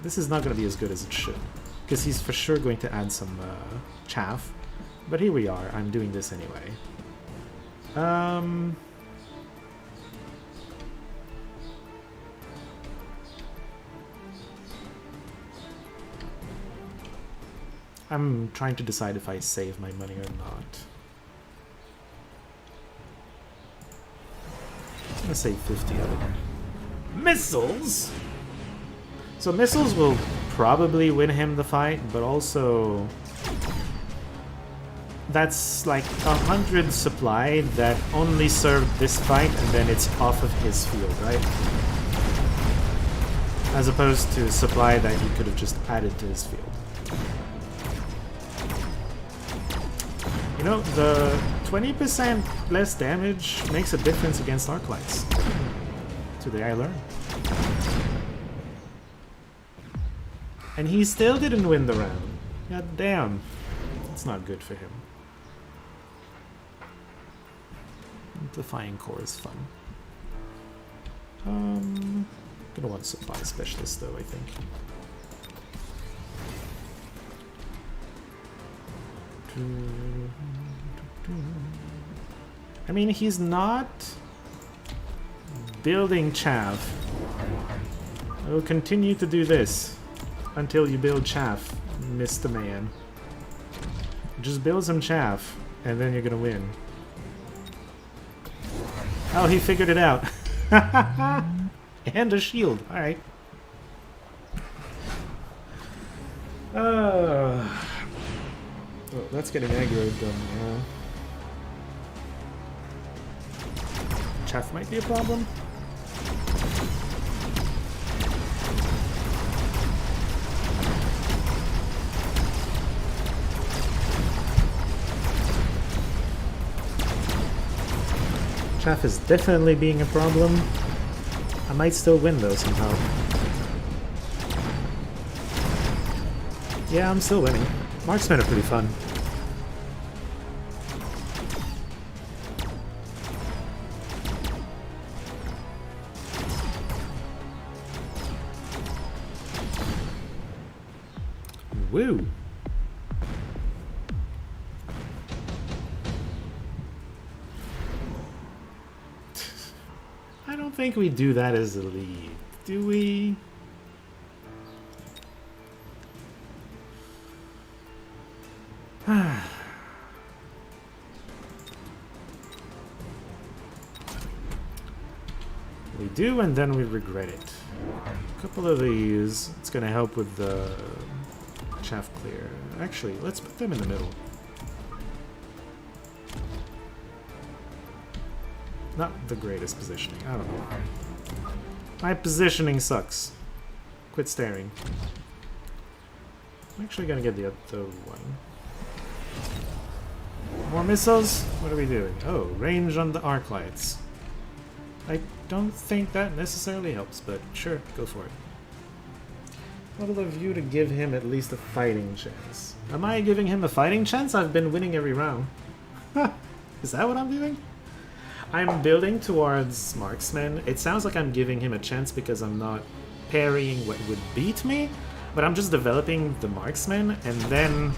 this is not going to be as good as it should. Because he's for sure going to add some chaff. But here we are. I'm doing this anyway. I'm trying to decide if I save my money or not. I'm gonna save 50 of it. Missiles! So missiles will probably win him the fight, but also... That's like 100 supply that only served this fight and then it's off of his field, right? As opposed to supply that he could have just added to his field. You know, the 20% less damage makes a difference against arc lights. Today I learned. And he still didn't win the round. God damn. That's not good for him. Amplifying core is fun. Gonna want supply specialist though, I think. I mean, he's not building chaff. I will continue to do this until you build chaff, Mr. Man. Just build some chaff, and then you're gonna win. Oh, he figured it out. And a shield. Alright. Oh, that's getting aggroed done, yeah. Chaff might be a problem. Chaff is definitely being a problem. I might still win though somehow. Yeah, I'm still winning. Marksmen are pretty fun. Woo! I don't think we do that as a lead, do we? We do, and then we regret it. A couple of these. It's gonna help with the chaff clear. Actually, let's put them in the middle. Not the greatest positioning. I don't know. My positioning sucks. Quit staring. I'm actually gonna get the other one. More missiles? What are we doing? Oh, range on the arc lights. I don't think that necessarily helps, but sure, go for it. What of you to give him at least a fighting chance? Am I giving him a fighting chance? I've been winning every round. Is that what I'm doing? I'm building towards marksman. It sounds like I'm giving him a chance because I'm not parrying what would beat me, but I'm just developing the marksman, and then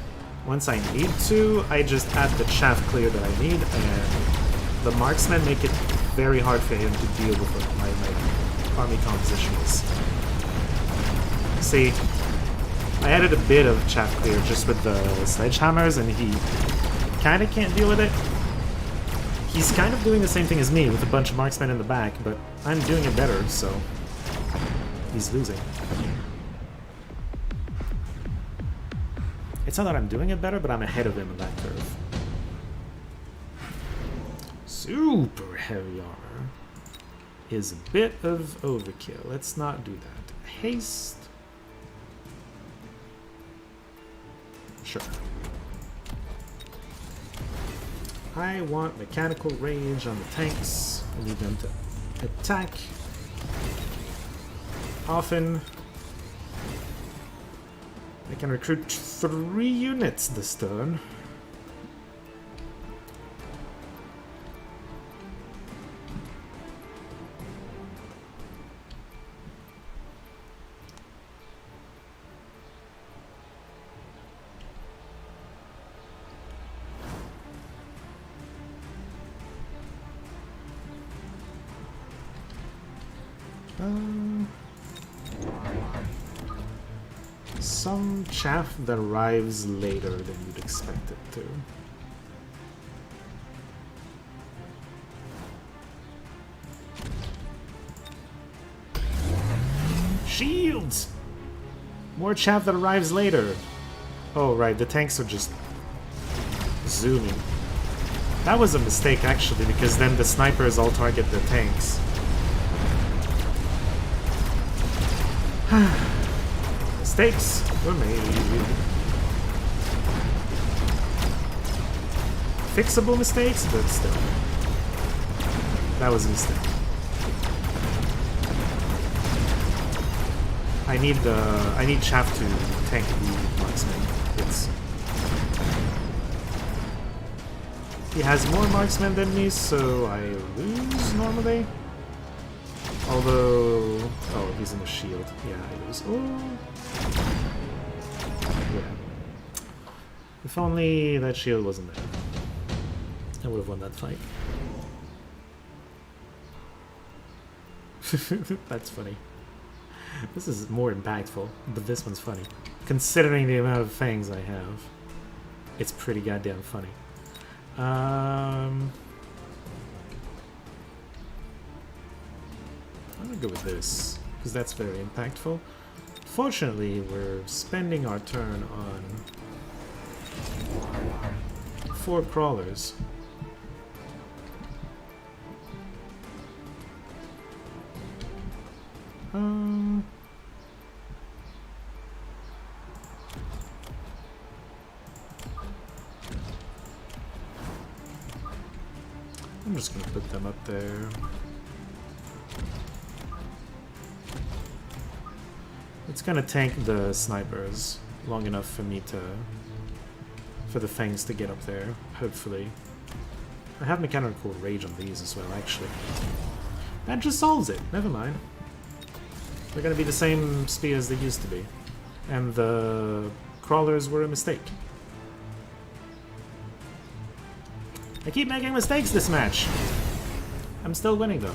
once I need to, I just add the chaff clear that I need, and the marksman make it very hard for him to deal with what my army composition is. See, I added a bit of chaff clear just with the sledgehammers, and he kind of can't deal with it. He's kind of doing the same thing as me with a bunch of marksmen in the back, but I'm doing it better, so he's losing. It's not that I'm doing it better, but I'm ahead of him in that curve. Super heavy armor is a bit of overkill. Let's not do that. Haste. Sure. I want mechanical range on the tanks. I need them to attack often. I can recruit 3 units this turn. Some chaff that arrives later than you'd expect it to. Shields! More chaff that arrives later. Oh, right, the tanks are just zooming. That was a mistake, actually, because then the snipers all target the tanks. Mistakes were made. Fixable mistakes, but still. That was a mistake. I need chaff to tank the marksman. He has more marksmen than me, so I lose normally. Although... oh, he's in the shield. Yeah, I lose. Oh! Yeah. If only that shield wasn't there. I would have won that fight. That's funny. This is more impactful, but this one's funny. Considering the amount of fangs I have, it's pretty goddamn funny. I'm gonna go with this, because that's very impactful. Fortunately, we're spending our turn on 4 crawlers. I'm just gonna put them up there. It's gonna tank the snipers long enough for me for the fangs to get up there, hopefully. I have mechanical rage on these as well, actually. That just solves it, never mind. They're gonna be the same speed as they used to be. And the crawlers were a mistake. I keep making mistakes this match. I'm still winning though.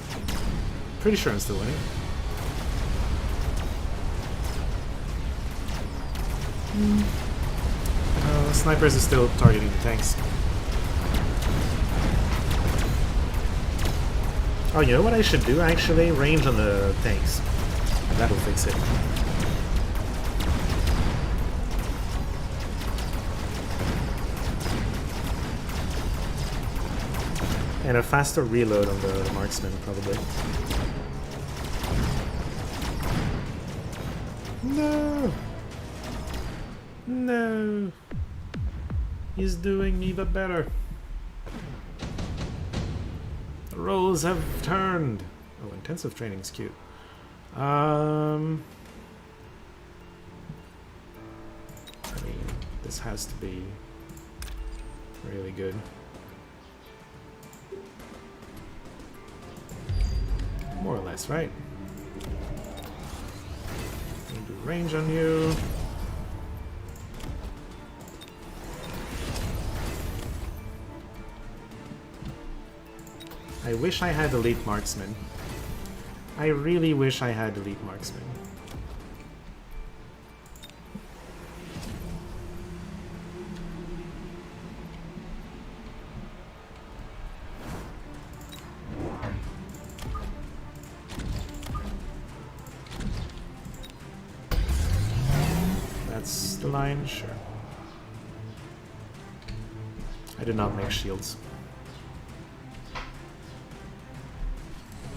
Pretty sure I'm still winning. Snipers are still targeting the tanks. Oh, you know what I should do actually? Range on the tanks. And that'll fix it. And a faster reload on the marksman, probably. No! No! He's doing me the better. The roles have turned. Oh, intensive training's cute. I mean, this has to be really good. More or less, right? Do range on you. I wish I had elite marksman. I really wish I had elite marksman. That's the line, sure. I did not make shields.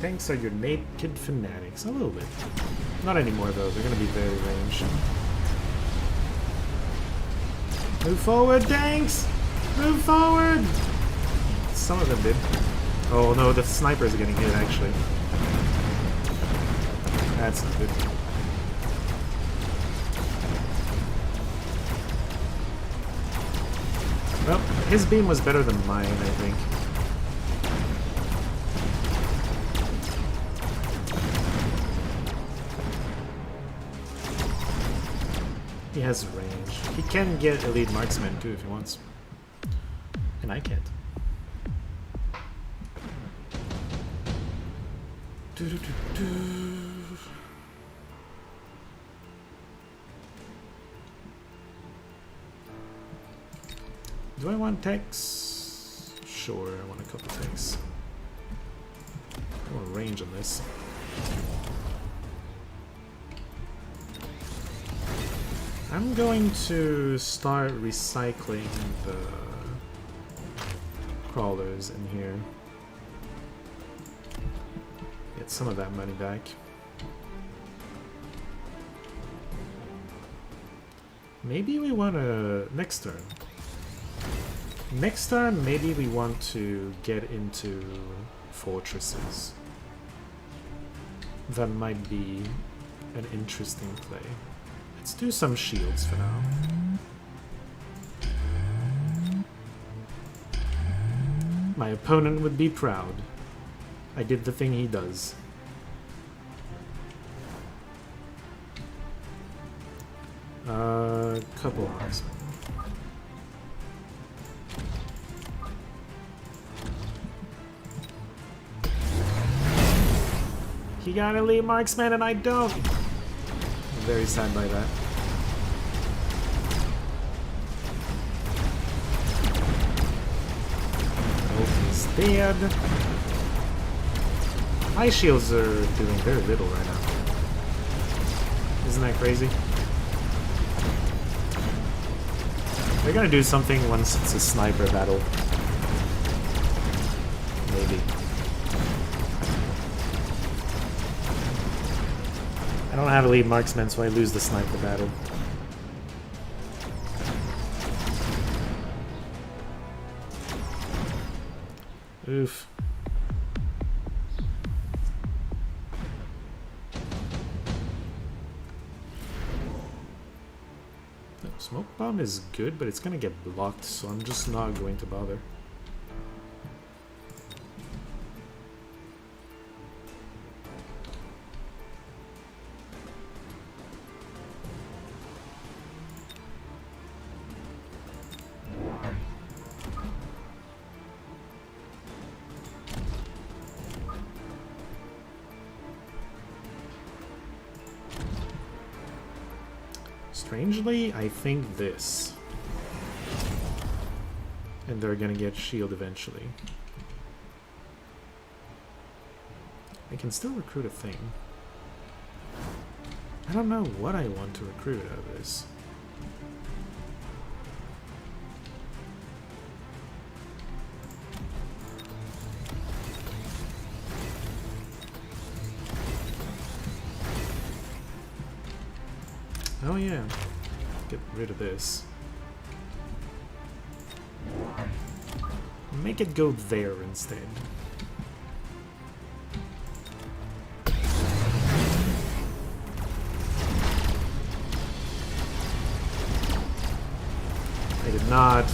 Tanks are your naked fanatics. A little bit. Not anymore, though. They're going to be very ranged. Move forward, tanks! Move forward! Some of them did. Oh no, the snipers are getting hit, actually. That's not good. Well, his beam was better than mine, I think. He has range. He can get elite marksman too if he wants. And I can't. Do I want tanks? Sure, I want a couple tanks. I want range on this. I'm going to start recycling the crawlers in here. Get some of that money back. Maybe we want to... next turn. Next turn, maybe we want to get into fortresses. That might be an interesting play. Let's do some shields for now. My opponent would be proud. I did the thing he does. Couple of marksmen. He got elite marksman and I don't. I'm very sad by that. Oh, he's dead. My shields are doing very little right now. Isn't that crazy? They're gonna do something once it's a sniper battle. Maybe. I don't have a lead marksman, so I lose the sniper battle. Oof. Smoke bomb is good, but it's gonna get blocked, so I'm just not going to bother. Strangely, I think this. And they're gonna get shield eventually. I can still recruit a thing. I don't know what I want to recruit out of this. Oh yeah, get rid of this. Make it go there instead. I did not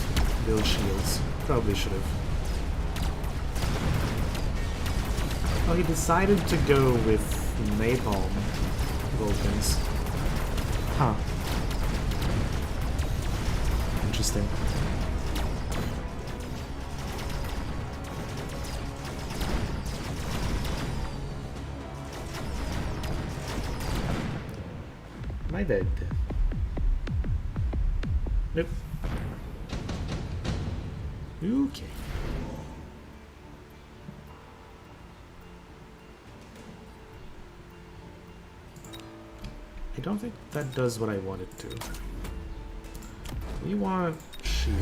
build shields. Probably should have. Oh, he decided to go with napalm Vulcans. Huh. Interesting. Am I dead? Nope. Okay. I don't think that does what I want it to. We want shield.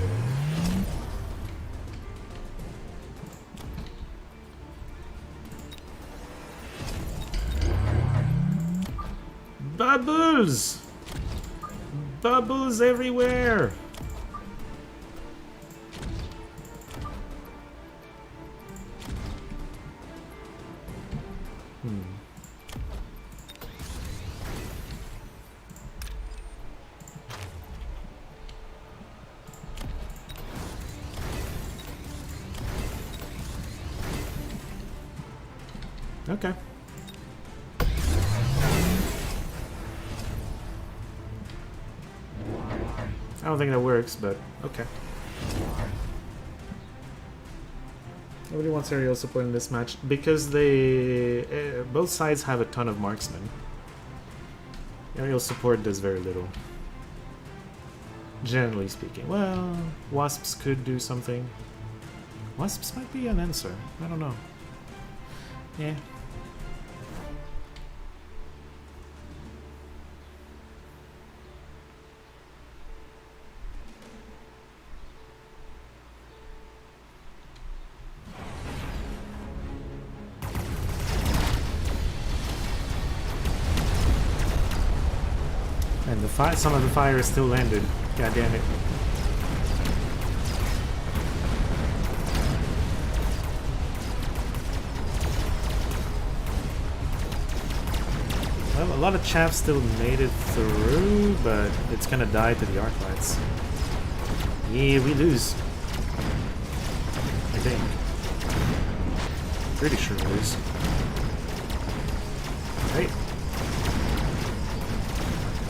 Bubbles! Bubbles everywhere! Okay. I don't think that works, but okay. Nobody wants aerial support in this match because they both sides have a ton of marksmen. Aerial support does very little. Generally speaking. Well, wasps could do something. Wasps might be an answer. I don't know. Yeah. And the some of the fire is still landed. God damn it. Well, a lot of chaff still made it through, but it's gonna die to the arc lights. Yeah, we lose. I think. Pretty sure we lose. Right?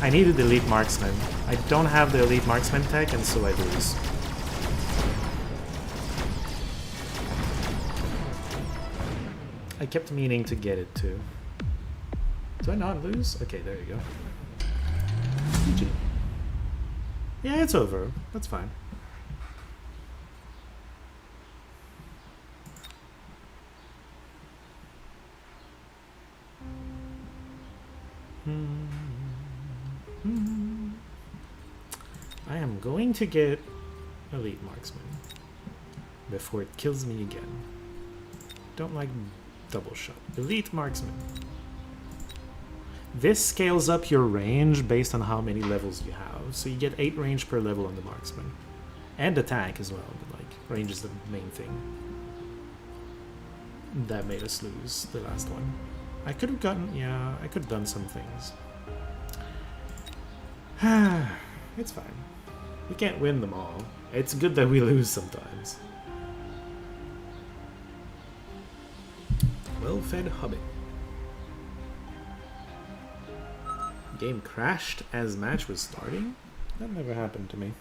I needed the elite marksman. I don't have the elite marksman tech, and so I lose. I kept meaning to get it too. Do I not lose? Okay, there you go. GG. Yeah, it's over. That's fine. I am going to get elite marksman before it kills me again. Don't like double shot. Elite marksman. This scales up your range based on how many levels you have. So you get 8 range per level on the marksman. And attack as well, but like range is the main thing. That made us lose the last one. I could have gotten, yeah, I could have done some things. It's fine. We can't win them all. It's good that we lose sometimes. Well-fed hobbit. Game crashed as match was starting? That never happened to me.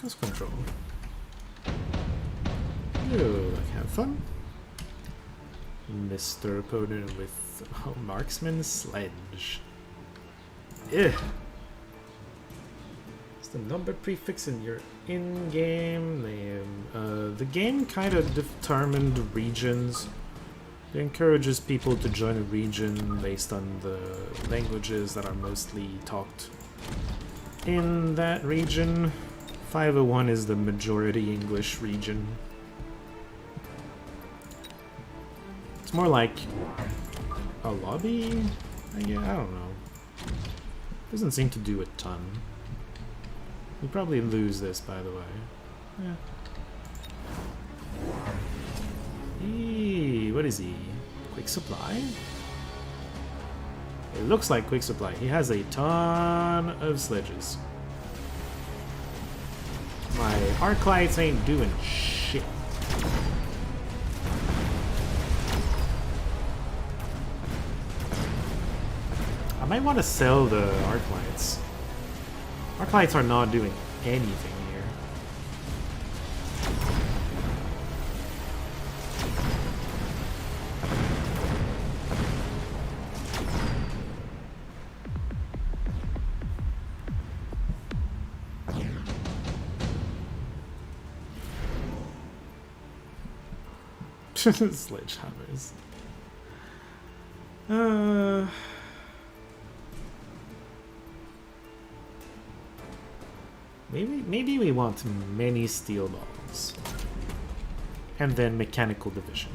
Cost control. You like have fun, Mr. Opponent with Oh, marksman sledge. Ugh. It's the number prefix in your in-game name. The game kind of determined regions. It encourages people to join a region based on the languages that are mostly talked in that region. 501 is the majority English region. It's more like a lobby? I don't know. Doesn't seem to do a ton. We probably lose this, by the way. Yeah. What is he? Quick supply? It looks like quick supply. He has a ton of sledges. My Arclights ain't doing shit. I might want to sell the Arclights. Arclights are not doing anything here. Sledgehammers. Maybe we want many steel balls. And then mechanical division.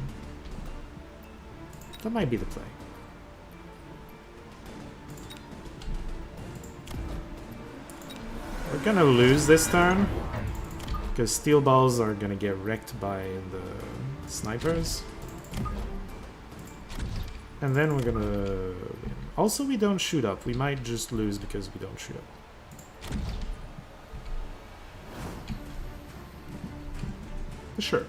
That might be the play. We're gonna lose this turn. Because steel balls are gonna get wrecked by the snipers. And then we're gonna win. Also, we don't shoot up. We might just lose because we don't shoot up. Sure.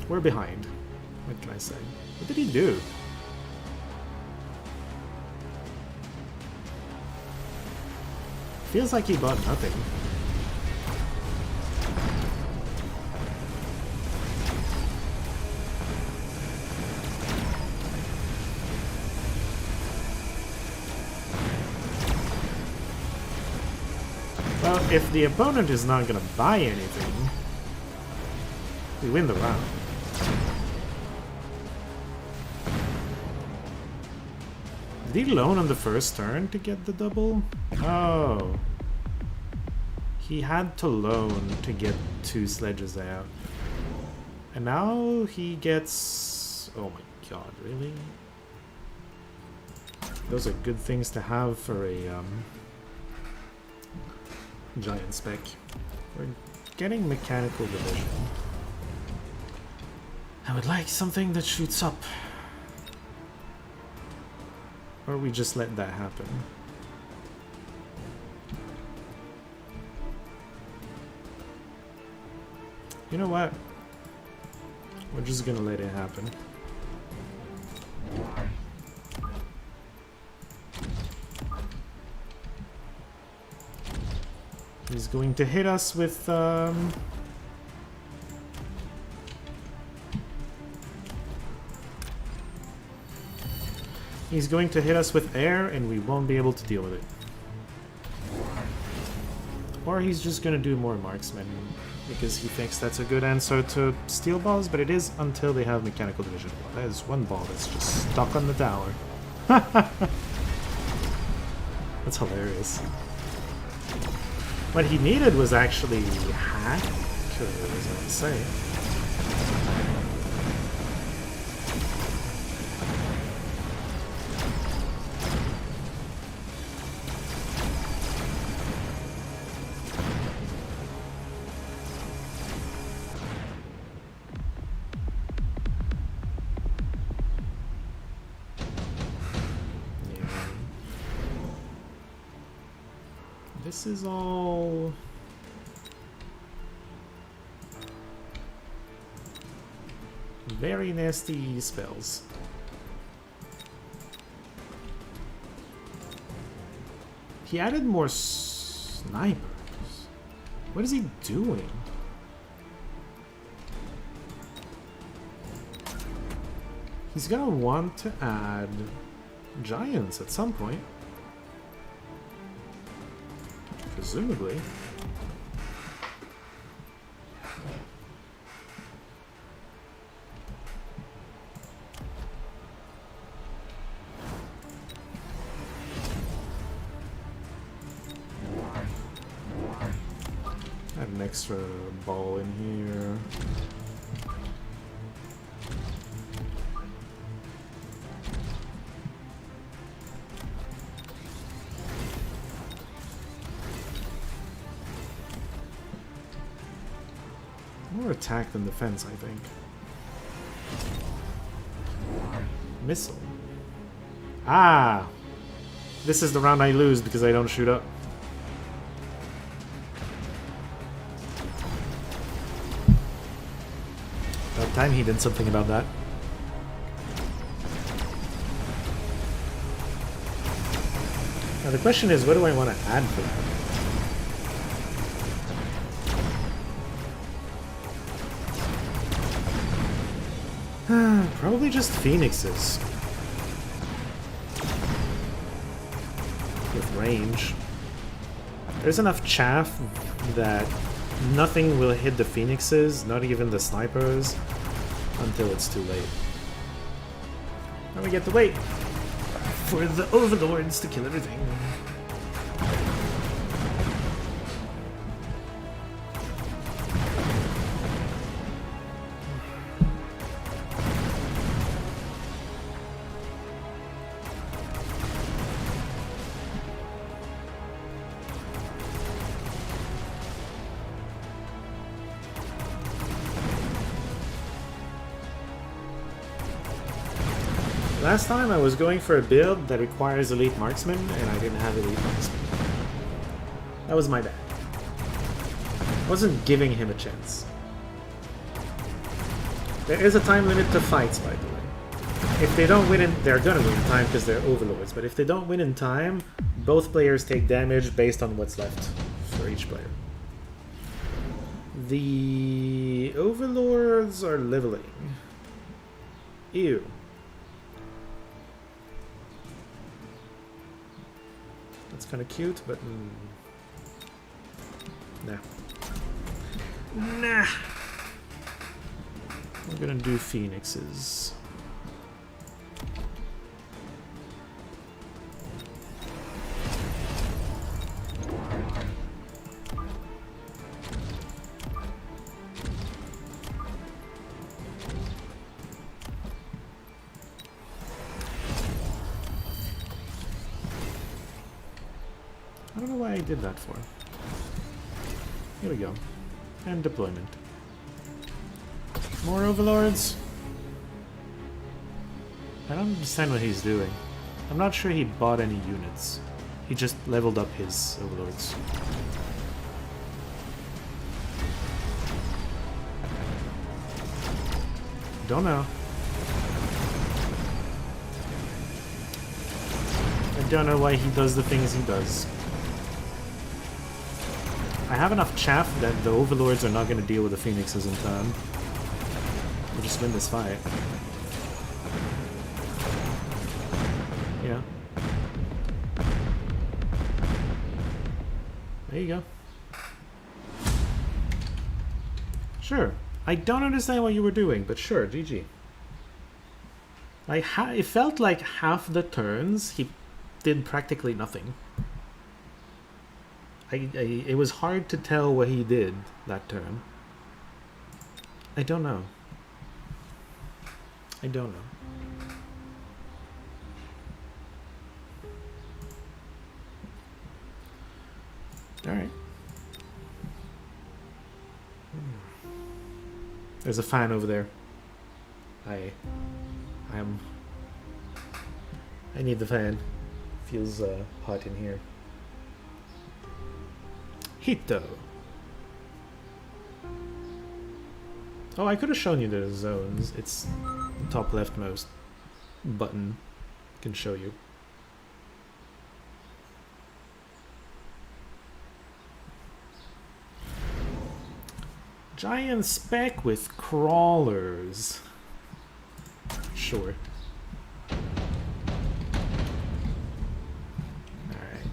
We're behind. What can I say? What did he do? Feels like he bought nothing. Well, if the opponent is not gonna buy anything, we win the round. Did he loan on the first turn to get the double? Oh. He had to loan to get 2 sledges out. And now he gets... Oh my god, really? Those are good things to have for a giant spec. We're getting mechanical division. I would like something that shoots up. Or we just let that happen. You know what? We're just gonna let it happen. He's going to hit us with he's going to hit us with air and we won't be able to deal with it. Or he's just gonna do more marksmen because he thinks that's a good answer to steel balls, but it is until they have mechanical division. Well, that is one ball that's just stuck on the tower. That's hilarious. What he needed was actually hack, I was going to say. This is all... very nasty spells. He added more snipers. What is he doing? He's gonna want to add giants at some point. Presumably. Add an extra ball in here. More attack than defense, I think. Missile. Ah! This is the round I lose because I don't shoot up. About time he did something about that. Now the question is, what do I want to add for that? Probably just phoenixes. With range. There's enough chaff that nothing will hit the phoenixes, not even the snipers, until it's too late. Now we get to wait for the overlords to kill everything. Last time I was going for a build that requires elite marksman, and I didn't have elite marksman. That was my bad. I wasn't giving him a chance. There is a time limit to fights, by the way. If they don't win in... They're gonna win in time because they're overlords, but if they don't win in time, both players take damage based on what's left for each player. The overlords are leveling. Ew. That's kind of cute, but nah. Nah. We're gonna do phoenixes. I don't know why I did that for. Here we go. And deployment. More overlords? I don't understand what he's doing. I'm not sure he bought any units. He just leveled up his overlords. Don't know. I don't know why he does the things he does. I have enough chaff that the overlords are not going to deal with the phoenixes in time. We'll just win this fight. Yeah. There you go. Sure. I don't understand what you were doing, but sure, GG. It felt like half the turns he did practically nothing. It was hard to tell what he did that turn. I don't know. I don't know. Alright. There's a fan over there. I need the fan. Feels hot in here. Hito. Oh, I could have shown you the zones. It's the top leftmost button. Can show you. Giant spec with crawlers. sure. Alright.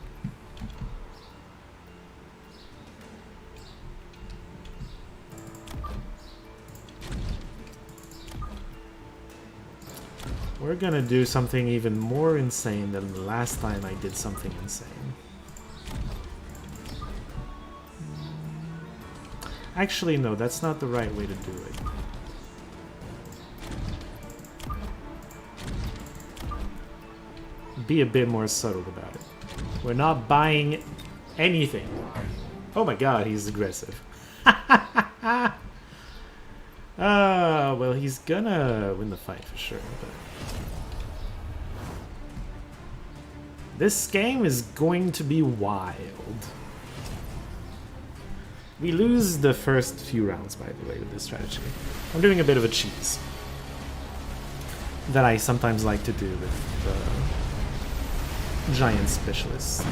We're gonna do something even more insane than the last time I did something insane. Actually, no, that's not the right way to do it. Be a bit more subtle about it. We're not buying anything. Oh my god, he's aggressive. Well, he's gonna win the fight for sure, but... This game is going to be wild. We lose the first few rounds, by the way, with this strategy. I'm doing a bit of a cheese. That I sometimes like to do with giant specialists.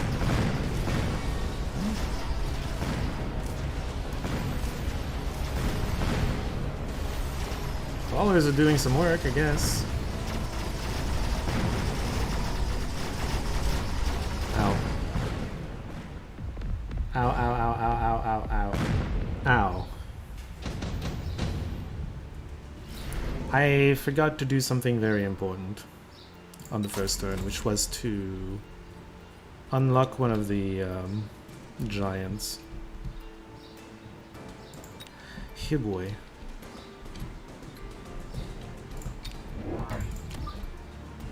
Ballers are doing some work, I guess. Ow. Ow, ow, ow, ow, ow, ow, ow. Ow. I forgot to do something very important on the first turn, which was to unlock one of the giants. Here, boy.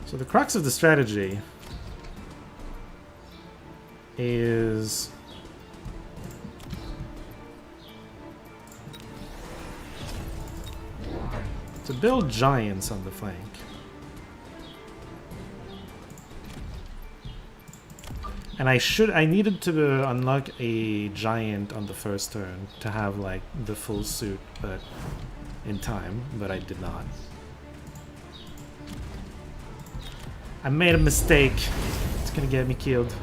So the crux of the strategy is to build giants on the flank. And I needed to unlock a giant on the first turn to have like the full suit, but in time, but I did not. I made a mistake. It's gonna get me killed.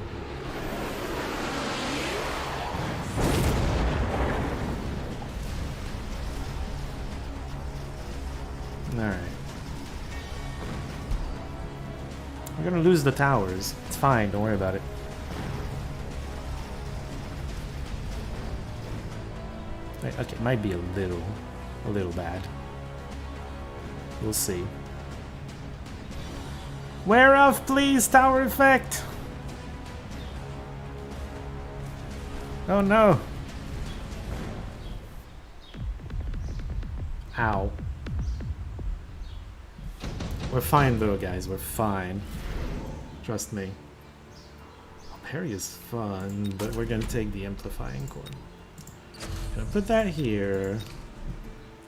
Alright. We're gonna lose the towers. It's fine, don't worry about it. Okay, it might be a little bad. We'll see. Whereof, please, tower effect! Oh no! Ow. We're fine though, guys, we're fine. Trust me. Parry is fun, but we're gonna take the amplifying core. Gonna put that here.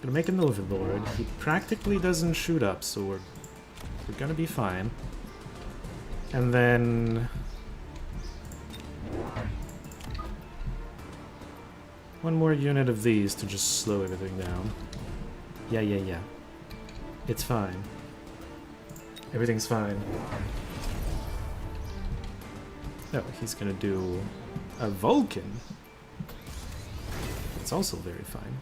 Gonna make an overlord. He practically doesn't shoot up, so we're gonna be fine. And then one more unit of these to just slow everything down. Yeah. It's fine. Everything's fine. Oh, he's gonna do a Vulcan. It's also very fine.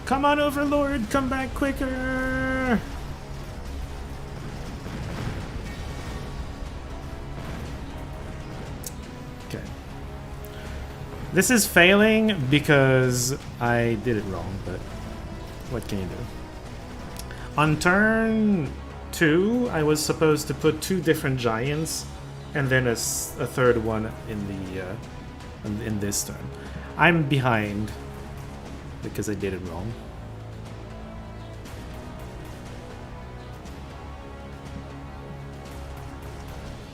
Come on, Overlord! Come back quicker! Okay. This is failing because I did it wrong, but what can you do? On turn 2, I was supposed to put 2 different giants and then a third one in this turn. I'm behind because I did it wrong.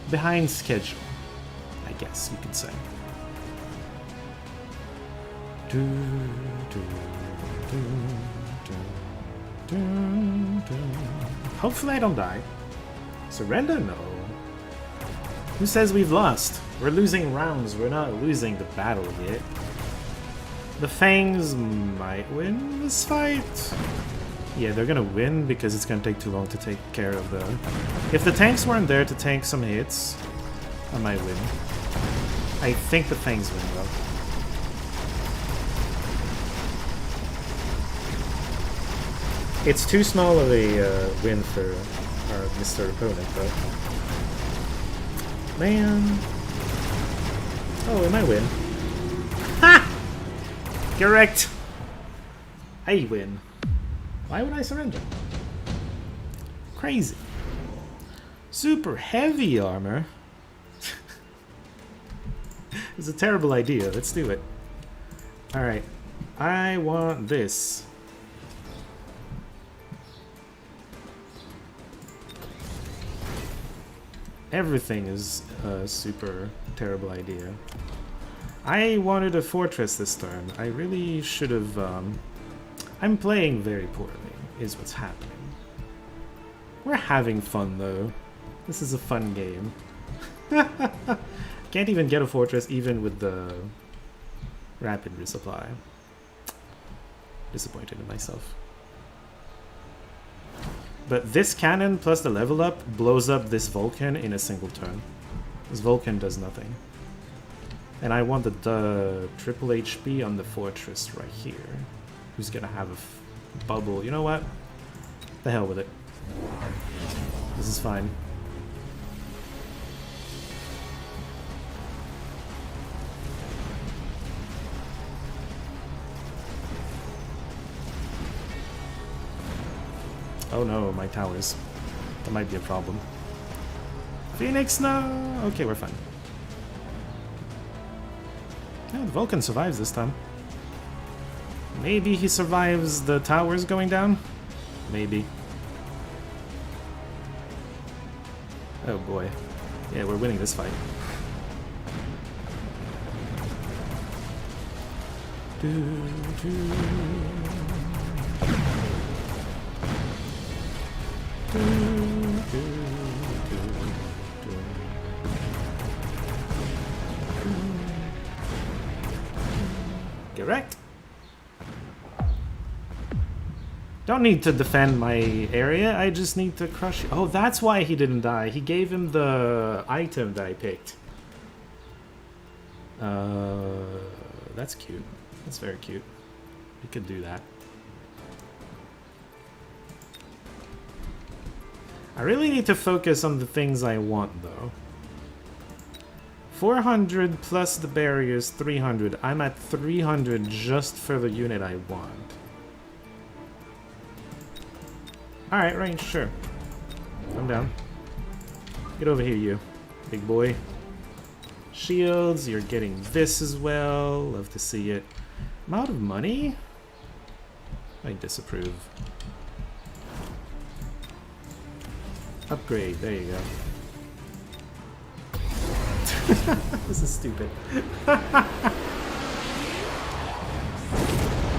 Behind schedule, I guess you could say. Hopefully I don't die. Surrender? No. Who says we've lost? We're losing rounds, we're not losing the battle yet. The Fangs might win this fight. Yeah, they're gonna win because it's gonna take too long to take care of the... If the tanks weren't there to tank some hits, I might win. I think the Fangs win though. It's too small of a win for our Mr. Opponent, though. Man. Oh, we might win. Ha! Correct! I win. Why would I surrender? Crazy. Super heavy armor? It's a terrible idea. Let's do it. Alright. I want this. Everything is a super terrible idea. I wanted a fortress this turn. I really should have... I'm playing very poorly, is what's happening. We're having fun, though. This is a fun game. Can't even get a fortress even with the rapid resupply. Disappointed in myself. But this cannon plus the level up blows up this Vulcan in a single turn. This Vulcan does nothing. And I want the triple HP on the fortress right here. Who's gonna have a bubble? You know what? The hell with it. This is fine. Oh no, my towers. That might be a problem. Phoenix, no! Okay, we're fine. Yeah, the Vulcan survives this time. Maybe he survives the towers going down? Maybe. Oh boy. Yeah, we're winning this fight. Correct. Don't need to defend my area, I just need to crush you. Oh, that's why he didn't die. He gave him the item that I picked. That's cute. That's very cute. We could do that. I really need to focus on the things I want, though. 400 plus the barriers, 300. I'm at 300 just for the unit I want. Alright, range, sure. I'm down. Get over here, you. Big boy. Shields, you're getting this as well. Love to see it. I'm out of money? I disapprove. Upgrade, there you go. This is stupid.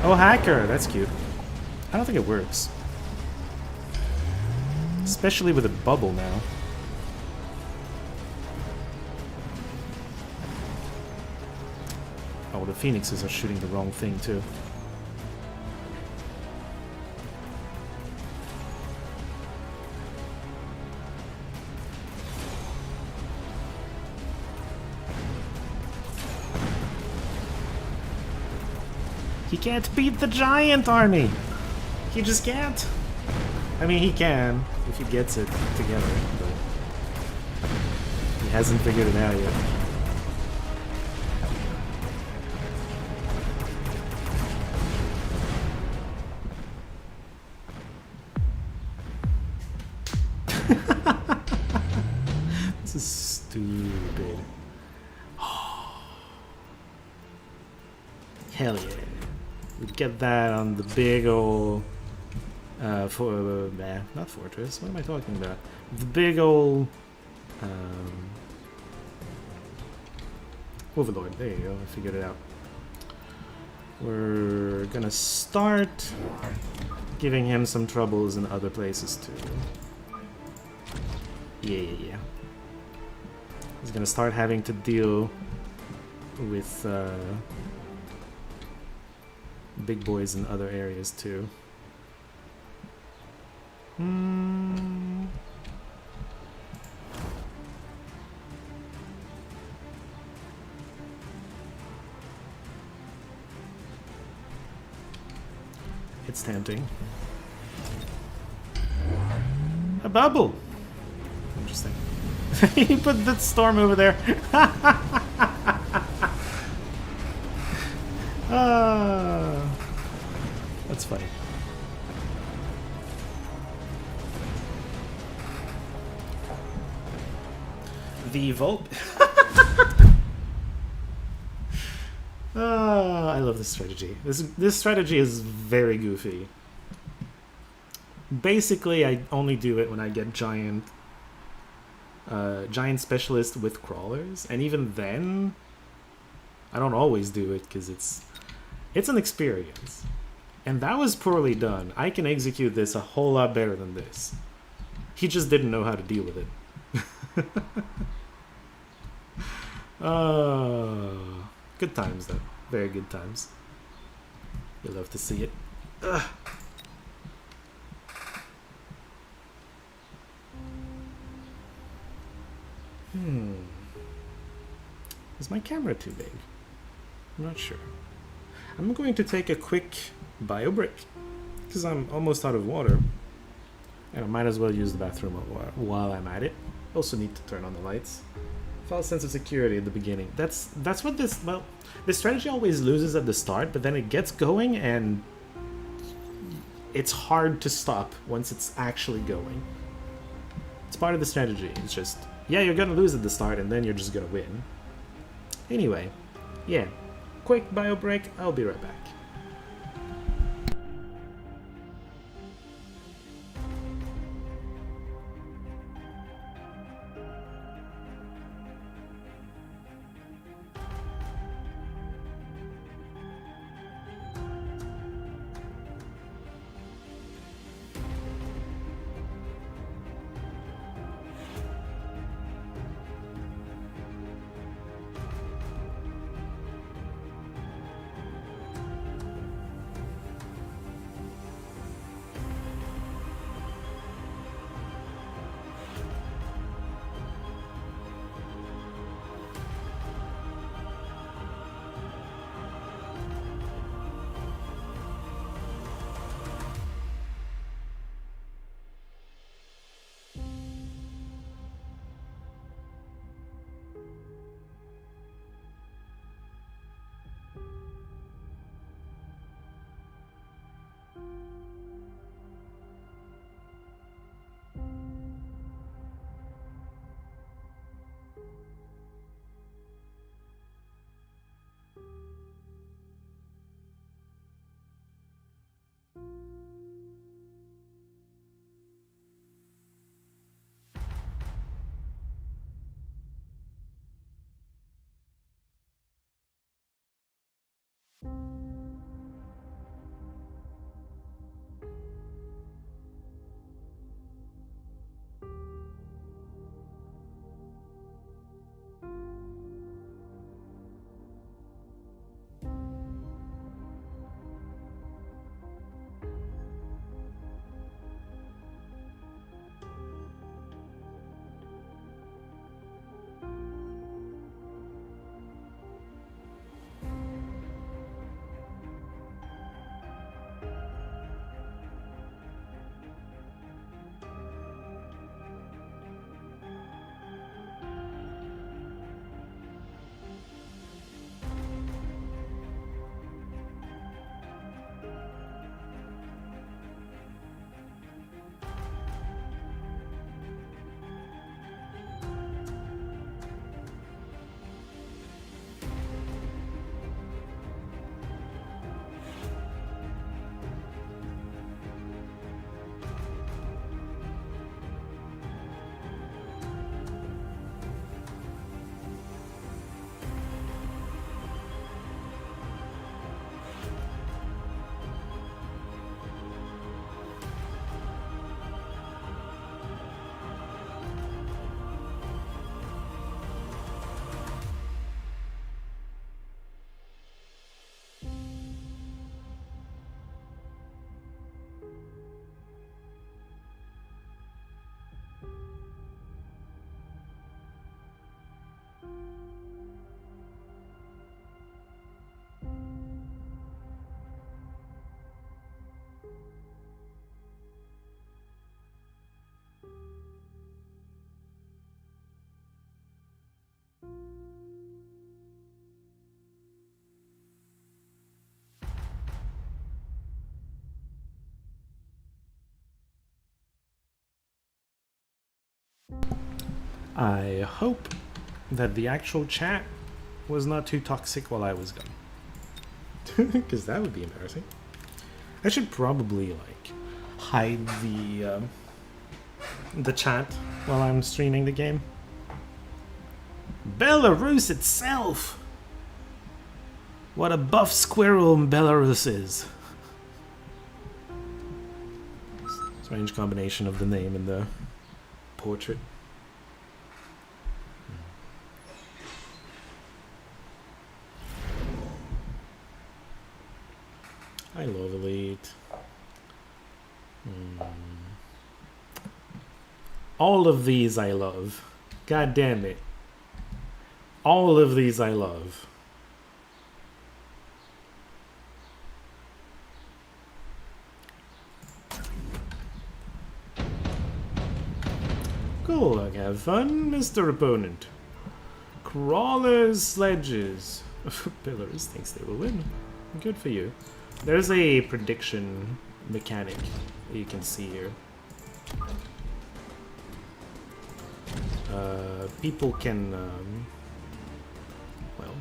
Oh, hacker, that's cute. I don't think it works. Especially with a bubble now. Oh, the phoenixes are shooting the wrong thing too. He can't beat the giant army! He just can't! I mean, he can, if he gets it together, but he hasn't figured it out yet. This is stupid. Hell yeah. We get that on the big ol' not fortress. What am I talking about? The big ol' Overlord. There you go. I figured it out. We're gonna start giving him some troubles in other places too. Yeah. He's gonna start having to deal with big boys in other areas too. It's tempting. A bubble. Interesting. He put the storm over there. That's funny. The Volt. I love this strategy. This strategy is very goofy. Basically, I only do it when I get giant specialist with crawlers, and even then, I don't always do it because it's an experience. And that was poorly done. I can execute this a whole lot better than this. He just didn't know how to deal with it. Good times, though. Very good times. You'll love to see it. Ugh. Is my camera too big? I'm not sure. I'm going to take a quick bio break because I'm almost out of water. And I might as well use the bathroom while I'm at it. Also need to turn on the lights. False sense of security at the beginning. That's what this, well, this strategy always loses at the start, but then it gets going and it's hard to stop once it's actually going. It's part of the strategy. It's just, yeah, you're gonna lose at the start and then you're just gonna win. Anyway, yeah, quick bio break, I'll be right back. I hope that the actual chat was not too toxic while I was gone. Because that would be embarrassing. I should probably, like, hide the chat while I'm streaming the game. Belarus itself! What a buff squirrel Belarus is. Strange combination of the name and the portrait. I love Elite. All of these I love. God damn it. All of these I love. Cool, like have fun, Mr. Opponent. Crawlers, sledges. Pillars thinks they will win. Good for you. There's a prediction mechanic that you can see here. People can, well,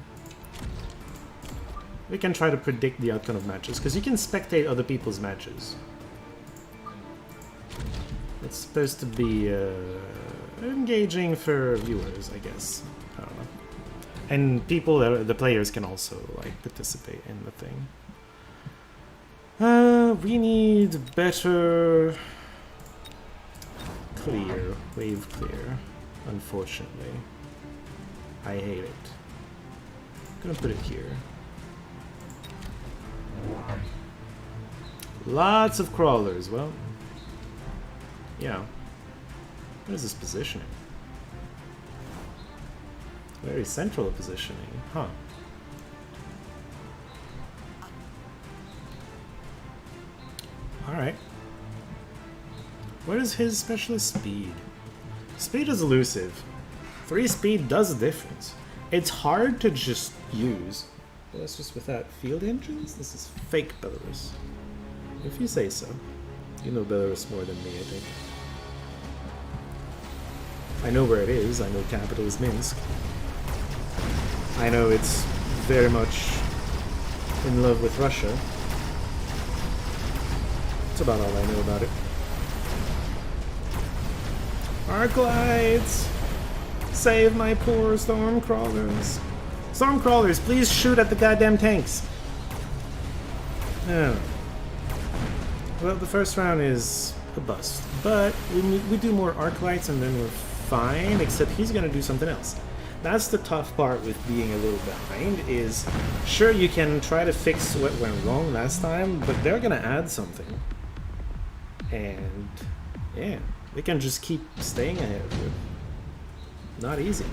they can try to predict the outcome of matches, because you can spectate other people's matches. It's supposed to be engaging for viewers, I guess. I don't know. And people, the players can also like participate in the thing. We need better clear, wave clear. Unfortunately, I hate it. I'm gonna put it here. Lots of crawlers. Well, yeah. What is this positioning? Very central positioning, huh? Alright. What is his specialist speed? Speed is elusive. 3 speed does a difference. It's hard to just use. Well, that's just without field engines? This is fake Belarus. If you say so. You know Belarus more than me, I think. I know where it is. I know capital is Minsk. I know it's very much in love with Russia. That's about all I know about it. Arclights! Save my poor stormcrawlers. Stormcrawlers, please shoot at the goddamn tanks. Oh. Well, the first round is a bust. But we do more Arclights and then we're fine, except he's gonna do something else. That's the tough part with being a little behind is, sure, you can try to fix what went wrong last time, but they're gonna add something. And, yeah, they can just keep staying ahead of you. Not easy.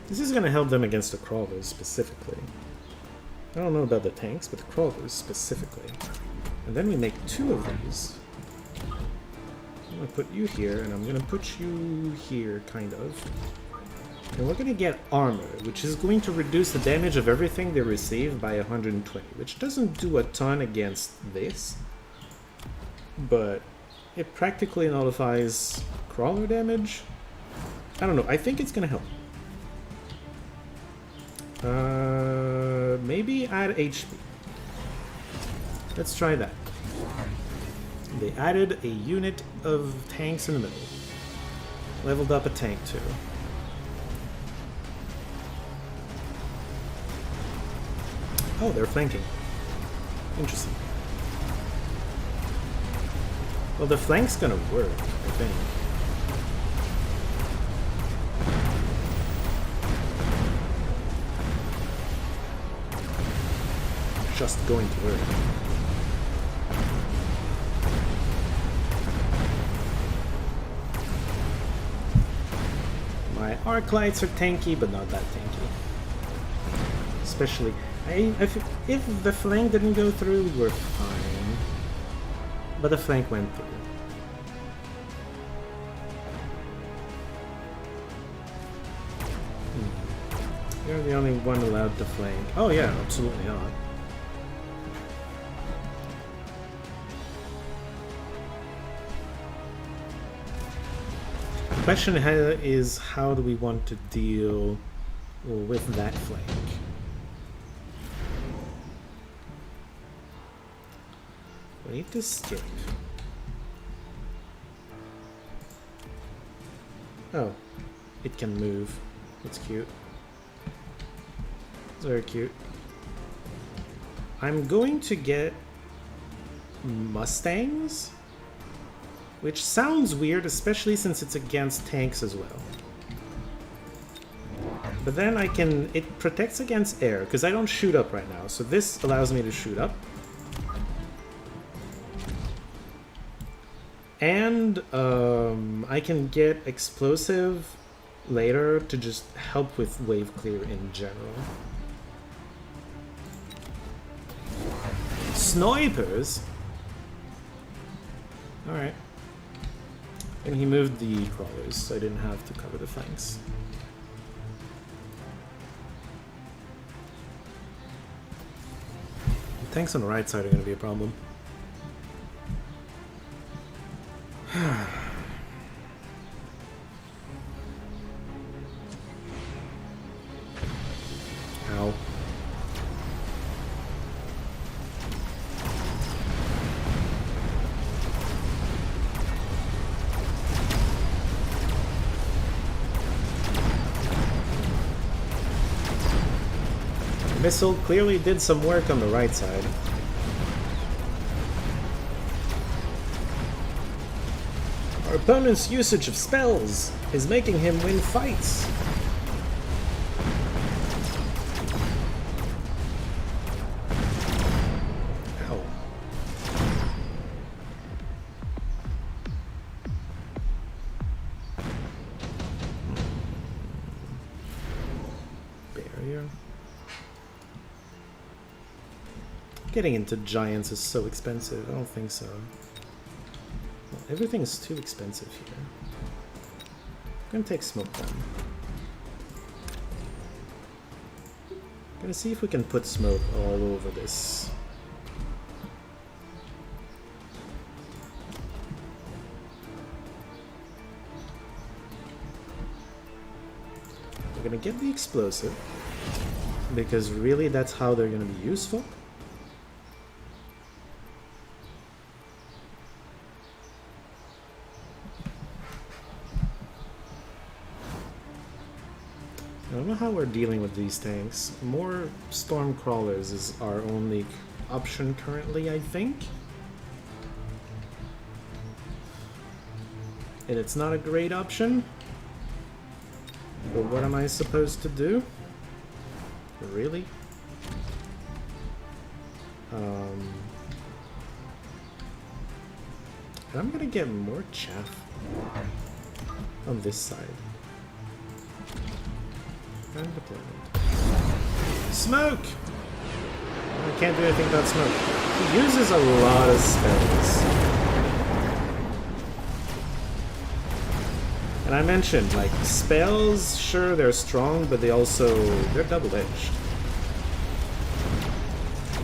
This is going to help them against the crawlers specifically. I don't know about the tanks, but the crawlers specifically. And then we make 2 of these. I'm going to put you here, and I'm going to put you here, kind of. And we're going to get armor, which is going to reduce the damage of everything they receive by 120, which doesn't do a ton against this. But it practically nullifies crawler damage. I don't know, I think it's going to help. Maybe add HP. Let's try that. They added a unit of tanks in the middle. Leveled up a tank too. Oh, they're flanking. Interesting. Well, the flank's gonna work, I think. Just going to work. My arc lights are tanky, but not that tanky. Especially, if the flank didn't go through, we were fine. But the flank went through. You're the only one allowed to flank. Oh yeah, absolutely not. The question is, how do we want to deal with that flank? We need to skip. Oh, it can move. It's cute. It's very cute. I'm going to get Mustangs, which sounds weird, especially since it's against tanks as well. But then I can... it protects against air, because I don't shoot up right now, so this allows me to shoot up. And I can get explosive later to just help with wave clear in general. Snipers? Alright. And he moved the crawlers, so I didn't have to cover the flanks. The tanks on the right side are going to be a problem. Ow. The missile clearly did some work on the right side. Our opponent's usage of spells is making him win fights. Ow. Barrier. Getting into giants is so expensive. I don't think so. Everything is too expensive here. I'm gonna take smoke down. Gonna see if we can put smoke all over this. We're gonna get the explosive, because really that's how they're gonna be useful. I don't know how we're dealing with these tanks. More storm crawlers is our only option currently, I think. And it's not a great option. But what am I supposed to do? Really? And I'm gonna get more chaff on this side. And deployment. Smoke! I can't do anything about smoke. He uses a lot of spells. And I mentioned, like, spells, sure, they're strong, but they're double-edged.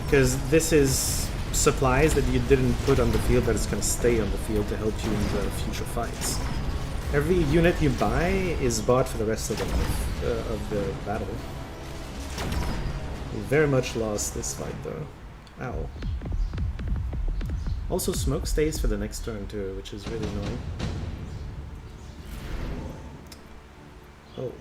Because this is supplies that you didn't put on the field that is going to stay on the field to help you in the future fights. Every unit you buy is bought for the rest of the battle. We very much lost this fight though. Ow. Also, smoke stays for the next turn too, which is really annoying. Oh.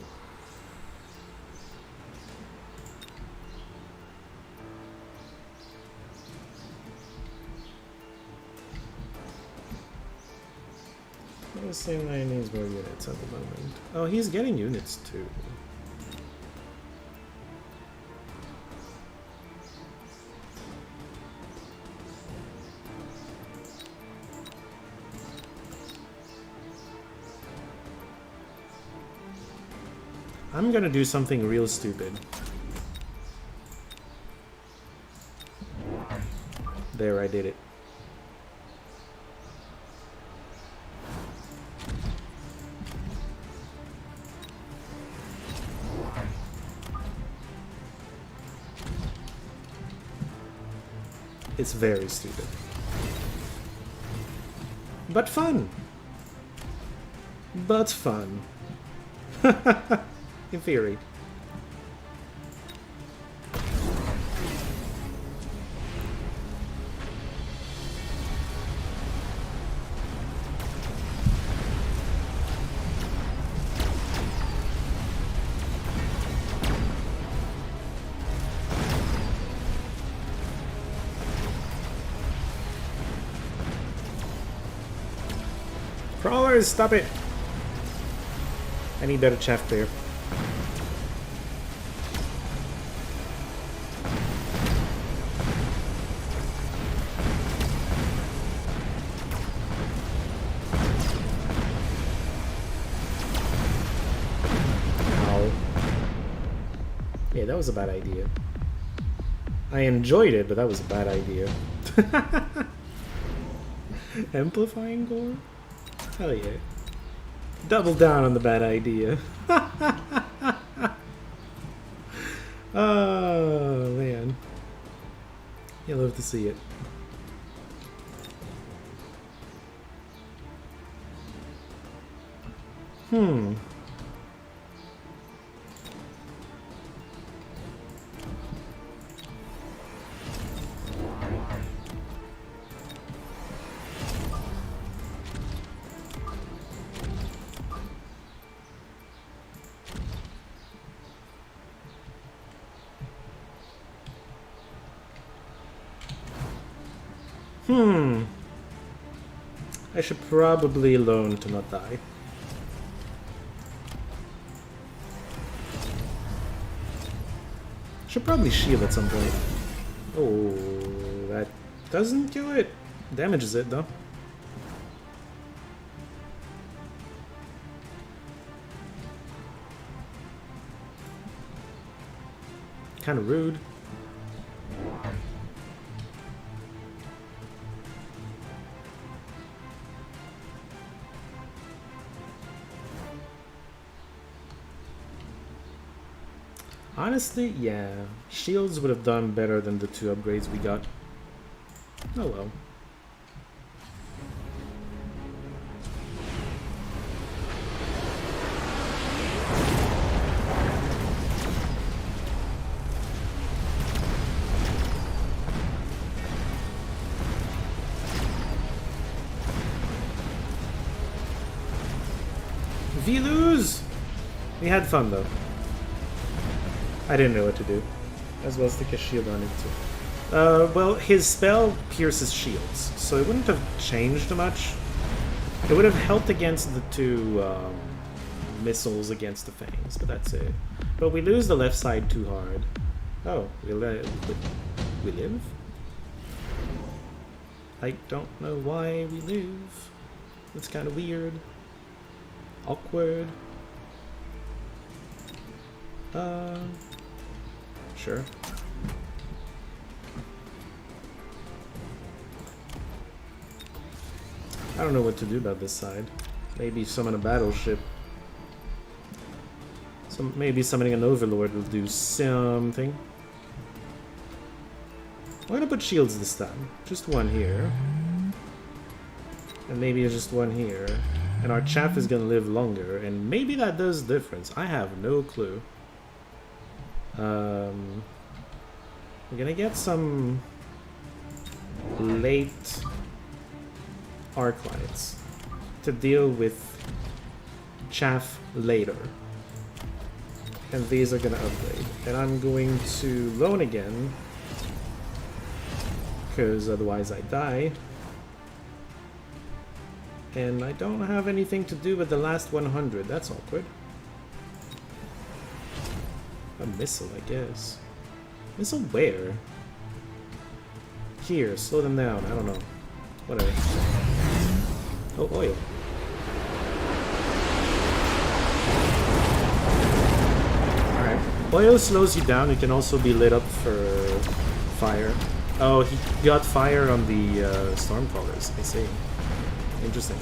The same guy needs more units at the moment. Oh, he's getting units too. I'm gonna do something real stupid. There, I did it. It's very stupid. But fun! But fun. In theory. Crawlers, stop it! I need better chaff there. Ow. Yeah, that was a bad idea. I enjoyed it, but that was a bad idea. Amplifying gore? Hell yeah. Double down on the bad idea. Oh, man. You love to see it. I should probably learn to not die. Should probably shield at some point. Oh, that doesn't kill it. Damages it though. Kind of rude. Honestly, yeah. Shields would have done better than the 2 upgrades we got. Oh well. We lose! We had fun though. I didn't know what to do. As well as stick a shield on it too. Well, his spell pierces shields, so it wouldn't have changed much. It would have helped against the 2 missiles against the fangs, but that's it. But we lose the left side too hard. Oh, we live? I don't know why we live. It's kind of weird. Awkward. Sure. I don't know what to do about this side. Maybe summon a battleship. Maybe summoning an overlord will do something. I'm gonna put shields this time. Just one here. And maybe just one here. And our chaff is gonna live longer. And maybe that does difference. I have no clue. We're gonna get some late arc lights to deal with chaff later. And these are gonna upgrade. And I'm going to loan again, because otherwise I die. And I don't have anything to do with the last 100. That's awkward. A missile, I guess. Missile where? Here, slow them down. I don't know. Whatever. Oh, oil. Alright. Oil slows you down. It can also be lit up for fire. Oh, he got fire on the Stormcrawlers. I see. Interesting.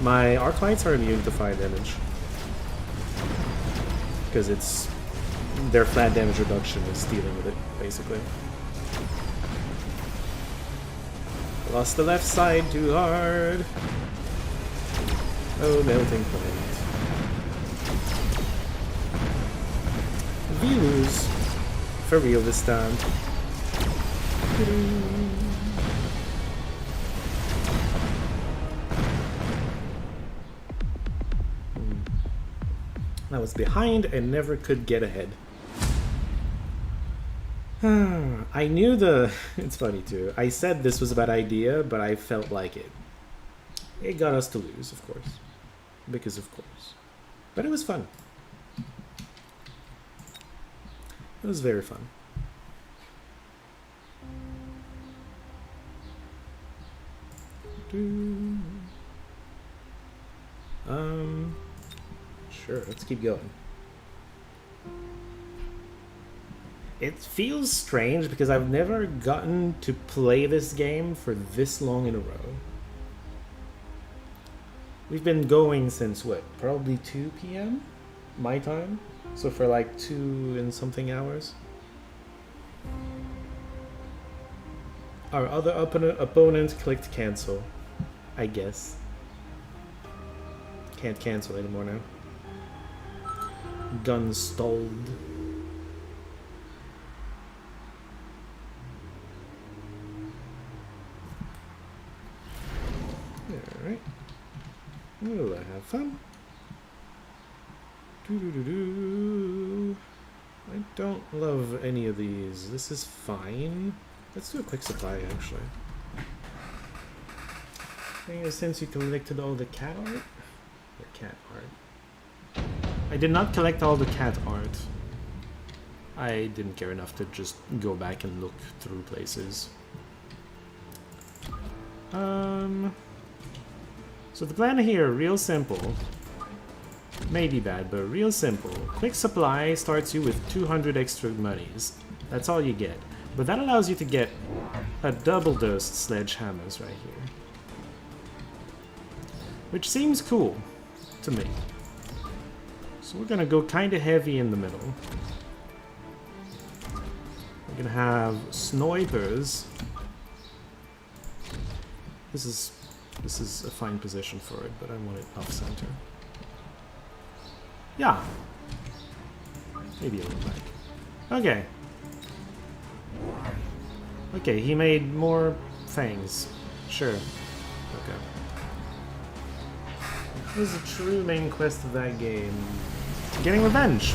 My arc lights are immune to fire damage. Because it's their flat damage reduction is dealing with it, basically. Lost the left side too hard. Oh, melting point. We lose. For real this time. I was behind and never could get ahead. I knew the... It's funny too. I said this was a bad idea, but I felt like it. It got us to lose, of course. Because of course. But it was fun. It was very fun. Sure, let's keep going. It feels strange because I've never gotten to play this game for this long in a row. We've been going since what? Probably 2 p.m. my time? So for like 2 and something hours. Our other opponent clicked cancel, I guess. Can't cancel anymore now. Gun stalled. Alright. We'll have fun. Doo-doo-doo-doo. I don't love any of these. This is fine. Let's do a quick supply, actually. Since you collected all the cat art? The cat art. I did not collect all the cat art. I didn't care enough to just go back and look through places. So the plan here, real simple. Maybe bad, but real simple. Quick supply starts you with 200 extra monies. That's all you get. But that allows you to get a double dose sledgehammers right here. Which seems cool to me. So we're gonna go kinda heavy in the middle. We're gonna have snipers. This is a fine position for it, but I want it off center. Yeah. Maybe a little back. Okay. Okay, he made more fangs. Sure. Okay. What was the true main quest of that game? Getting revenge.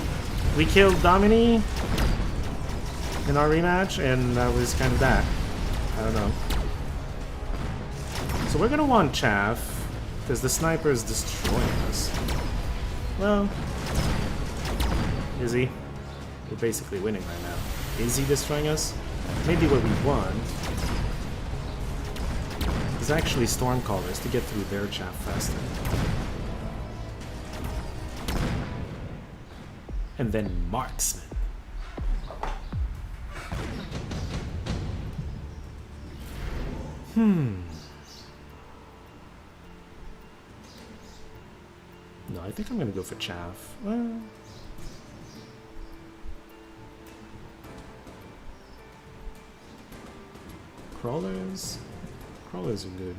We killed Domini in our rematch, and that was kind of that. I don't know. So we're gonna want chaff, because the sniper is destroying us. Well, is he? We're basically winning right now. Is he destroying us? Maybe what we want is actually Stormcallers to get through their chaff faster. And then Marksman. No, I think I'm gonna go for chaff. Well, crawlers? Crawlers are good.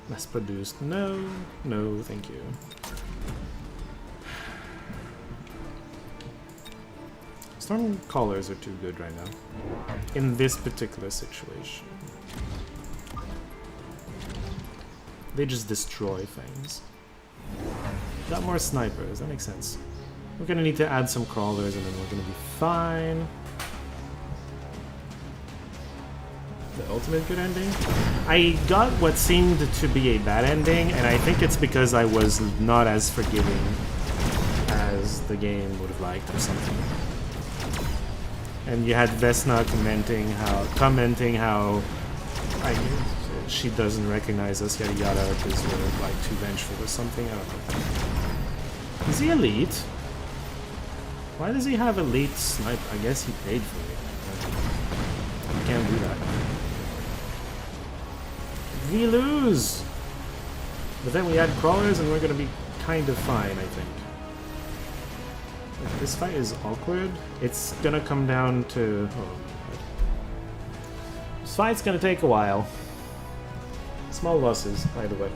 Mass produced. No. No, thank you. Stormcallers are too good right now. In this particular situation. They just destroy things. Got more snipers, that makes sense. We're gonna need to add some crawlers and then we're gonna be fine. The ultimate good ending? I got what seemed to be a bad ending, and I think it's because I was not as forgiving as the game would have liked or something. And you had Vesna commenting how she doesn't recognize us, yada yada, because we're like too vengeful or something. I don't know. Is he elite? Why does he have elite snipe? I guess he paid for it. You can't do that. We lose! But then we add crawlers and we're gonna be kind of fine, I think. This fight is awkward. It's gonna come down to... Oh, This fight's gonna take a while. Small losses, by the way.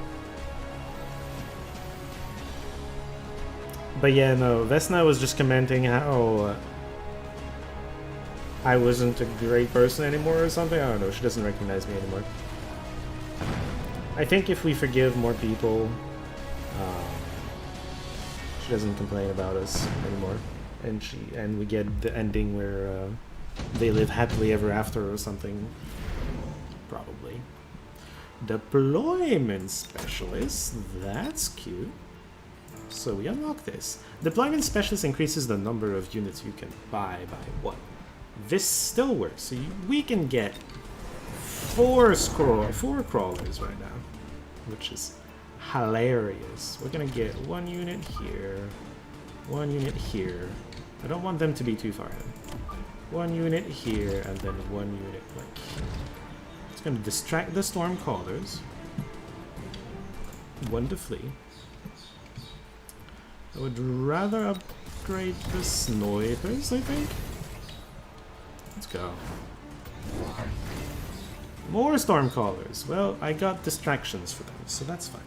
But yeah, no, Vesna was just commenting how I wasn't a great person anymore or something. I don't know, she doesn't recognize me anymore. I think if we forgive more people, she doesn't complain about us anymore. And we get the ending where they live happily ever after or something. Probably. Deployment specialist, that's cute. So we unlock this. Deployment specialist increases the number of units you can buy by 1. This still works, so we can get 4 crawlers right now, which is hilarious. We're gonna get 1 unit here, 1 unit here. I don't want them to be too far ahead. 1 unit here, and then 1 unit like here. It's gonna distract the storm callers. 1 to flee. I would rather upgrade the snipers, I think. Let's go. More stormcallers. Well, I got distractions for them, so that's fine.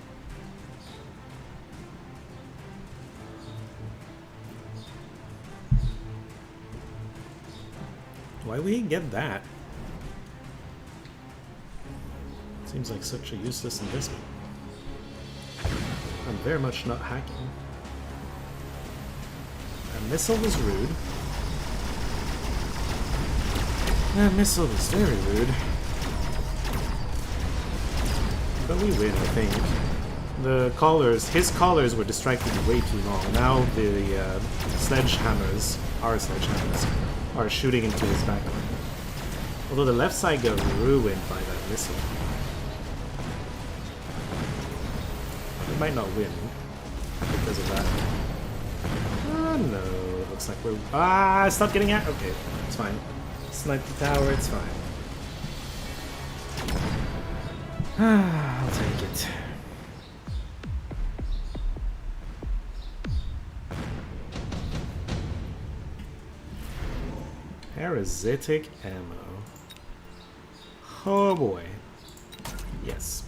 Why we get that? Seems like such a useless investment. I'm very much not hacking. A missile was rude. That missile was very rude. But we win, I think. The callers, his callers were distracted way too long. Now the sledgehammers, our sledgehammers, are shooting into his back. Although the left side got ruined by that missile. We might not win because of that. Oh no, it looks like we're... Ah, stop getting at... Okay, it's fine. Snipe the tower, it's fine. I'll take it. Parasitic ammo. Oh boy. Yes.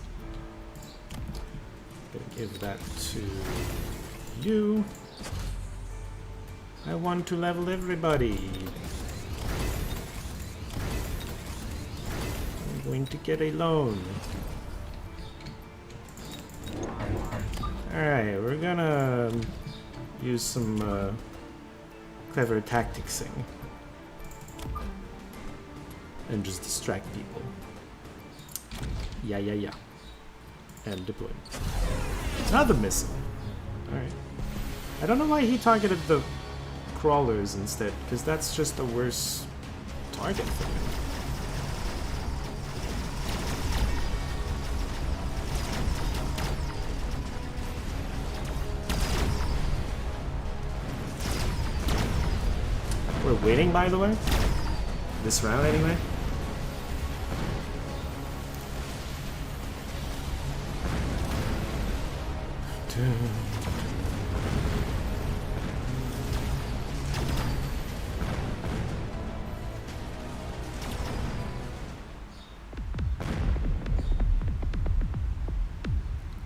Gonna give that to you. I want to level everybody. I'm going to get a loan. Alright, we're gonna use some clever tacticsing. And just distract people. Yeah. And deploy. Another missile. Alright. I don't know why he targeted the crawlers instead, because that's just a worse target for him. We're waiting, by the way. This round, anyway.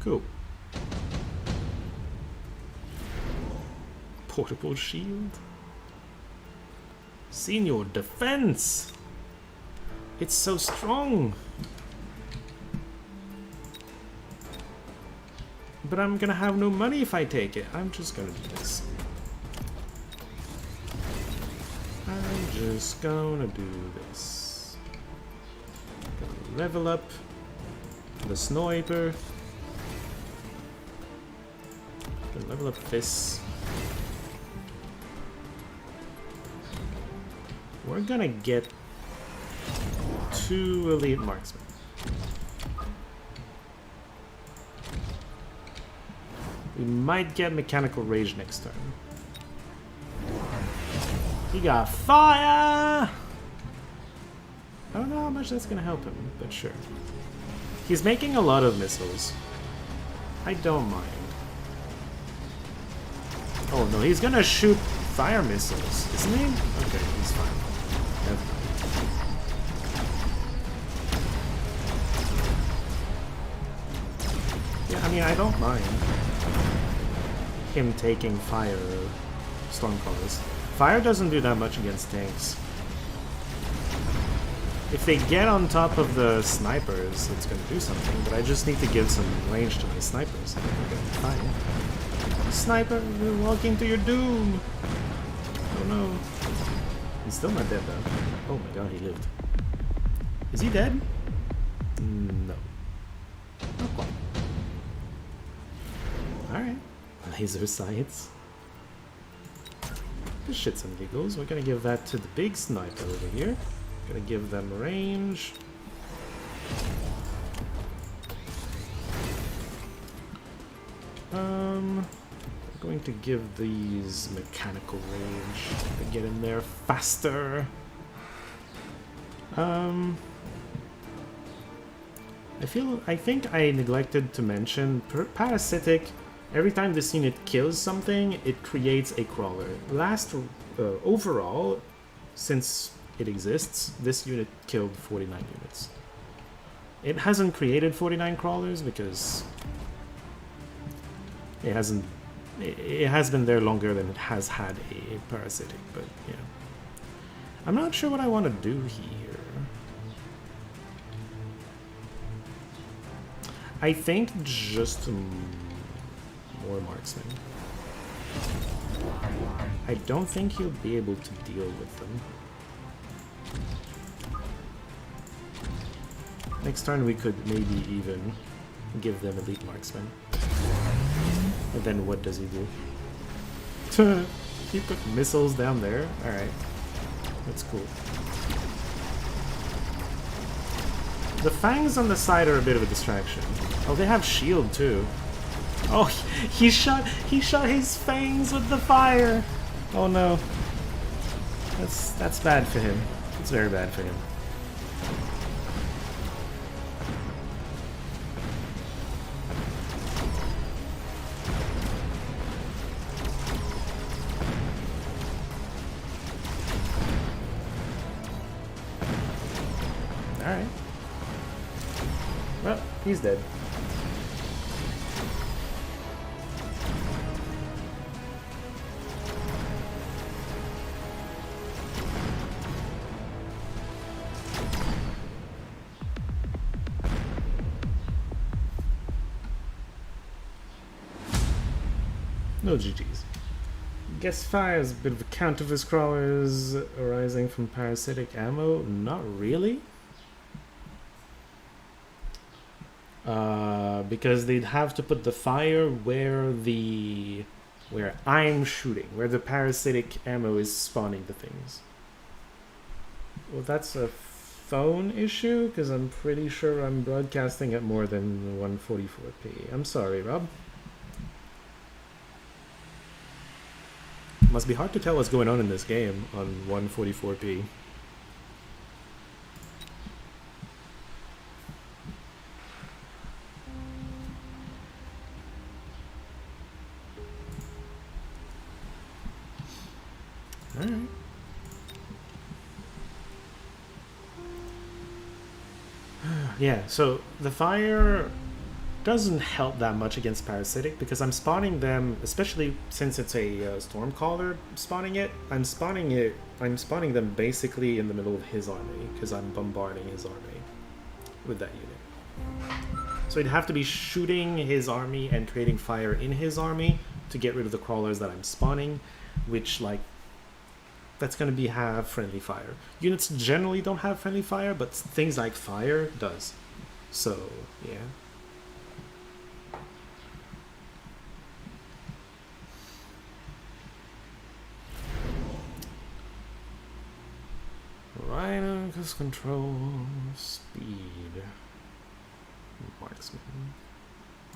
Cool. Portable shield. Senior defense. It's so strong. But I'm gonna have no money if I take it. I'm just gonna do this. I'm just gonna do this. Gonna level up the sniper. Gonna level up this. We're gonna get 2 elite marksmen. We might get mechanical rage next turn. He got fire! I don't know how much that's gonna help him, but sure. He's making a lot of missiles. I don't mind. Oh no, he's gonna shoot fire missiles, isn't he? Okay, he's fine. mean, I don't mind him taking fire Stormcallers. Fire doesn't do that much against tanks. If they get on top of the snipers, it's gonna do something, but I just need to give some range to my snipers. I think we're gonna be fine. Sniper, you're walking to your doom! Oh no. He's still not dead though. Oh my god, he lived. Is he dead? No. Not quite. Alright. Laser sights. This shits and giggles. We're gonna give that to the big sniper over here. Gonna give them range. I'm going to give these mechanical range to get in there faster. I think I neglected to mention parasitic. Every time this unit kills something, it creates a crawler. Overall, since it exists, this unit killed 49 units. It hasn't created 49 crawlers because it has been there longer than it has had a parasitic, but yeah. I'm not sure what I want to do here. I think just more marksmen. I don't think he'll be able to deal with them. Next turn we could maybe even give them elite marksmen. And then what does he do? He put missiles down there? Alright. That's cool. The fangs on the side are a bit of a distraction. Oh, they have shield too. Oh, he shot his fangs with the fire! Oh no. That's bad for him. It's very bad for him. Alright. Well, he's dead. No GG's. Guess fire is a bit of a counter for crawlers arising from parasitic ammo. Not really. Because they'd have to put the fire where I'm shooting, where the parasitic ammo is spawning the things. Well, that's a phone issue, because I'm pretty sure I'm broadcasting at more than 144p. I'm sorry, Rob. Must be hard to tell what's going on in this game on 144p. Alright. Yeah, so the fire doesn't help that much against parasitic because I'm spawning them, especially since it's a Stormcaller spawning it. I'm spawning them basically in the middle of his army because I'm bombarding his army with that unit. So he'd have to be shooting his army and creating fire in his army to get rid of the crawlers that I'm spawning, which that's going to have friendly fire. Units generally don't have friendly fire, but things like fire does. So, yeah. Rhino, cost control, speed, marksman.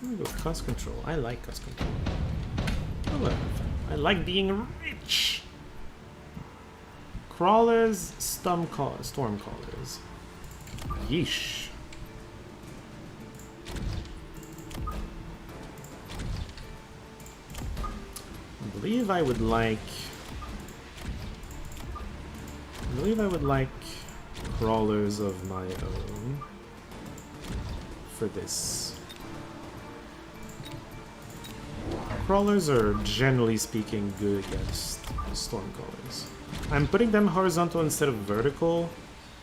I'm gonna go cost control. I like cost control. I like being rich. Crawlers, Stormcallers. Yeesh. I believe I would like crawlers of my own for this. Crawlers are, generally speaking, good against Stormcallers. I'm putting them horizontal instead of vertical.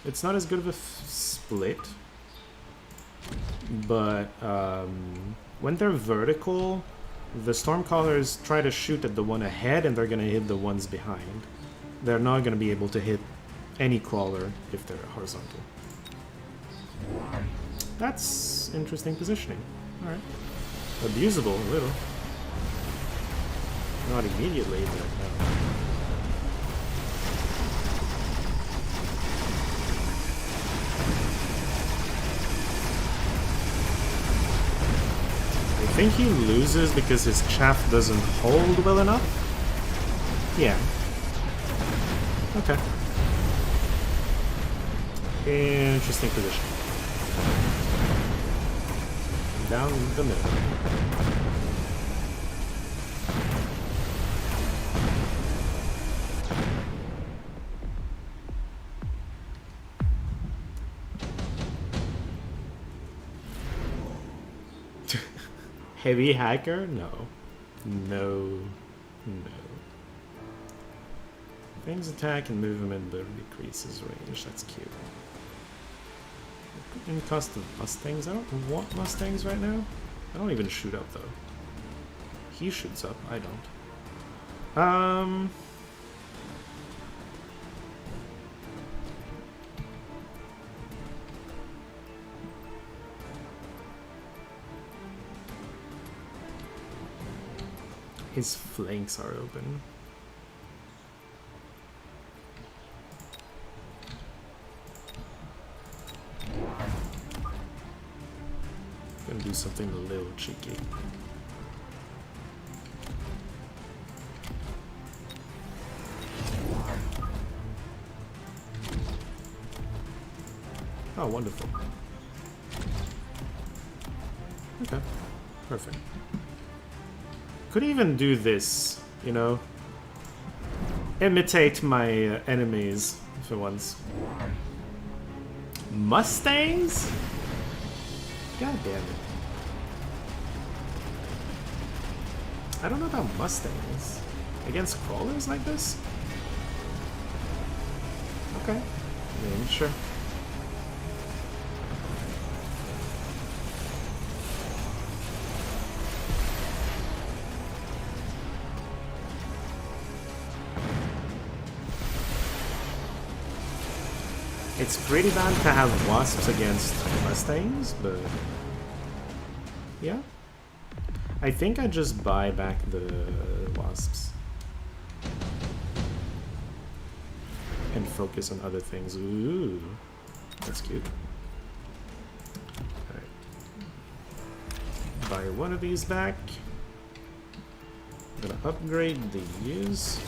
It's not as good of a split. But when they're vertical, the Stormcallers try to shoot at the one ahead and they're going to hit the ones behind. They're not going to be able to hit any Crawler if they're horizontal. That's interesting positioning. Alright. Abusable, a little. Not immediately, but no. I think he loses because his chaff doesn't hold well enough? Yeah. Okay. Interesting position. Down the middle. Heavy hacker? No. No. No. Things attack and movement but decreases range. That's cute. In cost of Mustangs. I don't want Mustangs right now. I don't even shoot up though. He shoots up. I don't. His flanks are open. Gonna do something a little cheeky. Oh, wonderful. Okay, perfect. Could even do this, you know? Imitate my enemies for once. Mustangs? God damn it. I don't know about Mustangs. Against crawlers like this? Okay. Yeah, sure. It's pretty bad to have wasps against Mustangs, but yeah. I think I just buy back the wasps and focus on other things. Ooh, that's cute. Alright. Buy one of these back. I'm gonna upgrade these.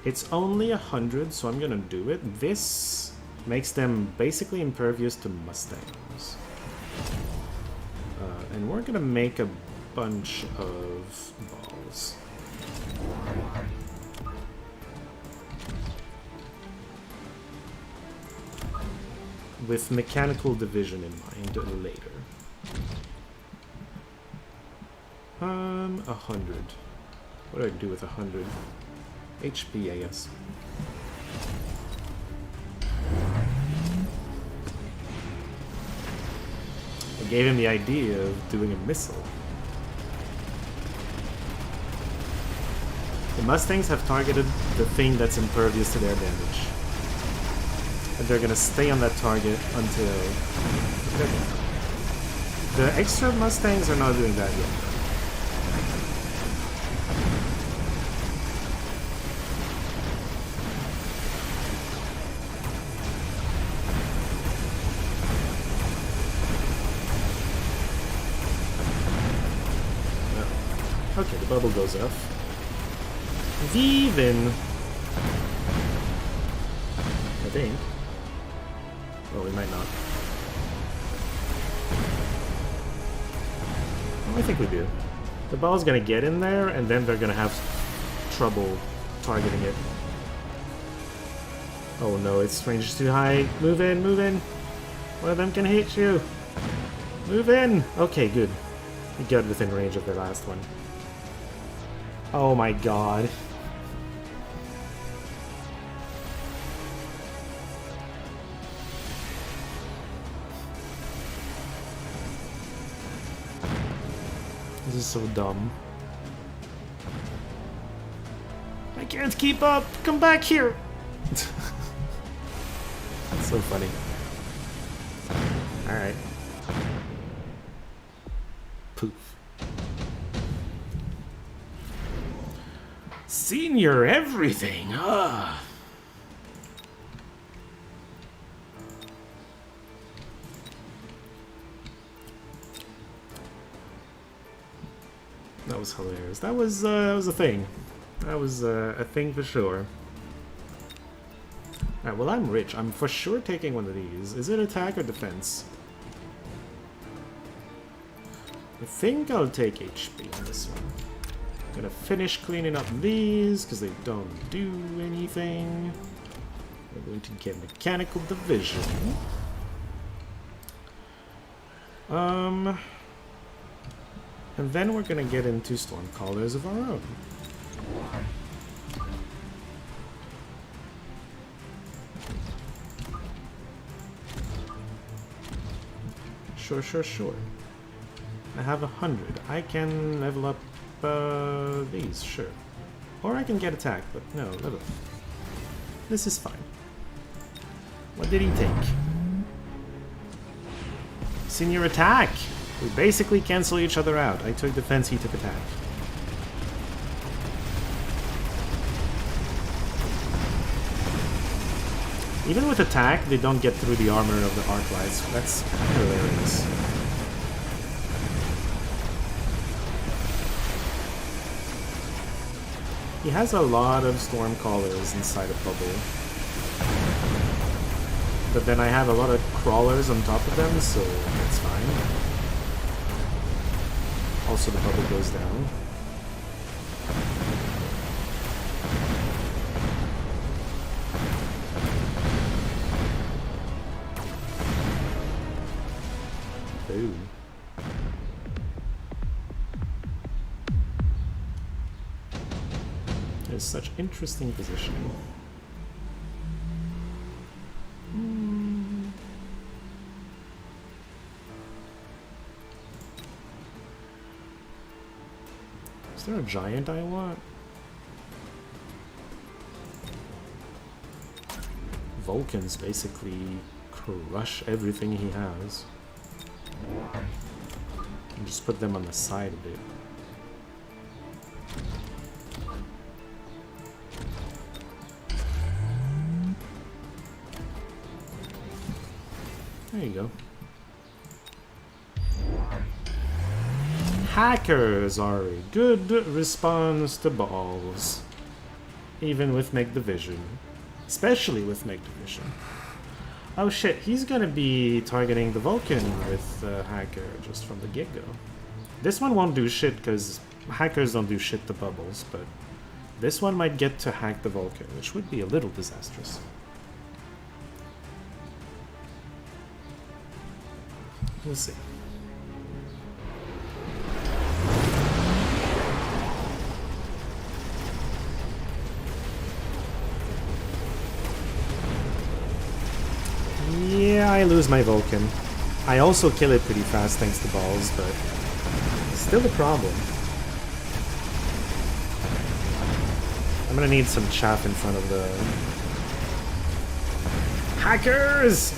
It's only 100, so I'm gonna do it. This makes them basically impervious to Mustangs. And we're gonna make a bunch of balls. With mechanical division in mind later. 100. What do I do with 100? HP, I guess. I gave him the idea of doing a missile. The Mustangs have targeted the thing that's impervious to their damage. And they're gonna stay on that target until... The extra Mustangs are not doing that yet. Okay, the bubble goes off. Even. I think. Well, we might not. Oh, I think we do. The ball's gonna get in there, and then they're gonna have trouble targeting it. Oh no, its range is too high. Move in, move in. One of them can hit you. Move in. Okay, good. Get within range of the last one. Oh my god. This is so dumb. I can't keep up! Come back here! That's so funny. Alright. Poof. Senior everything! Ah. That was hilarious. That was a thing. That was a thing for sure. Alright, well I'm rich. I'm for sure taking one of these. Is it attack or defense? I think I'll take HP on this one. Gonna finish cleaning up these because they don't do anything. We're going to get mechanical division. And then we're gonna get into Stormcallers of our own. Sure. I have 100. I can level up these, sure. Or I can get attack, but no, level up. This is fine. What did he take? Senior attack! We basically cancel each other out. I took defense, he took attack. Even with attack, they don't get through the armor of the arc lights. That's hilarious. He has a lot of Stormcallers inside a bubble. But then I have a lot of crawlers on top of them, so that's fine. Also, the bubble goes down. Ooh. There's such interesting positioning. Is there a giant I want? Vulcans basically crush everything he has. And just put them on the side of it. There you go. Hackers are a good response to balls. Even with Meg Division. Especially with Meg Division. Oh shit, he's gonna be targeting the Vulcan with Hacker just from the get-go. This one won't do shit because hackers don't do shit to bubbles, but this one might get to hack the Vulcan, which would be a little disastrous. We'll see. Yeah, I lose my Vulcan. I also kill it pretty fast thanks to balls, but still a problem. I'm gonna need some chaff in front of the hackers!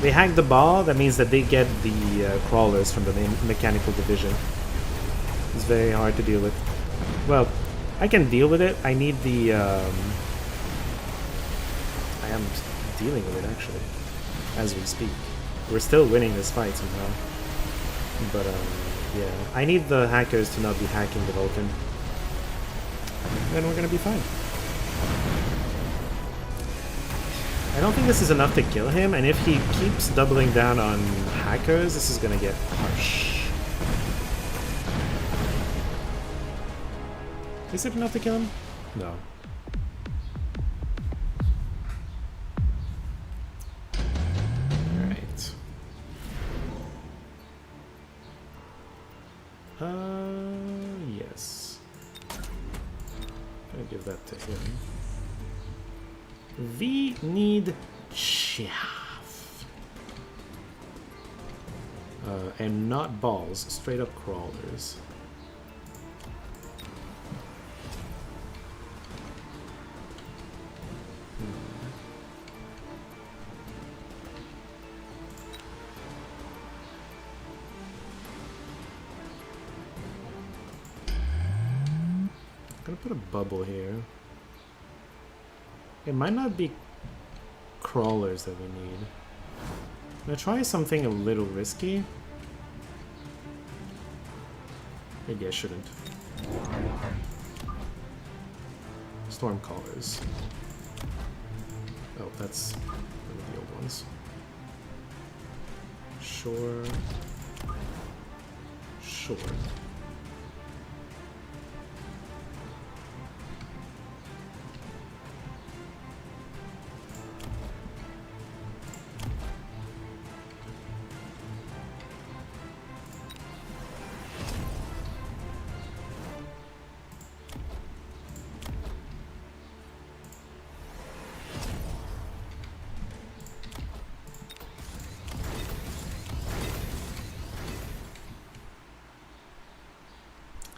They hack the ball, that means that they get the crawlers from the mechanical division. It's very hard to deal with. Well, I can deal with it. I need the... I am dealing with it, actually, as we speak. We're still winning this fight somehow. But, yeah. I need the hackers to not be hacking the Vulcan. Then we're gonna be fine. I don't think this is enough to kill him, and if he keeps doubling down on hackers, this is gonna get harsh. Is it enough to kill him? No. Alright. Gonna give that to him. We need chaff. And not balls, straight up crawlers. Gonna put a bubble here. It might not be crawlers that we need. I'm gonna try something a little risky. Maybe I shouldn't. Storm callers. Oh, that's one of the old ones. Sure. Sure.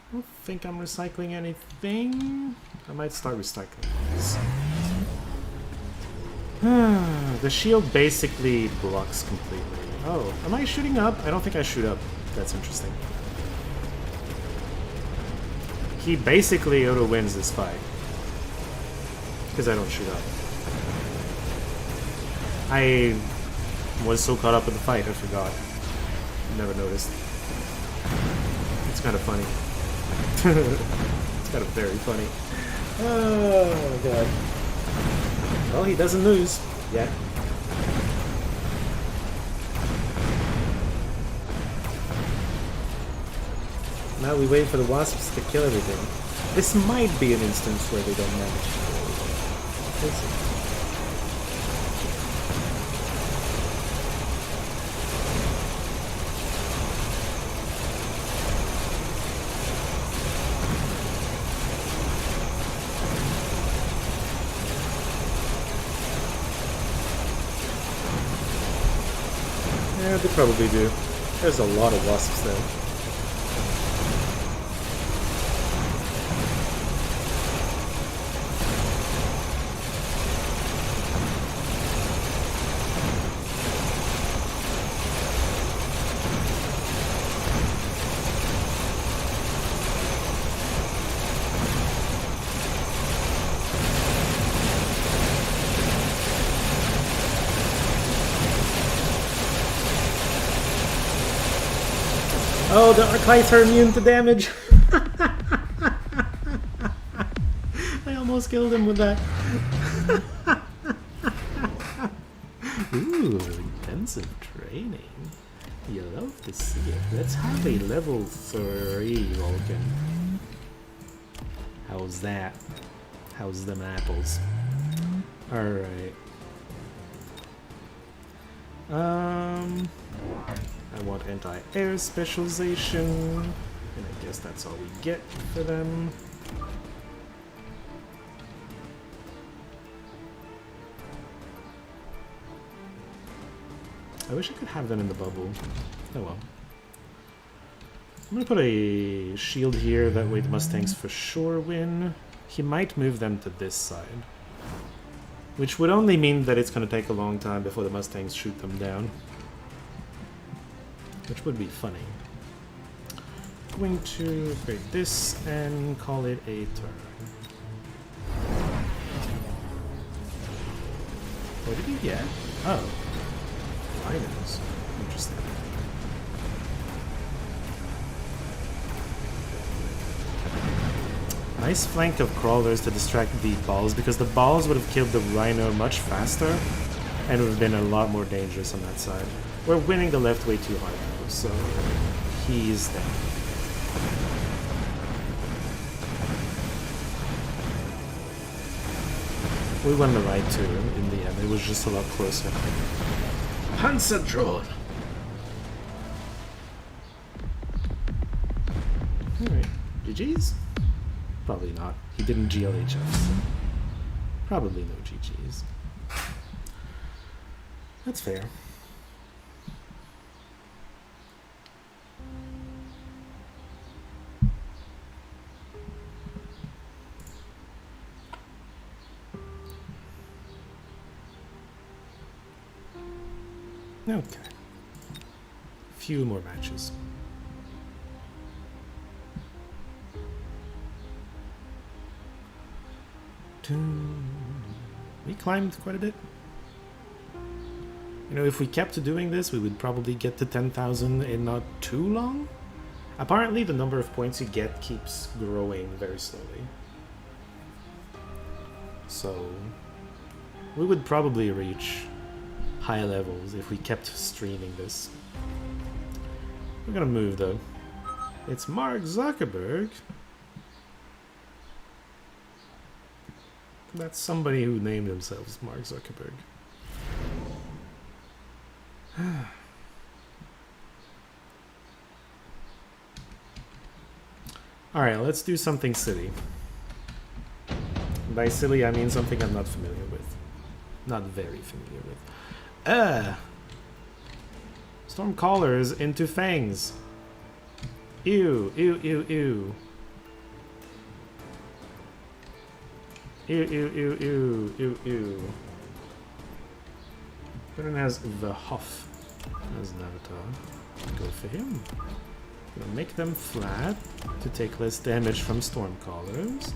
I don't think I'm recycling anything. I might start recycling this. The shield basically blocks completely. Oh, am I shooting up? I don't think I shoot up. That's interesting. He basically auto-wins this fight. Because I don't shoot up. I was so caught up with the fight, I forgot. Never noticed. It's kind of funny. It's kind of very funny. Oh god. Well, he doesn't lose yet. Now we wait for the wasps to kill everything. This might be an instance where they don't manage. We'll see. Yeah, they probably do. There's a lot of wasps there. Oh, the Archites are immune to damage! I almost killed him with that. Ooh, intensive training. You love to see it. Let's have a level 3 Vulcan. How's that? How's them apples? Alright. I want anti-air specialization, and I guess that's all we get for them. I wish I could have them in the bubble. Oh well. I'm gonna put a shield here, that way the Mustangs for sure win. He might move them to this side, which would only mean that it's gonna take a long time before the Mustangs shoot them down. Which would be funny. Going to create this and call it a turn. What did he get? Oh. Items. Interesting. Nice flank of crawlers to distract the balls, because the balls would have killed the rhino much faster and would have been a lot more dangerous on that side. We're winning the left way too hard though, so he's dead. We won the right too in the end, it was just a lot closer. Panzerdrawn! Alright, GG's? Probably not. He didn't GLHF, so probably no GGs. That's fair. Okay. Few more matches. We climbed quite a bit. You know, if we kept doing this, we would probably get to 10,000 in not too long. Apparently, the number of points you get keeps growing very slowly. So, we would probably reach high levels if we kept streaming this. We're gonna move though. It's Mark Zuckerberg. That's somebody who named themselves Mark Zuckerberg. Alright, let's do something silly. By silly, I mean something I'm not familiar with. Not very familiar with. Stormcallers into fangs. Ew, ew, ew, ew. Ew, ew, ew, ew, ew, ew. Brennan has the Huff as an avatar. Go for him. Gonna make them flat to take less damage from Stormcallers.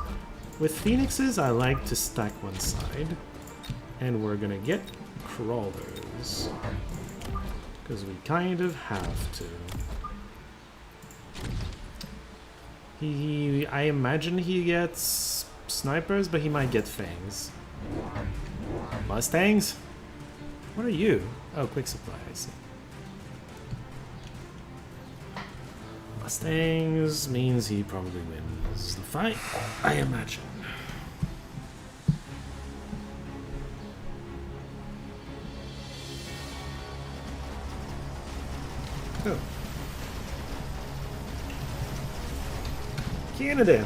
With Phoenixes, I like to stack one side. And we're gonna get Crawlers. Because we kind of have to. I imagine he gets snipers, but he might get fangs. Mustangs? What are you? Oh, quick supply, I see. Mustangs means he probably wins the fight, I imagine. Oh. Canada.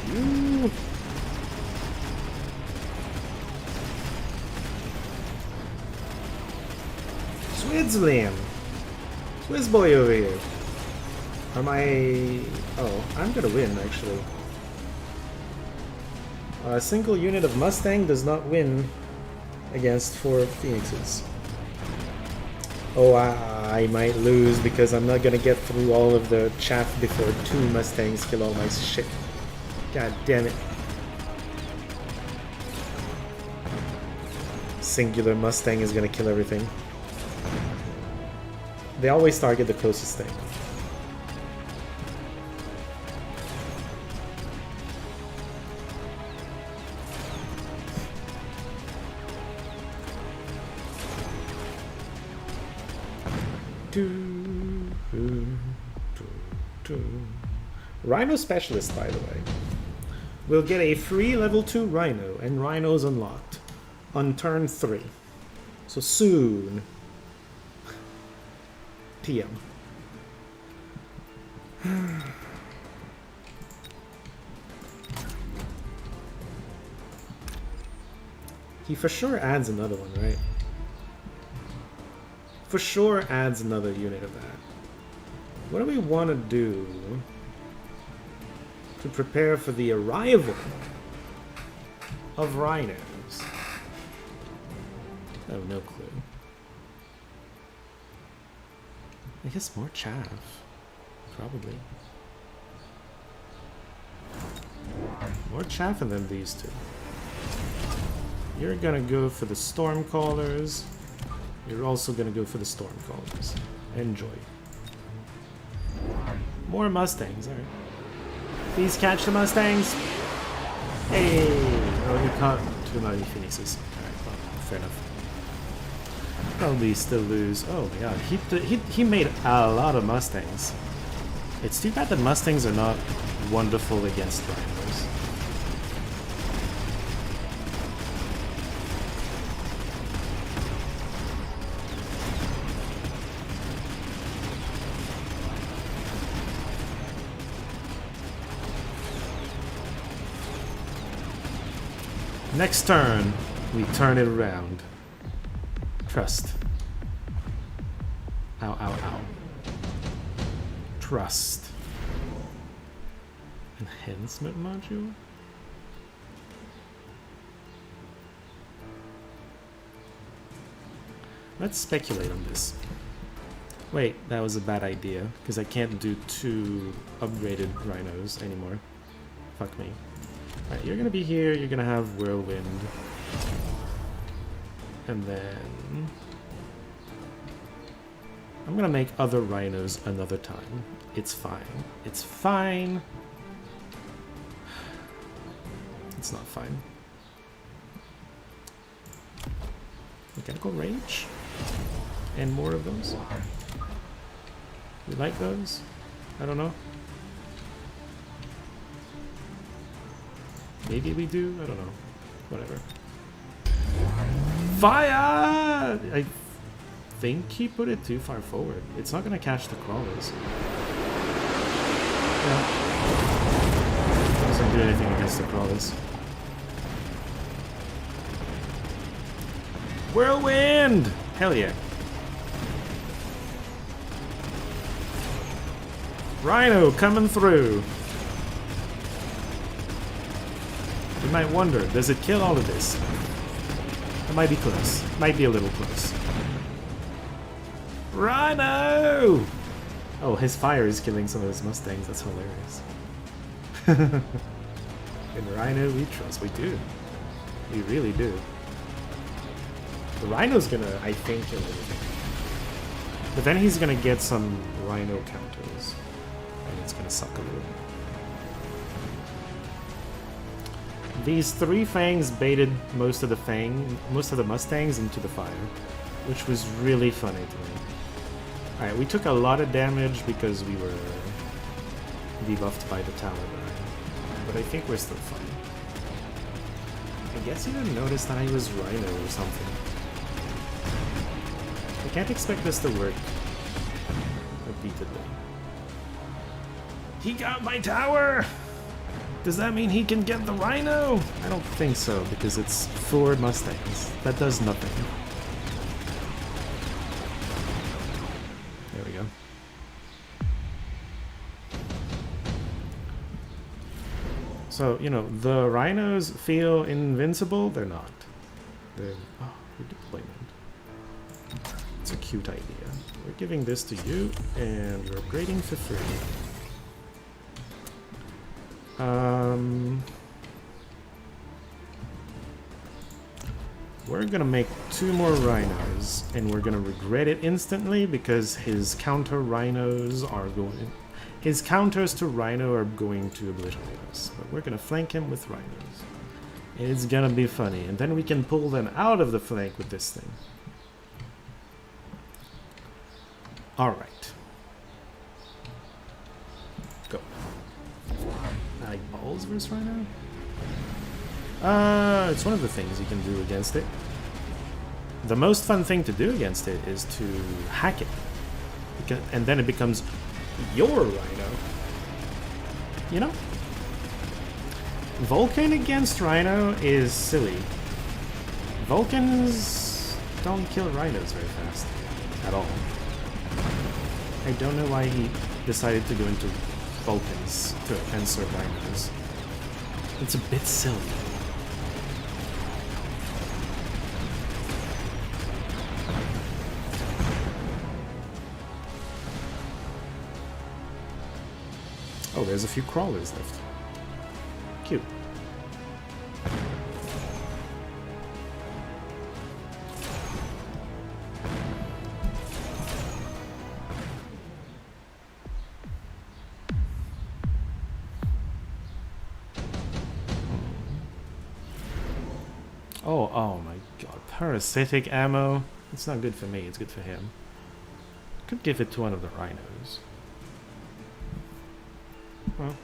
You. Switzerland. Swiss boy over here. Am I... Oh, I'm gonna win, actually. A single unit of Mustang does not win against 4 Phoenixes. Oh, I might lose because I'm not gonna get through all of the chaff before 2 Mustangs kill all my shit. God damn it. Singular Mustang is gonna kill everything. They always target the closest thing. Rhino Specialist, by the way. We'll get a free level 2 Rhino, and Rhino's unlocked on turn 3. So soon. TM. He for sure adds another one, right? For sure adds another unit of that. What do we want to do to prepare for the arrival of rhinos? I have no clue. I guess more chaff. Probably. More chaff than these two. You're gonna go for the Stormcallers. You're also gonna go for the Stormcallers. Enjoy. More Mustangs, alright. Please catch the Mustangs! Hey! Oh, he caught too many Phoenixes. Alright, well, fair enough. Probably still lose. Oh my god, he made a lot of Mustangs. It's too bad that Mustangs are not wonderful against rhinos. Next turn, we turn it around. Trust. Ow, ow, ow. Trust. Enhancement module? Let's speculate on this. Wait, that was a bad idea, because I can't do 2 upgraded rhinos anymore. Fuck me. Alright, you're gonna be here, you're gonna have Whirlwind. And then... I'm gonna make other rhinos another time. It's fine. It's fine. It's not fine. Mechanical Rage? And more of those? We like those? I don't know. Maybe we do? I don't know. Whatever. Fire! I think he put it too far forward. It's not gonna catch the crawlers. Yeah. Doesn't do anything against the crawlers. Whirlwind! Hell yeah. Rhino coming through. You might wonder, does it kill all of this? It might be close. Might be a little close. Rhino! Oh, his fire is killing some of his Mustangs. That's hilarious. In Rhino we trust. We do. We really do. The Rhino's gonna, I think, kill everything. But then he's gonna get some Rhino counters. And it's gonna suck a little. These 3 fangs baited most of the Mustangs into the fire, which was really funny to me. Alright, we took a lot of damage because we were debuffed by the tower burn, but I think we're still fine. I guess you didn't notice that I was Rhino or something. I can't expect this to work repeatedly. He got my tower! Does that mean he can get the Rhino? I don't think so, because it's 4 Mustangs. That does nothing. There we go. So, you know, the Rhinos feel invincible? They're not. They're... Oh, redeployment. It's a cute idea. We're giving this to you, and you're upgrading for free. We're gonna make 2 more rhinos, and we're gonna regret it instantly because his counter rhinos are going... His counters to rhino are going to obliterate us. But we're gonna flank him with rhinos. It's gonna be funny, and then we can pull them out of the flank with this thing. Alright. Go. I like balls versus rhino? It's one of the things you can do against it. The most fun thing to do against it is to hack it. And then it becomes your rhino. You know? Vulcan against rhino is silly. Vulcans don't kill rhinos very fast. At all. I don't know why he decided to go into Vulcans to answer rhinos. It's a bit silly. Oh, there's a few crawlers left. Cute. Oh my god. Parasitic ammo. It's not good for me, it's good for him. Could give it to one of the rhinos. Well.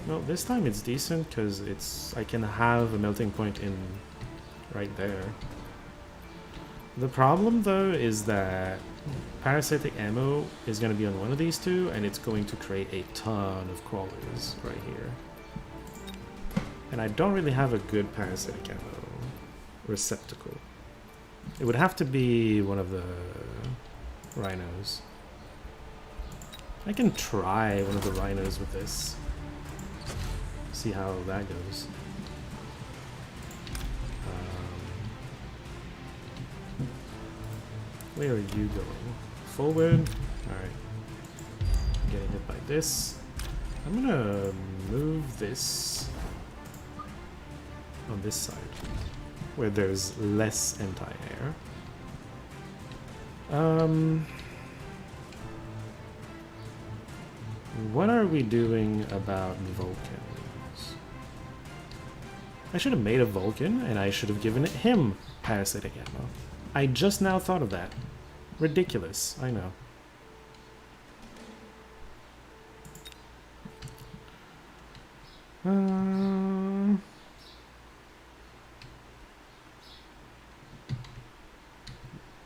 No, this time it's decent because I can have a melting point in right there. The problem though is that Parasitic ammo is going to be on one of these two, and it's going to create a ton of crawlers right here. And I don't really have a good parasitic ammo receptacle. It would have to be one of the rhinos. I can try one of the rhinos with this. See how that goes. Where are you going? Forward? Alright. Getting hit by this. I'm gonna move this on this side, where there's less anti-air. What are we doing about Vulcans? I should have made a Vulcan, and I should have given him parasitic ammo. I just now thought of that. Ridiculous, I know.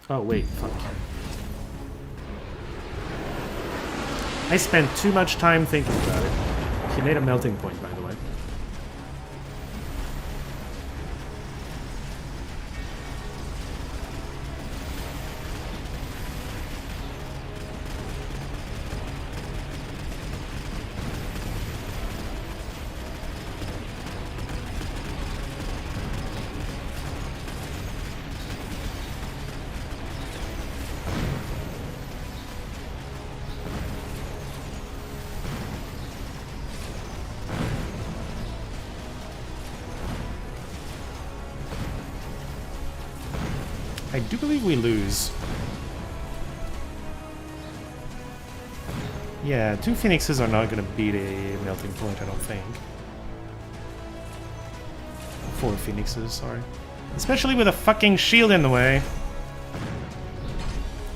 Oh wait, fuck. I spent too much time thinking about it. He made a melting point, by the way. I do believe we lose. Yeah, 2 Phoenixes are not going to beat a melting point, I don't think. 4 Phoenixes, sorry. Especially with a fucking shield in the way.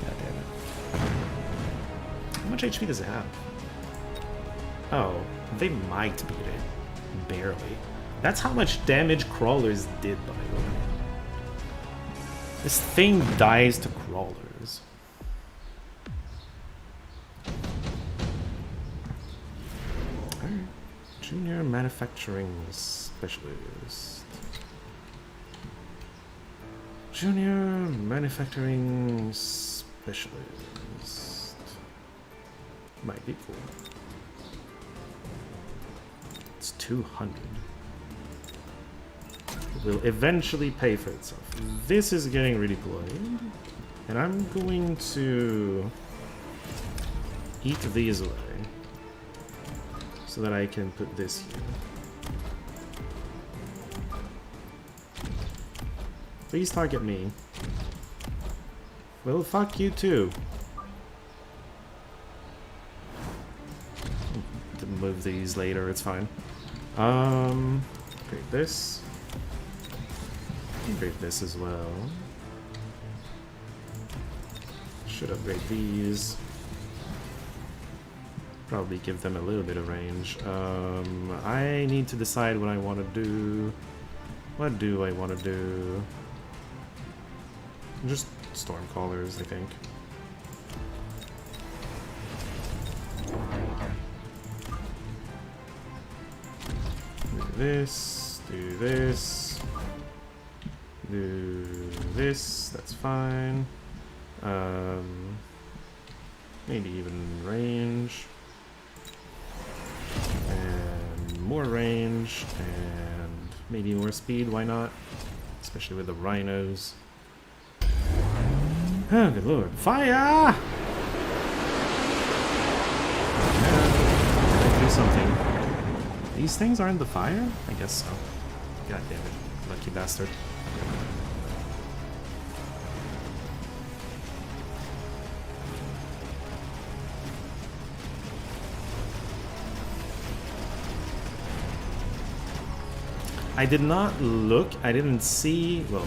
God damn it. How much HP does it have? Oh, they might beat it. Barely. That's how much damage crawlers did, by the way. This thing dies to crawlers. Alright. Junior manufacturing specialist. Junior manufacturing specialist. Might be cool. It's 200. Will eventually pay for itself. This is getting redeployed, and I'm going to eat these away so that I can put this here. Please target me. Well, fuck you too. To move these later, it's fine. Create this. Upgrade this as well. Should upgrade these. Probably give them a little bit of range. I need to decide what I want to do. What do I want to do? Just Stormcallers, I think. Do this. Do this. Do this, that's fine. Maybe even range. And more range, and maybe more speed, why not? Especially with the rhinos. Oh, good lord. Fire! Yeah, can I do something? These things aren't the fire? I guess so. God damn it. Lucky bastard. I did not look, I didn't see, well,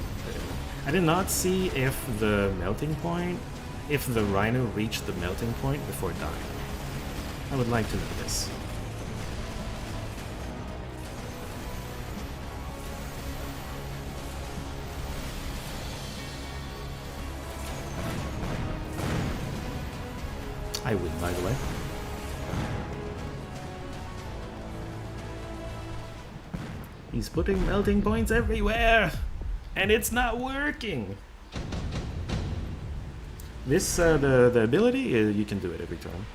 I did not see if the melting point, if the rhino reached the melting point before dying. I would like to know this. I win, by the way. He's putting melting points everywhere! And it's not working! This, the ability, you can do it every turn.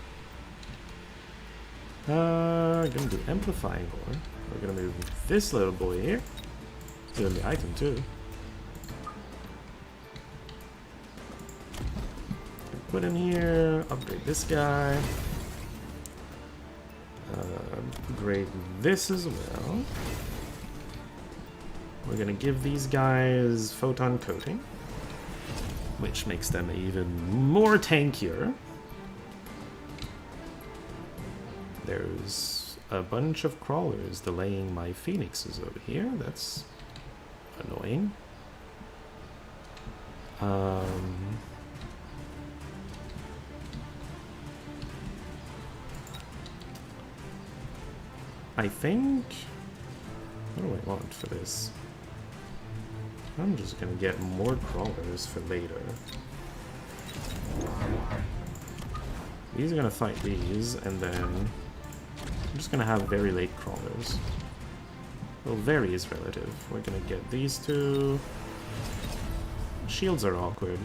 We're gonna do Amplifying Ore. We're gonna move this little boy here. Give him the item too. Put him here, upgrade this guy. Upgrade this as well. We're gonna give these guys Photon Coating, which makes them even more tankier. There's a bunch of crawlers delaying my phoenixes over here. That's annoying. I think... What do I want for this? I'm just gonna get more crawlers for later. These are gonna fight these, and then I'm just gonna have very late crawlers. Well, very is relative. We're gonna get these two. Shields are awkward.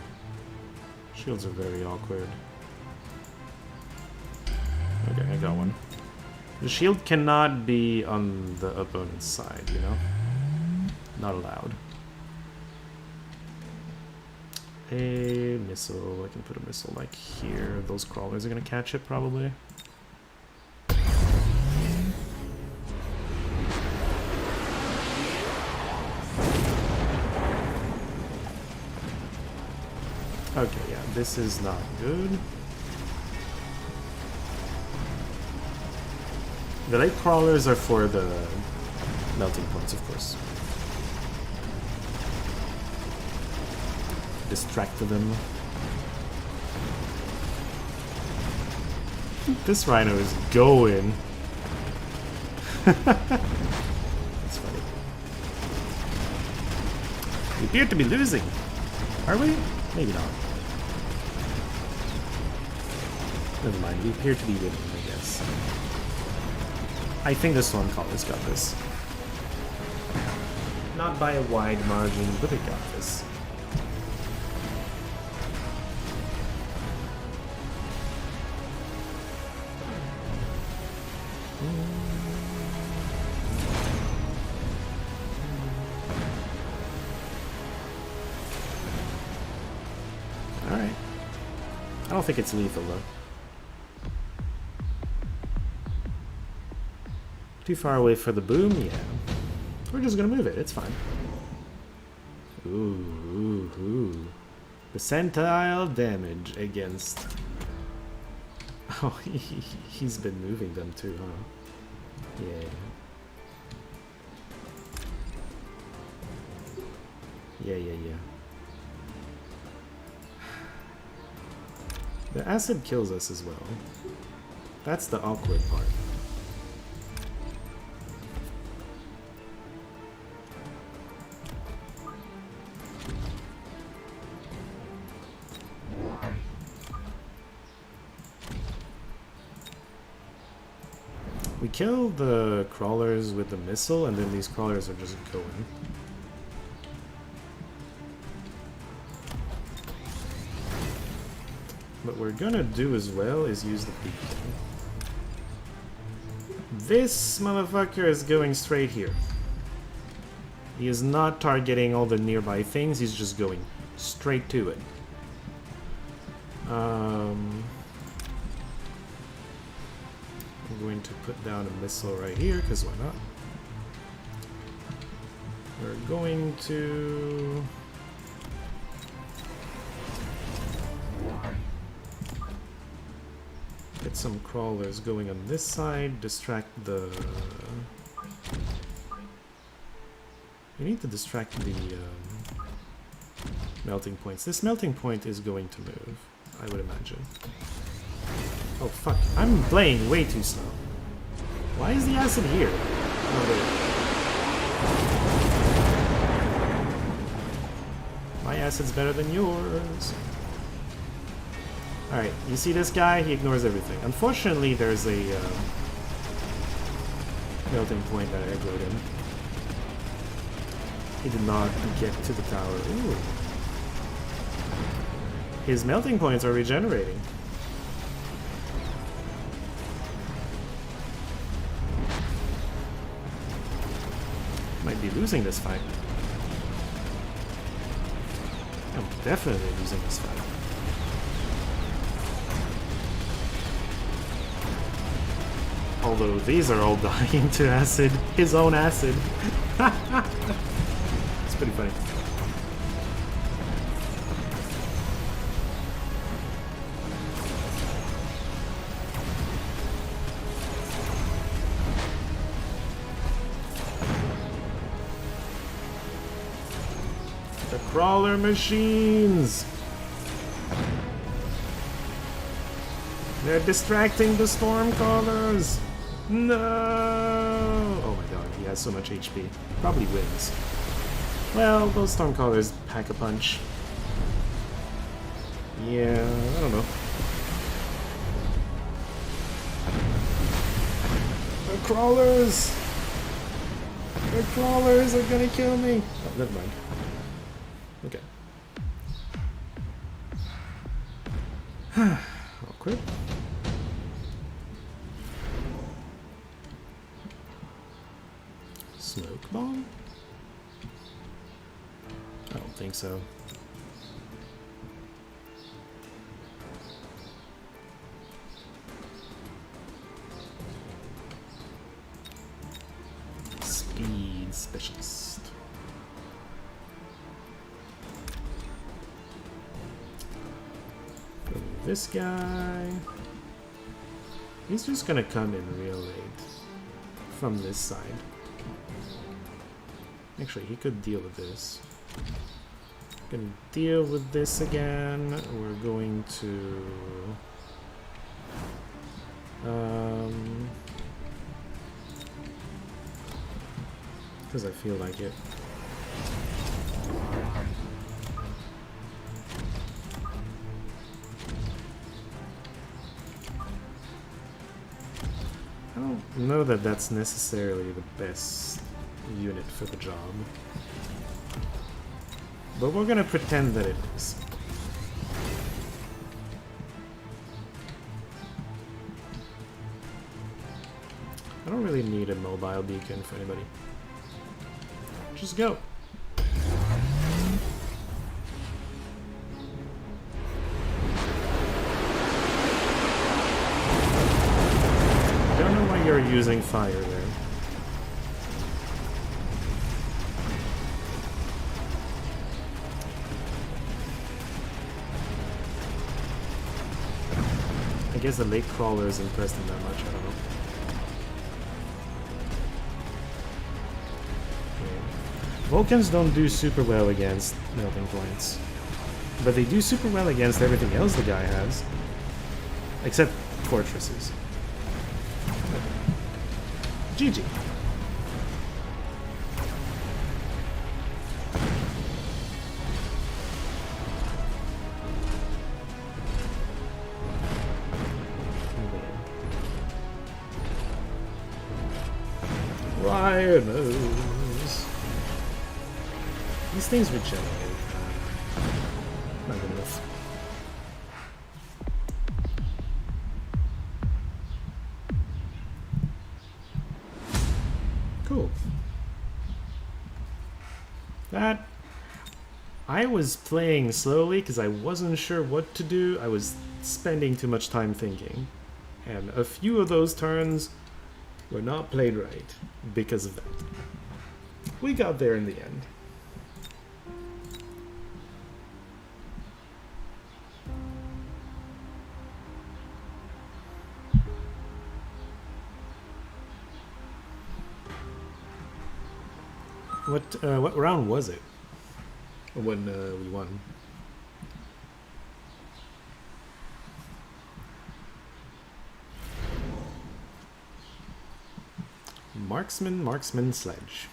Shields are very awkward. Okay, I got one. The shield cannot be on the opponent's side, you know? Not allowed. A missile. I can put a missile like here. Those crawlers are gonna catch it probably. Okay, yeah, this is not good. The light crawlers are for the melting points, of course. Distract them. This rhino is going. That's funny. We appear to be losing. Are we? Maybe not. Never mind, we appear to be winning, I guess. I think this one Caller's got this. Not by a wide margin, but it got this. Alright. I don't think it's lethal though. Too far away for the boom? Yeah. We're just gonna move it, it's fine. Ooh. Percentile damage against... Oh, he's been moving them too, huh? Yeah. Yeah. The acid kills us as well. That's the awkward part. We kill the crawlers with the missile, and then these crawlers are just going. What we're gonna do as well is use the beacon. This motherfucker is going straight here. He is not targeting all the nearby things, he's just going straight to it. I'm going to put down a missile right here, because why not? We're going to... get some crawlers going on this side, distract the... We need to distract the melting points. This melting point is going to move, I would imagine. Oh fuck, I'm playing way too slow. Why is the acid here? Oh, wait. My acid's better than yours. Alright, you see this guy? He ignores everything. Unfortunately, there's a melting point that aggroed him. He did not get to the tower. Ooh. His melting points are regenerating. Might be losing this fight. I'm definitely losing this fight. Although these are all dying to acid. His own acid. It's pretty funny. The crawler machines! They're distracting the stormcallers! No! Oh my god, he has so much HP. Probably wins. Well, those stormcallers pack a punch. Yeah, I don't know. The crawlers! The crawlers are gonna kill me! Oh, never mind. Okay. Awkward. Smoke bomb? I don't think so. Speed specialist. This guy, he's just gonna come in real late from this side. Actually, he could deal with this. Gonna deal with this again. We're going to because I feel like it. I don't know that that's necessarily the best unit for the job. But we're gonna pretend that it is. I don't really need a mobile beacon for anybody. Just go. Don't know why you're using fire there. I guess the lake crawlers impressed him that much, I don't know. Yeah. Vulcans don't do super well against melting points. But they do super well against everything else the guy has. Except fortresses. GG. Rhinos. These things regenerate. Not good enough. Cool. That... I was playing slowly because I wasn't sure what to do. I was spending too much time thinking. And a few of those turns were not played right because of that. We got there in the end. What round was it when we won? Marksman, sledge.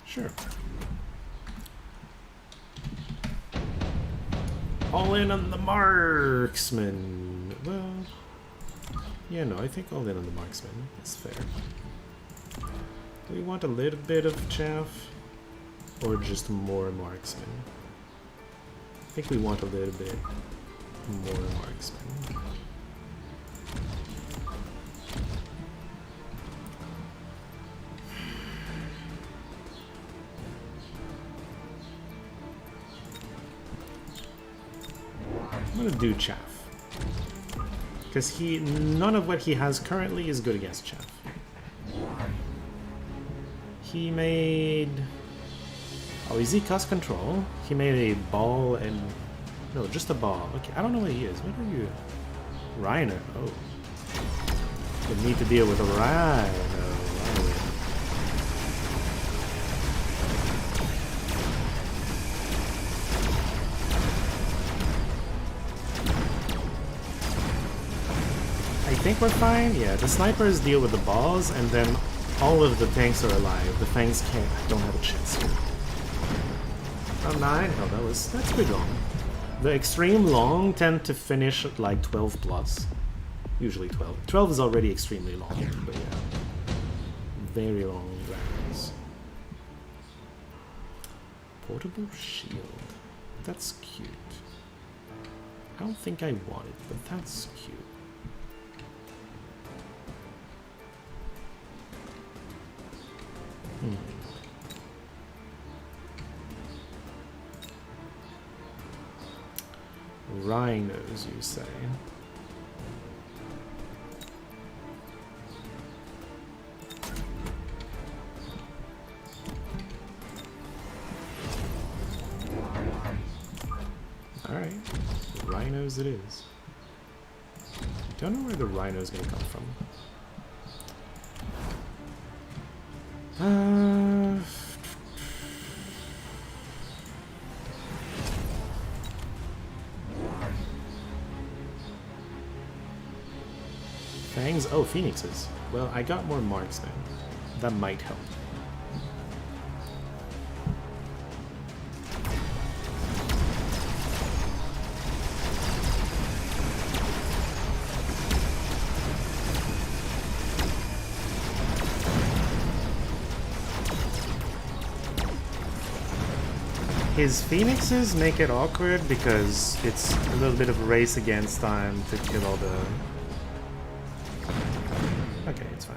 Sure. All in on the marksman. Well, yeah, no, I think all in on the marksman. That's fair. Do we want a little bit of chaff? Or just more marksman? I think we want a little bit more marksman. I'm gonna do chaff. Because none of what he has currently is good against chaff. He made... Oh, is he cost control? He made a ball and... No, just a ball. Okay, I don't know what he is. What are you? Rhino. Oh. We need to deal with a rhino. I think we're fine. Yeah, the snipers deal with the balls, and then all of the tanks are alive. The fangs don't have a chance here. Oh, 9? Oh, that's pretty long. The extreme long tend to finish at like 12 plus. Usually 12. 12 is already extremely long, but yeah. Very long rounds. Portable shield. That's cute. I don't think I want it, but that's cute. Rhinos, you say? Alright, rhinos it is. Don't know where the rhino's gonna come from. Fangs? Oh, phoenixes. Well, I got more marksmen. That might help. His phoenixes make it awkward because it's a little bit of a race against time to kill all the... Okay, it's fine.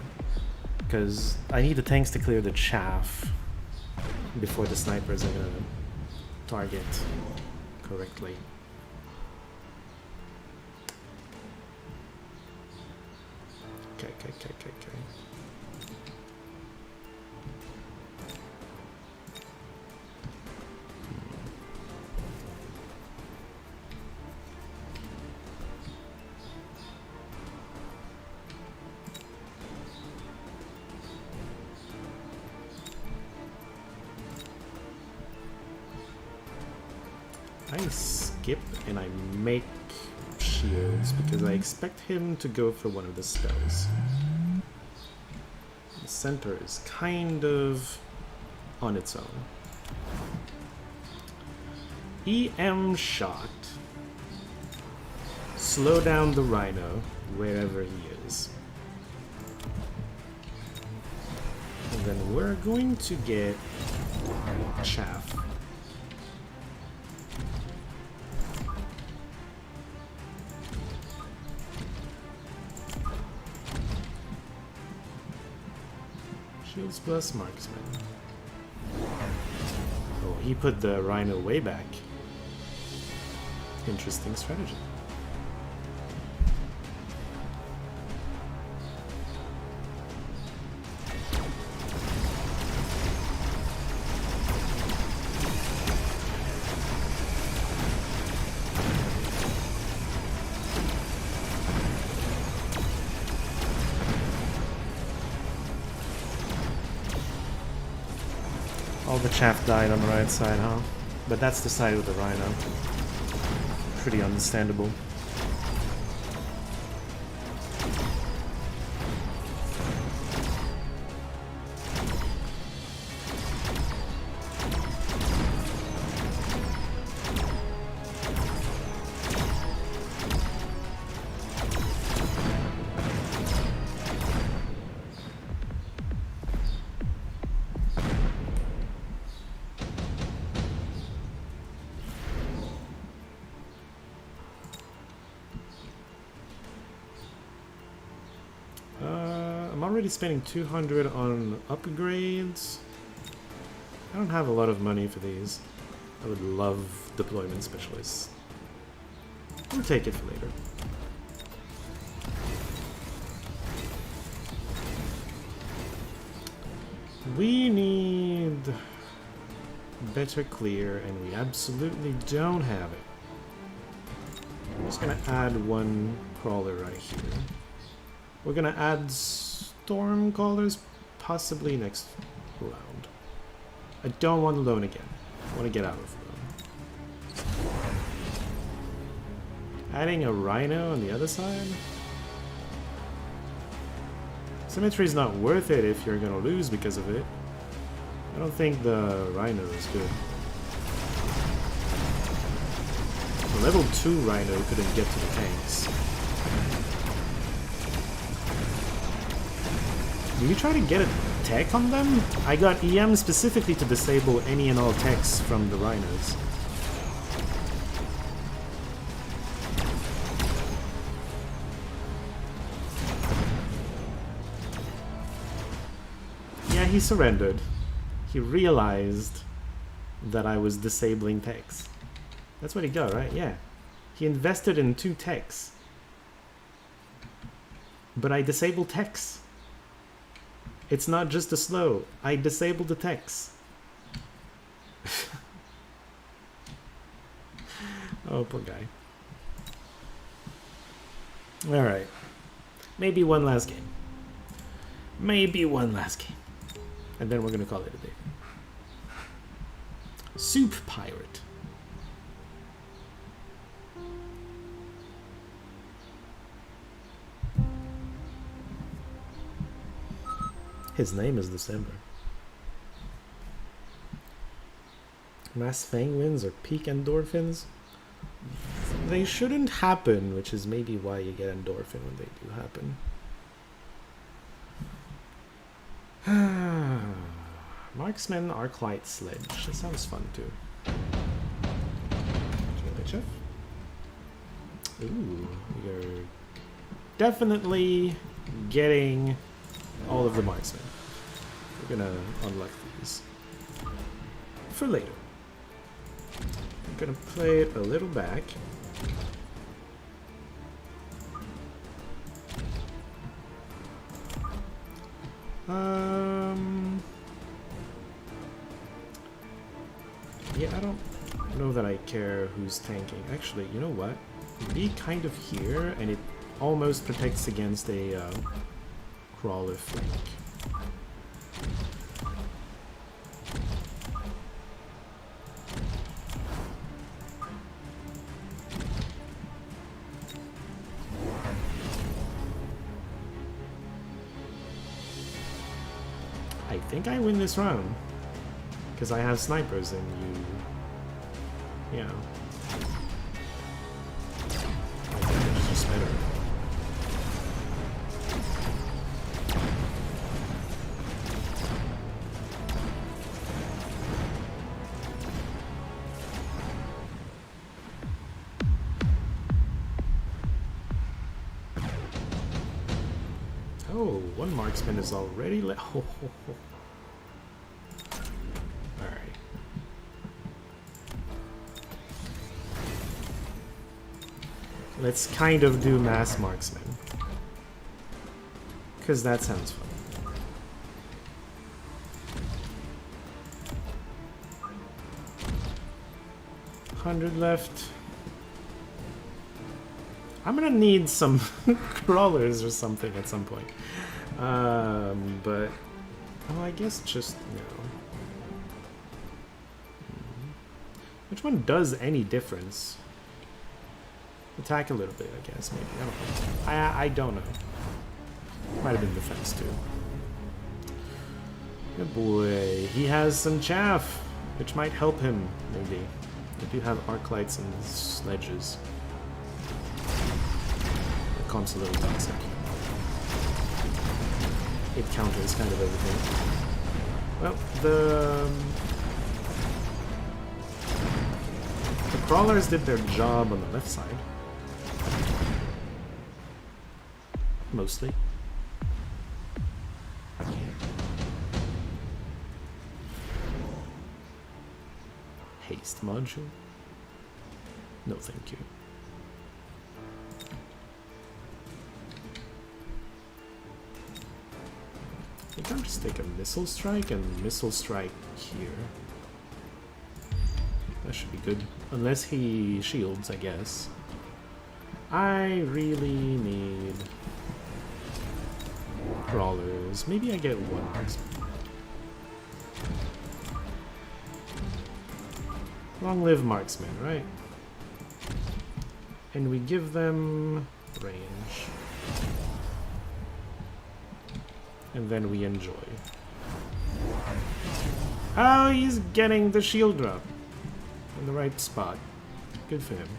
Because I need the tanks to clear the chaff before the snipers are gonna target correctly. Okay. I skip and I make shields because I expect him to go for one of the spells. The center is kind of on its own. EM shot. Slow down the rhino wherever he is. And then we're going to get chaff. Shields plus marksman. Oh, he put the rhino way back. Interesting strategy. All the chaff died on the right side, huh? But that's the side with the rhino. Pretty understandable. I'm already spending 200 on upgrades. I don't have a lot of money for these. I would love deployment specialists. We'll take it for later. We need better clear, and we absolutely don't have it. I'm just gonna add one crawler right here. We're gonna add storm crawlers possibly next round. I don't want loan again. I want to get out of loan. Adding a rhino on the other side? Symmetry is not worth it if you're gonna lose because of it. I don't think the rhino is good. The level 2 rhino couldn't get to the tanks. Did you try to get a tech on them? I got EM specifically to disable any and all techs from the rhinos. Yeah, he surrendered. He realized that I was disabling techs. That's what he got, right? Yeah. He invested in 2 techs. But I disabled techs. It's not just a slow. I disabled the techs. Oh, poor guy. Alright. Maybe one last game. Maybe one last game. And then we're gonna call it a day. Soup Pirate. His name is December. Mass Fang wins or peak endorphins? They shouldn't happen, which is maybe why you get endorphin when they do happen. Marksman, Arclight, Sledge. That sounds fun too. Ooh, you're definitely getting all of the marksmen. We're gonna unlock these for later. I'm gonna play it a little back. Yeah, I don't know that I care who's tanking. Actually, you know what? Be kind of here, and it almost protects against a crawler flank. I think I win this round because I have snipers and you know. I think it's just better. Oh, one marksman is already Alright. Let's kind of do mass marksman. Because that sounds fun. $100 left. I'm gonna need some crawlers or something at some point. But oh, I guess just no. Which one does any difference? Attack a little bit, I guess. Maybe I don't know. Might have been defense too. Good boy. He has some chaff, which might help him. Maybe. They do have arc lights and sledges. Comp's a little toxic. It counters kind of everything. Well, the crawlers did their job on the left side. Haste module. No, thank you. I think I'll just take a missile strike and missile strike here. That should be good. Unless he shields, I guess. I really need crawlers. Maybe I get one marksman. Long live marksman, right? And we give them range. And then we enjoy. Oh, he's getting the shield drop in the right spot. Good for him.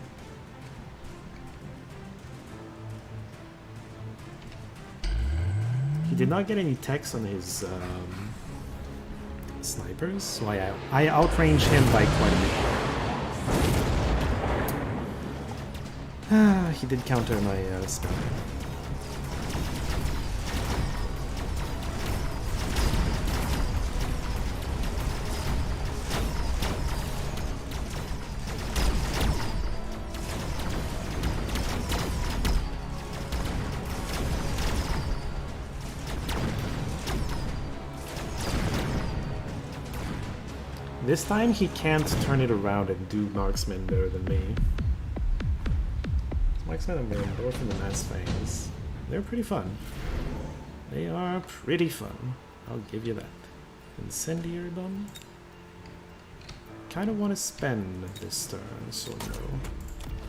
He did not get any text on his snipers, so I outranged him by quite a bit. He did counter my spell. This time he can't turn it around and do marksman better than me. Marksman and Dwarf and the Mass Fangs. They're pretty fun. They are pretty fun. I'll give you that. Incendiary Bomb? Kinda wanna spend this turn, so no.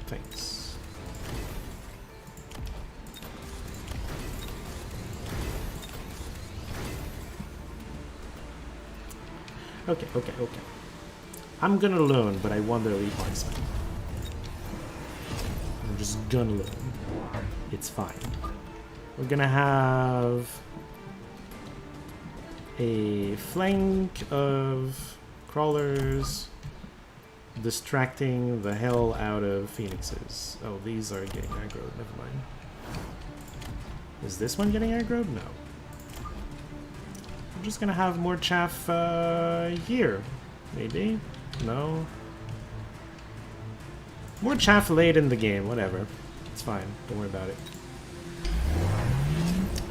Thanks. Okay. I'm gonna learn, but I want the elite marksman. I'm just gonna learn. It's fine. We're gonna have a flank of crawlers distracting the hell out of phoenixes. Oh, these are getting aggroed. Never mind. Is this one getting aggroed? No. I'm just gonna have more chaff here. Maybe? No? More chaff late in the game, whatever. It's fine, don't worry about it.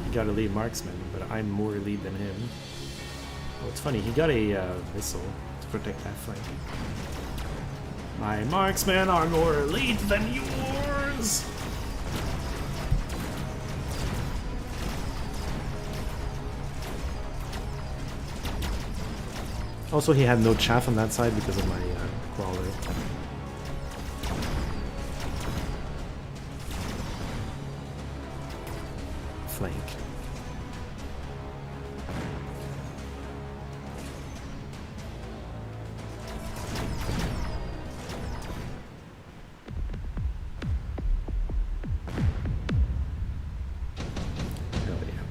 He got a lead marksman, but I'm more elite than him. Oh, it's funny, he got a missile to protect that flank. My marksmen are more elite than yours! Also, he had no chaff on that side because of my crawler. Flank. Hell yeah.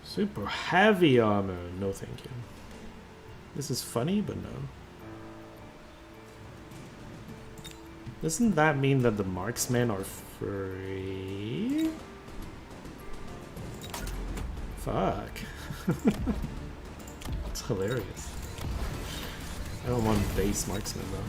Super heavy armor. No, thank you. This is funny, but no. Doesn't that mean that the marksmen are free? Fuck. It's hilarious. I don't want base marksmen though.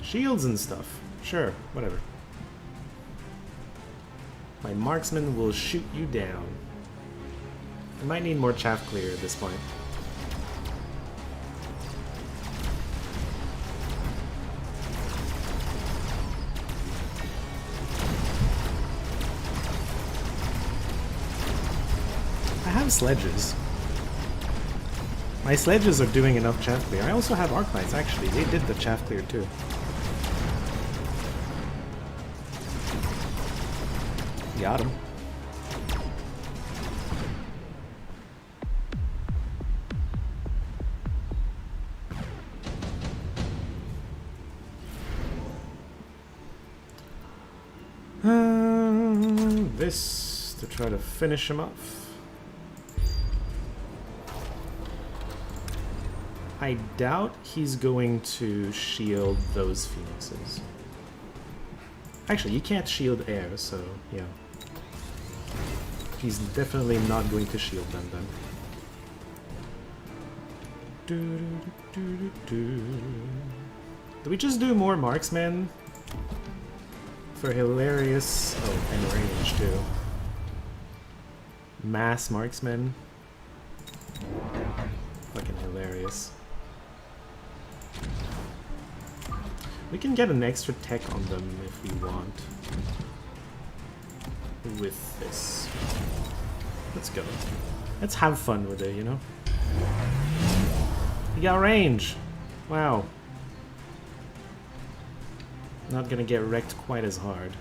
Shields and stuff. Sure, whatever. My marksman will shoot you down. I might need more chaff clear at this point. I have sledges. My sledges are doing enough chaff clear. I also have arc knights, actually. They did the chaff clear too. Got him. this to try to finish him off. I doubt he's going to shield those phoenixes. Actually, you can't shield air, so yeah. He's definitely not going to shield them then. Do we just do more marksmen? For hilarious... Oh, and range too. Mass marksmen. Fucking hilarious. We can get an extra tech on them if we want. With this. Let's go. Let's have fun with it, you know? We got range! Wow. Not gonna get wrecked quite as hard.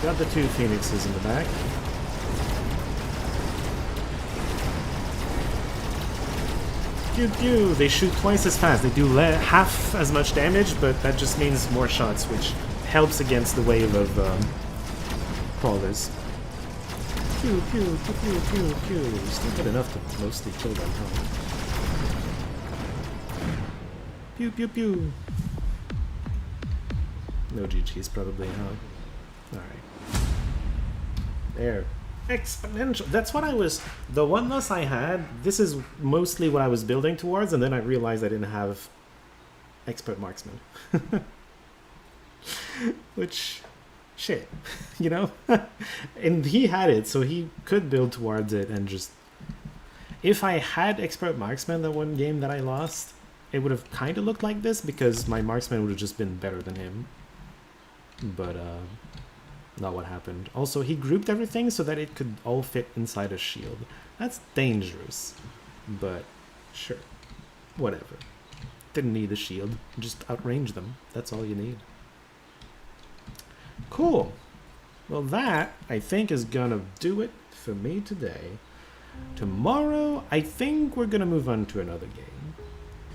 Got the two phoenixes in the back. Pew pew! They shoot twice as fast. They do half as much damage, but that just means more shots, which helps against the wave of crawlers. Pew pew pew pew pew pew. Still good enough to mostly kill them, huh? Pew pew pew. No GG's probably, huh? Alright. There. Exponential. That's what I was... The oneness I had, this is mostly what I was building towards, and then I realized I didn't have expert marksman. Which... Shit. You know? And he had it, so he could build towards it and just... If I had expert marksman that one game that I lost, it would have kind of looked like this, because my marksman would have just been better than him. But, not what happened. Also, he grouped everything so that it could all fit inside a shield. That's dangerous. But, sure. Whatever. Didn't need a shield. Just outrange them. That's all you need. Cool. Well, that, I think, is gonna do it for me today. Tomorrow, I think we're gonna move on to another game.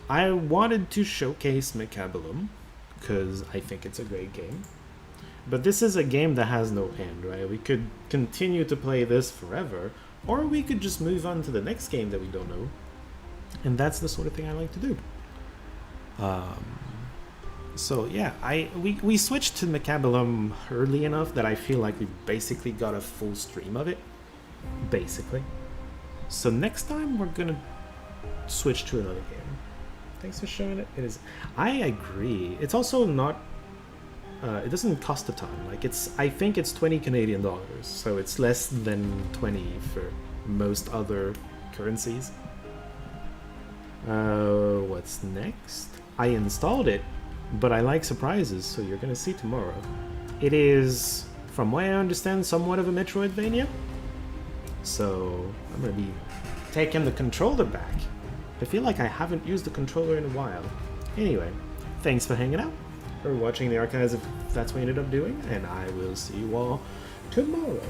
I wanted to showcase Mechabellum, because I think it's a great game. But this is a game that has no end, right? We could continue to play this forever, or we could just move on to the next game that we don't know. And that's the sort of thing I like to do. So yeah, we switched to Mechabellum early enough that I feel like we basically got a full stream of it. Basically. So next time we're gonna switch to another game. Thanks for showing it. It is... I agree. It's also not... it doesn't cost a ton. Like, I think it's 20 Canadian dollars, so it's less than 20 for most other currencies. What's next? I installed it, but I like surprises, so you're gonna see tomorrow. It is, from what I understand, somewhat of a Metroidvania. So, I'm gonna be taking the controller back. I feel like I haven't used the controller in a while. Anyway, thanks for hanging out, or watching the archives if that's what you ended up doing, and I will see you all tomorrow.